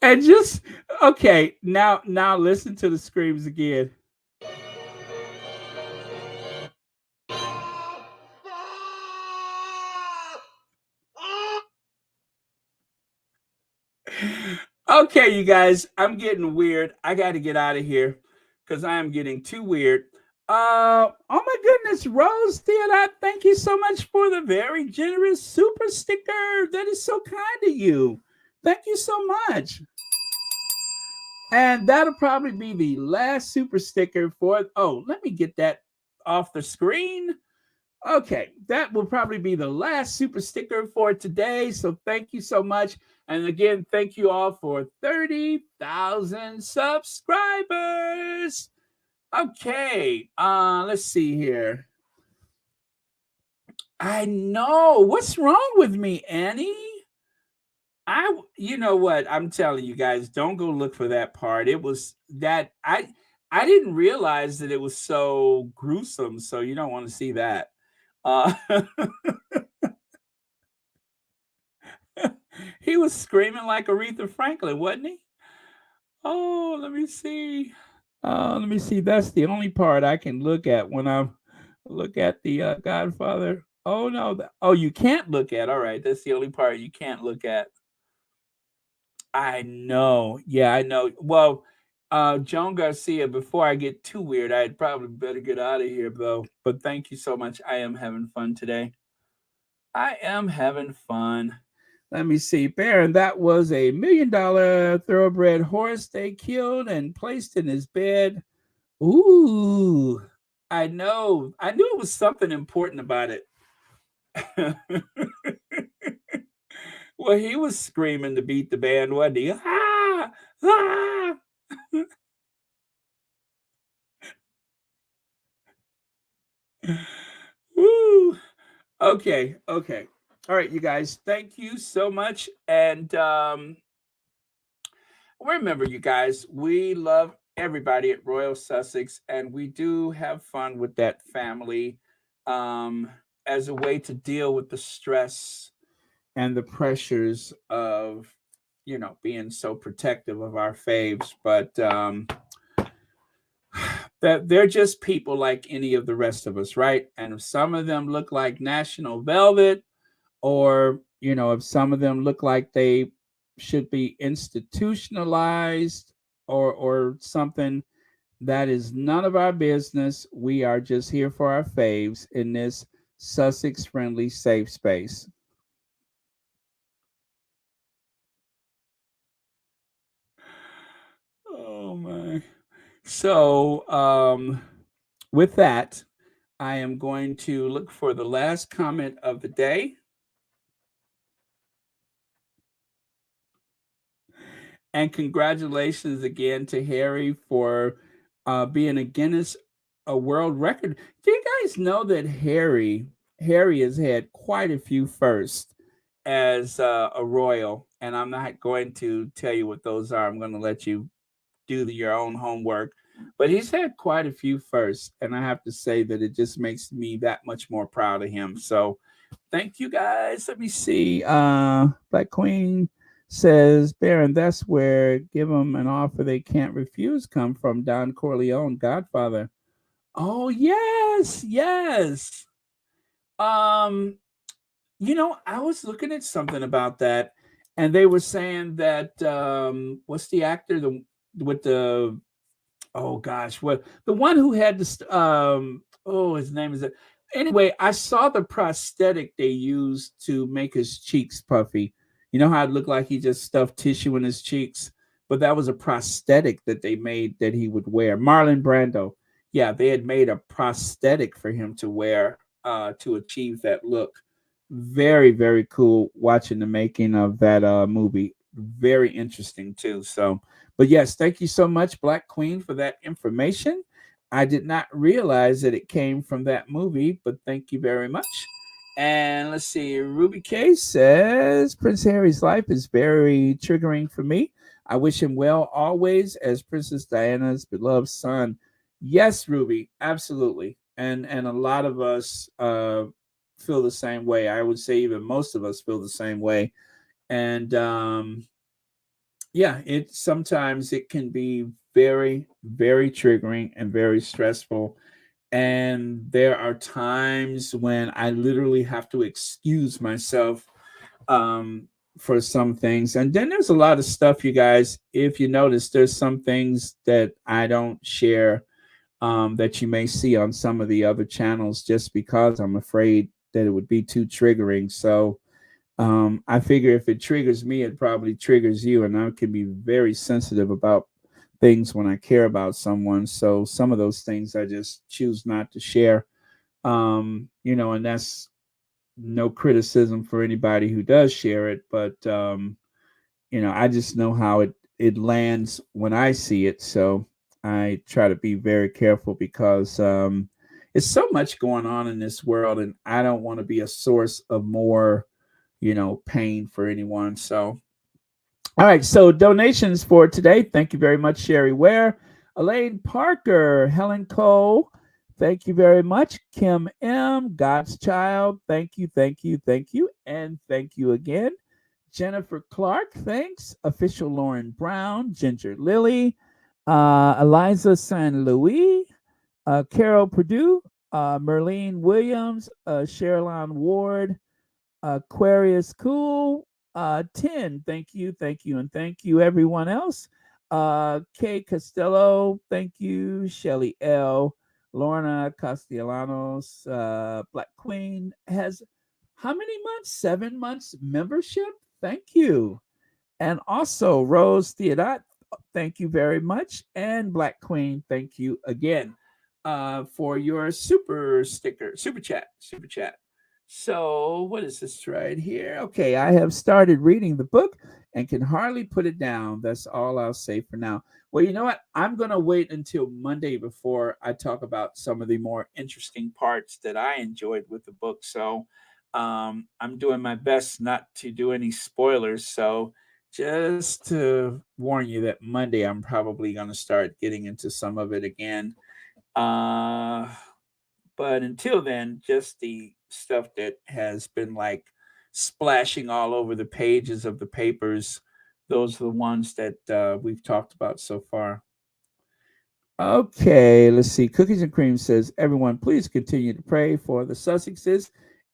And just okay, now listen to the screams again. Okay, you guys, I'm getting weird. I got to get out of here because I am getting too weird. Oh my goodness, Rose Theodore, thank you so much for the very generous super sticker. That is so kind of you. Thank you so much. And that'll probably be the last super sticker for. Oh, let me get that off the screen. Okay, that will probably be the last super sticker for today. So thank you so much. And again, thank you all for 30,000 subscribers. Okay, let's see here. I know. What's wrong with me, Annie? You know what? I'm telling you guys, don't go look for that part. It was that I didn't realize that it was so gruesome. So you don't want to see that. He was screaming like Aretha Franklin, wasn't he? Oh, let me see. Let me see. That's the only part I can look at when I look at the Godfather. Oh no! Oh, you can't look at. All right, that's the only part you can't look at. I know. Yeah, I know. Well, Joan Garcia. Before I get too weird, I'd probably better get out of here, though. But thank you so much. I am having fun today. I am having fun. Let me see, Baron. That was a $1 million thoroughbred horse they killed and placed in his bed. Ooh, I know. I knew it was something important about it. Well, he was screaming to beat the band, wasn't he? Ah! Ah! Woo! Okay, okay. All right, you guys. Thank you so much. And remember, you guys, we love everybody at Royal Sussex, and we do have fun with that family. as a way to deal with the stress and the pressures of, you know, being so protective of our faves. But that they're just people like any of the rest of us, right? And if some of them look like National Velvet, or, you know, if some of them look like they should be institutionalized or something, that is none of our business. We are just here for our faves in this Sussex friendly safe space. Oh my. So, with that, I am going to look for the last comment of the day. And congratulations again to Harry for being a Guinness World Record. Do you guys know that Harry has had quite a few firsts as a royal? And I'm not going to tell you what those are. I'm going to let you do your own homework. But he's had quite a few firsts, and I have to say that it just makes me that much more proud of him. So thank you guys. Let me see. Black Queen says, Baron, that's where give them an offer they can't refuse come from. Don Corleone, Godfather. Oh, yes, yes. You know, I was looking at something about that, and they were saying that what's the actor with the oh gosh, what the one who had this oh, his name is anyway, I saw the prosthetic they used to make his cheeks puffy. You know how it looked like he just stuffed tissue in his cheeks, but that was a prosthetic that they made that he would wear. Marlon Brando. Yeah, they had made a prosthetic for him to wear to achieve that look. Very, very cool watching the making of that movie. Very interesting too. So, but yes, thank you so much, Black Queen, for that information. I did not realize that it came from that movie, but thank you very much. And let's see, Ruby K says Prince Harry's life is very triggering for me. I wish him well always as Princess Diana's beloved son. Yes, Ruby, absolutely. And a lot of us feel the same way. I would say even most of us feel the same way. And yeah, it sometimes it can be very, very triggering and very stressful. And there are times when I literally have to excuse myself for some things. And then there's a lot of stuff, you guys. If you notice, there's some things that I don't share that you may see on some of the other channels just because I'm afraid that it would be too triggering. So I figure if it triggers me, it probably triggers you. And I can be very sensitive about things when I care about someone. So some of those things I just choose not to share. You know, and that's no criticism for anybody who does share it, but you know, I just know how it lands when I see it. So I try to be very careful because it's so much going on in this world, and I don't want to be a source of more, you know, pain for anyone. So all right, so donations for today. Thank you very much, Sherry Ware, Elaine Parker, Helen Cole. Thank you very much, Kim M, God's Child. Thank you, thank you, thank you, and thank you again. Jennifer Clark, thanks. Official Lauren Brown, Ginger Lily, Eliza San Louis, Carol Purdue, Merlene Williams, Sherilyn Ward, Aquarius Cool, 10. Thank you, and thank you, everyone else. Kay Costello, thank you. Shelly L. Lorna Castellanos, Black Queen has how many months? 7 months membership. Thank you. And also Rose Theodot, thank you very much. And Black Queen, thank you again for your super chat. So what is this right here? Okay, I have started reading the book and can hardly put it down. That's all I'll say for now. Well, you know what? I'm going to wait until Monday before I talk about some of the more interesting parts that I enjoyed with the book. So I'm doing my best not to do any spoilers. So just to warn you that Monday I'm probably going to start getting into some of it again. But until then, just the stuff that has been like splashing all over the pages of the papers. Those are the ones that we've talked about so far. Okay, let's see. Cookies and Cream says, everyone, please continue to pray for the Sussexes,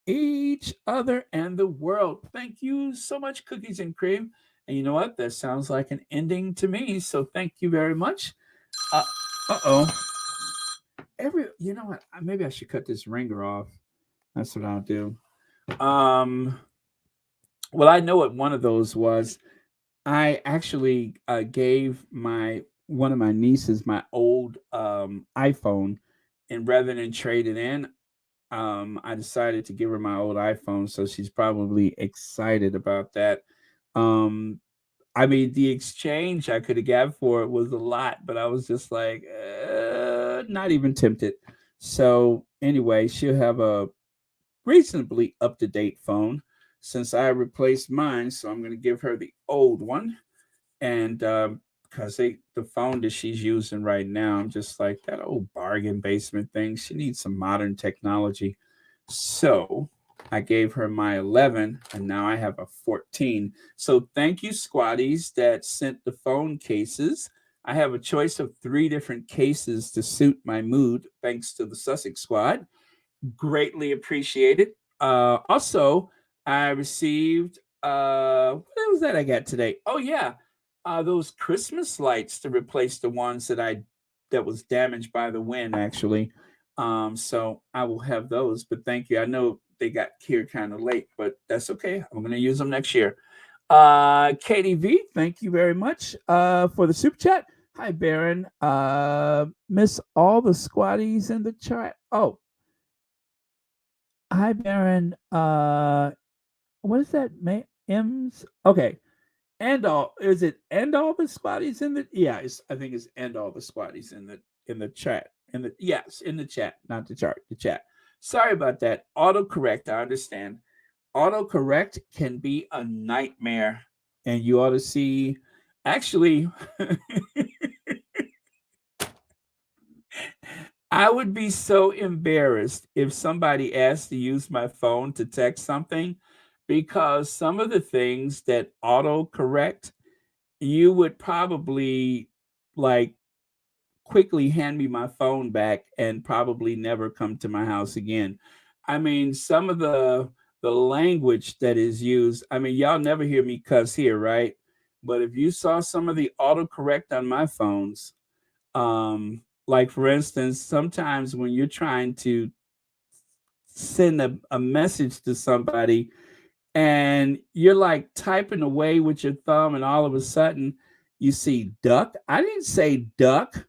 each other, and the world. Thank you so much, Cookies and Cream. And you know what? That sounds like an ending to me. So thank you very much. Uh-oh. You know what? Maybe I should cut this ringer off. That's what I'll do. Well, I know what one of those was. I actually gave one of my nieces my old iPhone, and rather than trade it in, I decided to give her my old iPhone. So she's probably excited about that. I mean, the exchange I could have got for it was a lot, but I was just like, not even tempted. So anyway, she'll have a reasonably up-to-date phone since I replaced mine. So I'm going to give her the old one. And because the phone that she's using right now, I'm just like, that old bargain basement thing. She needs some modern technology. So I gave her my 11, and now I have a 14. So thank you, squatties, that sent the phone cases. I have a choice of 3 different cases to suit my mood, thanks to the Sussex squad. Greatly appreciated. Also, I received, what was that I got today? Oh, yeah, those Christmas lights to replace the ones that was damaged by the wind, actually. So I will have those, but thank you. I know they got here kind of late, but that's okay. I'm going to use them next year. KDV, thank you very much for the super chat. Hi, Baron. Miss all the squatties in the chat. Oh, hi, Baron. What is that? M's? Okay. Is it end all the squatties in the? Yeah, I think it's end all the squatties in the chat. In the chat, not the chart, the chat. Sorry about that. Autocorrect, I understand. Autocorrect can be a nightmare, and you ought to see. Actually, I would be so embarrassed if somebody asked to use my phone to text something, because some of the things that autocorrect, you would probably like quickly hand me my phone back and probably never come to my house again. I mean, some of the language that is used, I mean, y'all never hear me cuss here, right? But if you saw some of the autocorrect on my phones, like for instance, sometimes when you're trying to send a message to somebody and you're like typing away with your thumb, and all of a sudden you see duck. I didn't say duck.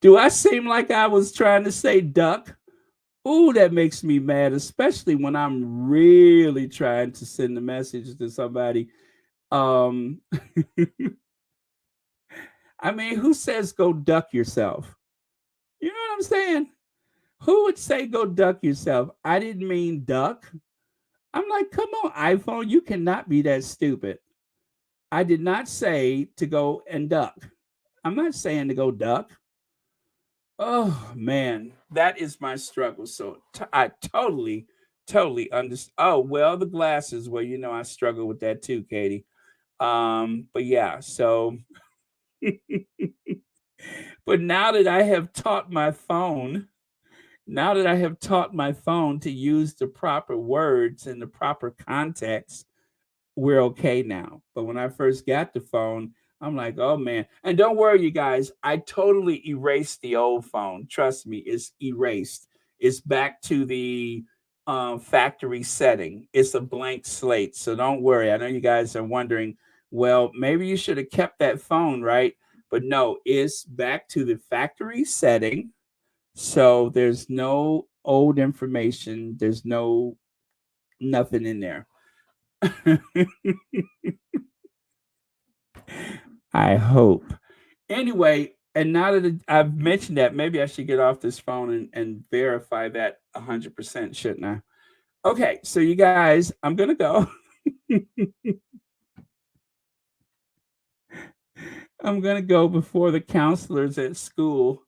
Do I seem like I was trying to say duck? Ooh, that makes me mad, especially when I'm really trying to send a message to somebody. I mean, who says go duck yourself? You know what I'm saying? Who would say go duck yourself? I didn't mean duck. I'm like, come on, iPhone, you cannot be that stupid. I did not say to go and duck. I'm not saying to go duck. Oh man, that is my struggle. So I totally understand. Oh well, the glasses. Well, you know I struggle with that too, Katie. But yeah, so but now that I have taught my phone, to use the proper words in the proper context, we're okay now. But when I first got the phone, I'm like, oh man. And don't worry, you guys, I totally erased the old phone. Trust me, it's erased. It's back to the factory setting. It's a blank slate. So don't worry. I know you guys are wondering, well, maybe you should have kept that phone, right? But no, it's back to the factory setting. So there's no old information. There's nothing in there. I hope. Anyway, and now that I've mentioned that, maybe I should get off this phone and verify that 100%, shouldn't I? Okay, so you guys, I'm going to go. I'm going to go before the counselors at school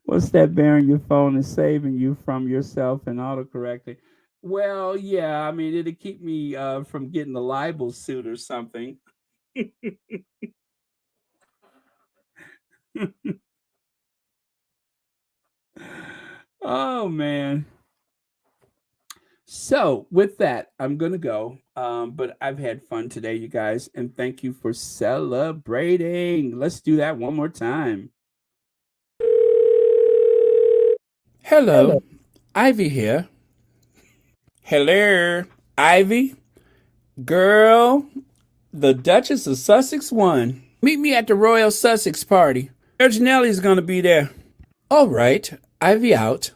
What's that, bearing your phone is saving you from yourself and autocorrecting? Well, yeah, I mean, it'll keep me from getting a libel suit or something. Oh, man. So, with that, I'm going to go. But I've had fun today, you guys, and thank you for celebrating. Let's do that one more time. Hello, Ivy here. Hello, Ivy. Girl, the Duchess of Sussex won. Meet me at the Royal Sussex party. Janelle's gonna be there. All right, Ivy out.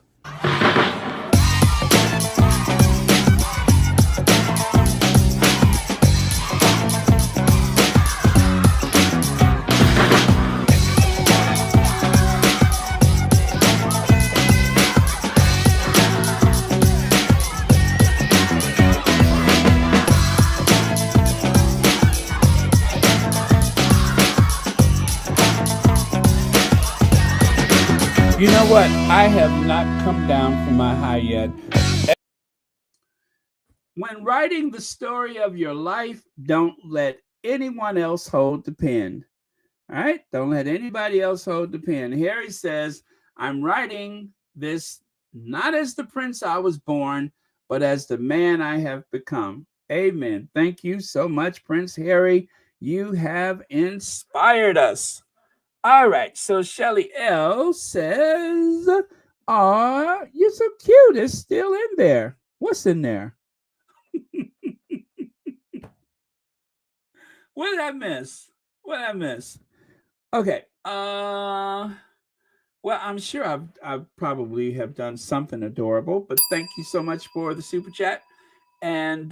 You know what? I have not come down from my high yet. When writing the story of your life, don't let anyone else hold the pen. All right? Don't let anybody else hold the pen. Harry says, I'm writing this not as the prince I was born, but as the man I have become. Amen. Thank you so much, Prince Harry. You have inspired us. All right, so Shelly L says, "Aw, you're so cute. It's still in there. What's in there? What did I miss? What did I miss? Okay. Well, I'm sure I probably have done something adorable, but thank you so much for the super chat. And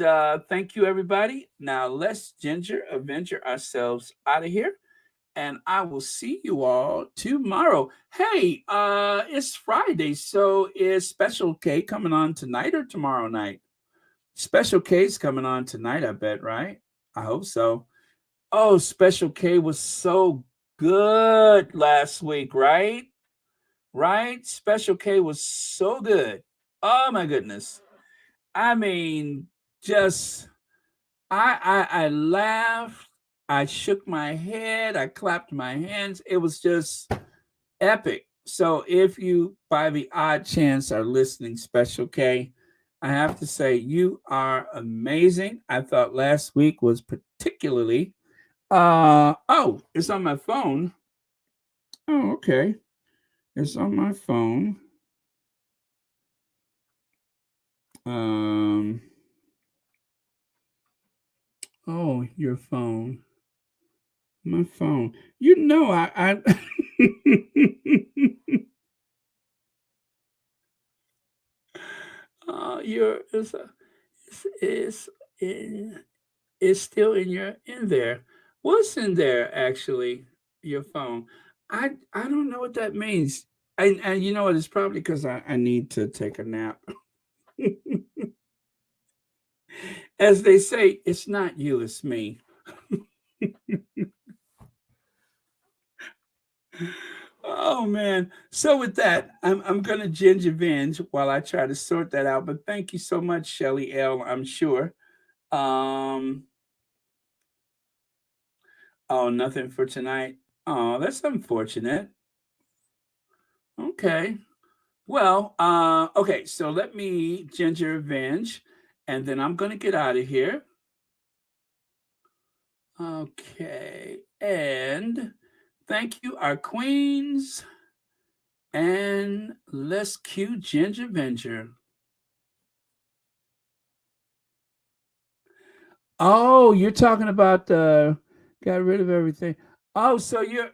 thank you, everybody. Now let's ginger adventure ourselves out of here. And I will see you all tomorrow. Hey, it's Friday, so is Special K coming on tonight or tomorrow night? Special K's coming on tonight, I bet, right? I hope so. Oh, Special K was so good last week, right? Right? Special K was so good. Oh my goodness. I mean, just I laughed. I shook my head. I clapped my hands. It was just epic. So if you, by the odd chance, are listening, Special K, I have to say you are amazing. I thought last week was particularly. Oh, it's on my phone. Oh, okay. It's on my phone. Oh, your phone. My phone. You know, I your it's still in there. What's in there actually? Your phone. I don't know what that means. And you know what? It's probably because I need to take a nap. As they say, it's not you, it's me. Oh man. So with that, I'm gonna ginger venge while I try to sort that out. But thank you so much, Shelly L, I'm sure. Oh, nothing for tonight. Oh, that's unfortunate. Okay. Well, okay, so let me ginger avenge, and then I'm gonna get out of here. Okay, and thank you, our queens. And let's cue Ginger Venture. Oh, you're talking about got rid of everything. Oh, so you're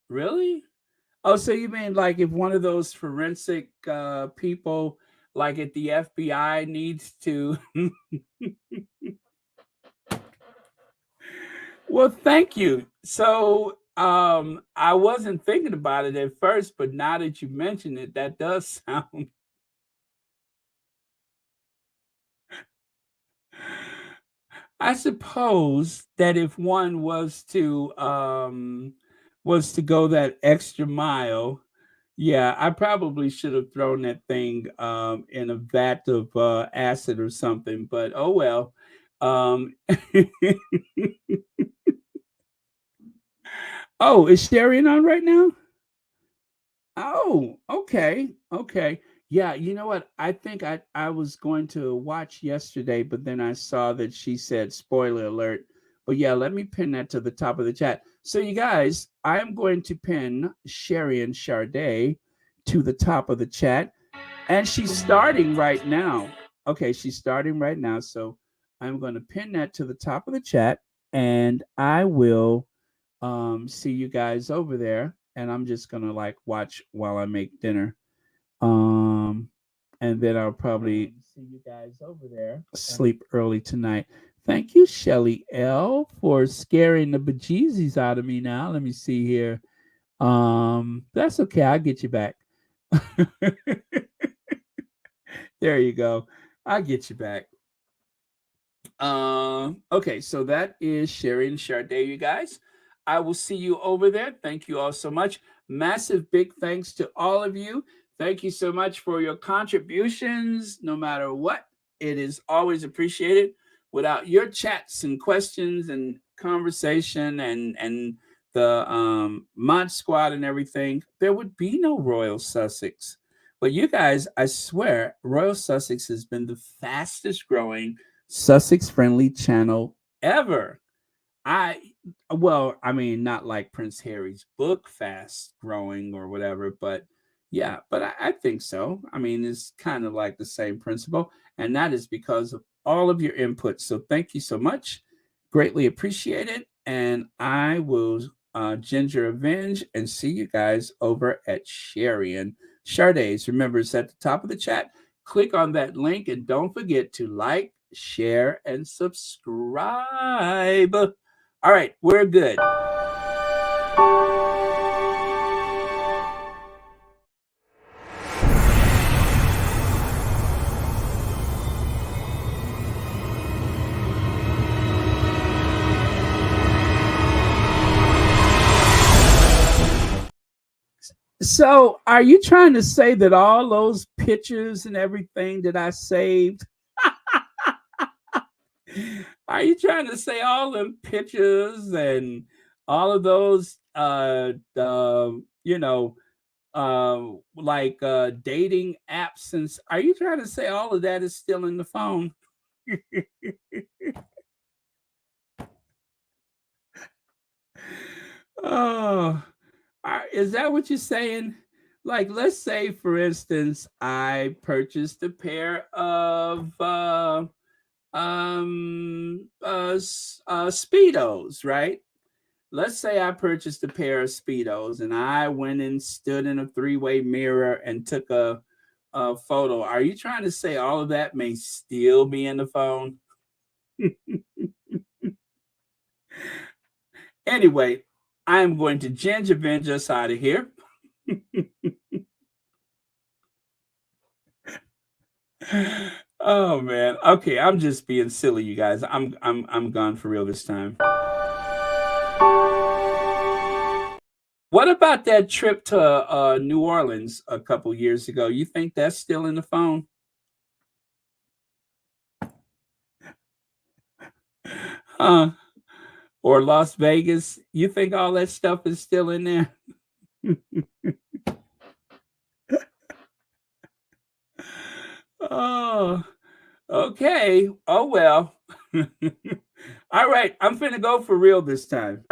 really? Oh, so you mean like if one of those forensic people like at the FBI needs to Well, thank you. So I wasn't thinking about it at first, but now that you mention it, that does sound I suppose that if one was to go that extra mile, yeah, I probably should have thrown that thing in a vat of acid or something. But oh well. Oh, is Sharian on right now? Oh, okay. Okay. Yeah, you know what? I think I was going to watch yesterday, but then I saw that she said spoiler alert. But yeah, let me pin that to the top of the chat. So you guys, I am going to pin Sharian Sharday to the top of the chat, and she's starting right now. Okay, she's starting right now. So I'm going to pin that to the top of the chat, and I will see you guys over there. And I'm just gonna like watch while I make dinner. And then I'll probably see you guys over there. Sleep early tonight. Thank you, Shelly L, for scaring the bejesus out of me now. Let me see here. That's okay, I'll get you back. There you go. I'll get you back. Okay, so that is Sherry and Sharday, you guys. I will see you over there. Thank you all so much. Massive big thanks to all of you. Thank you so much for your contributions, no matter what. It is always appreciated. Without your chats and questions and conversation and the mod squad and everything, there would be no Royal Sussex. But you guys, I swear, Royal Sussex has been the fastest growing Sussex-friendly channel ever. Well, I mean, not like Prince Harry's book fast growing or whatever, but yeah, but I think so. I mean, it's kind of like the same principle, and that is because of all of your input. So thank you so much. Greatly appreciate it. And I will Ginger Avenge and see you guys over at Sharian Shardays. Remember, it's at the top of the chat. Click on that link and don't forget to like, share, and subscribe. All right, we're good. So, are you trying to say that all those pictures and everything that I saved? Are you trying to say all them pictures and all of those, dating apps? And are you trying to say all of that is still in the phone? Oh, is that what you're saying? Like, let's say, for instance, I purchased a pair of Speedos, right? Let's say I purchased a pair of Speedos and I went and stood in a three-way mirror and took a photo. Are you trying to say all of that may still be in the phone? Anyway, I am going to Ginger Avenge us out of here. Oh man. Okay, I'm just being silly, you guys. I'm gone for real this time. What about that trip to New Orleans a couple years ago? You think that's still in the phone? Huh? Or Las Vegas? You think all that stuff is still in there? Oh, okay. Oh, well. All right. I'm finna go for real this time.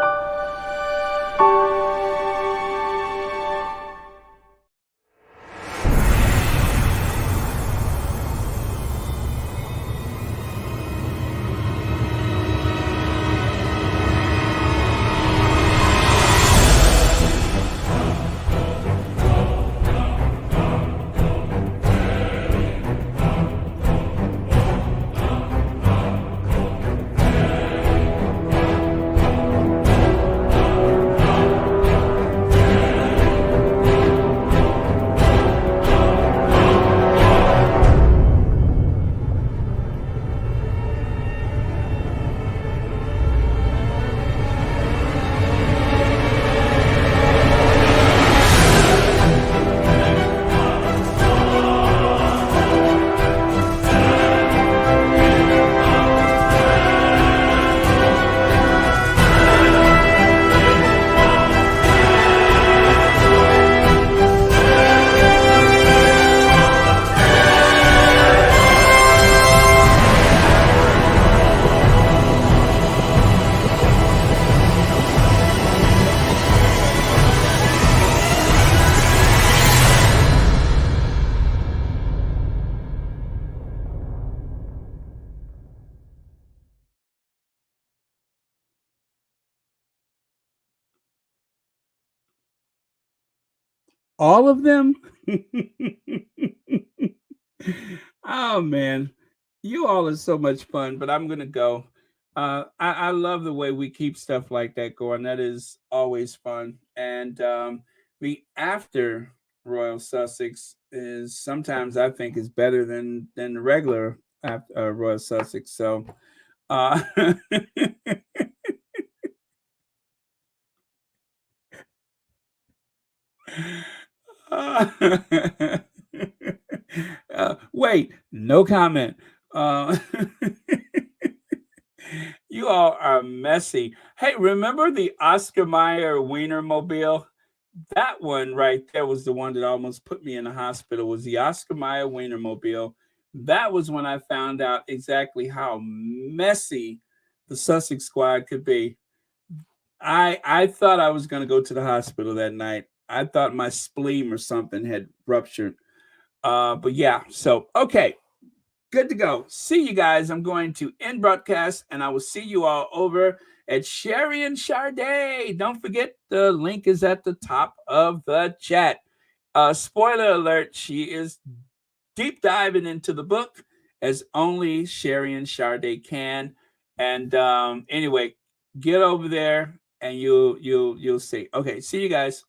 All of them? Oh man, you all are so much fun, but I'm gonna go. I love the way we keep stuff like that going. That is always fun. And the after Royal Sussex is sometimes I think is better than the regular after, Royal Sussex. So uh wait, no comment. Uh, you all are messy. Hey, remember the Oscar Mayer Wienermobile? That one right there was the one that almost put me in the hospital. Was the Oscar Mayer Wienermobile? That was when I found out exactly how messy the Sussex squad could be. I thought I was going to go to the hospital that night. I thought my spleen or something had ruptured. But yeah, so okay, good to go. See you guys. I'm going to end broadcast, and I will see you all over at Sherry and Sade. Don't forget, the link is at the top of the chat. Spoiler alert, she is deep diving into the book as only Sherry and Sade can. And anyway, get over there and you'll see. Okay, see you guys.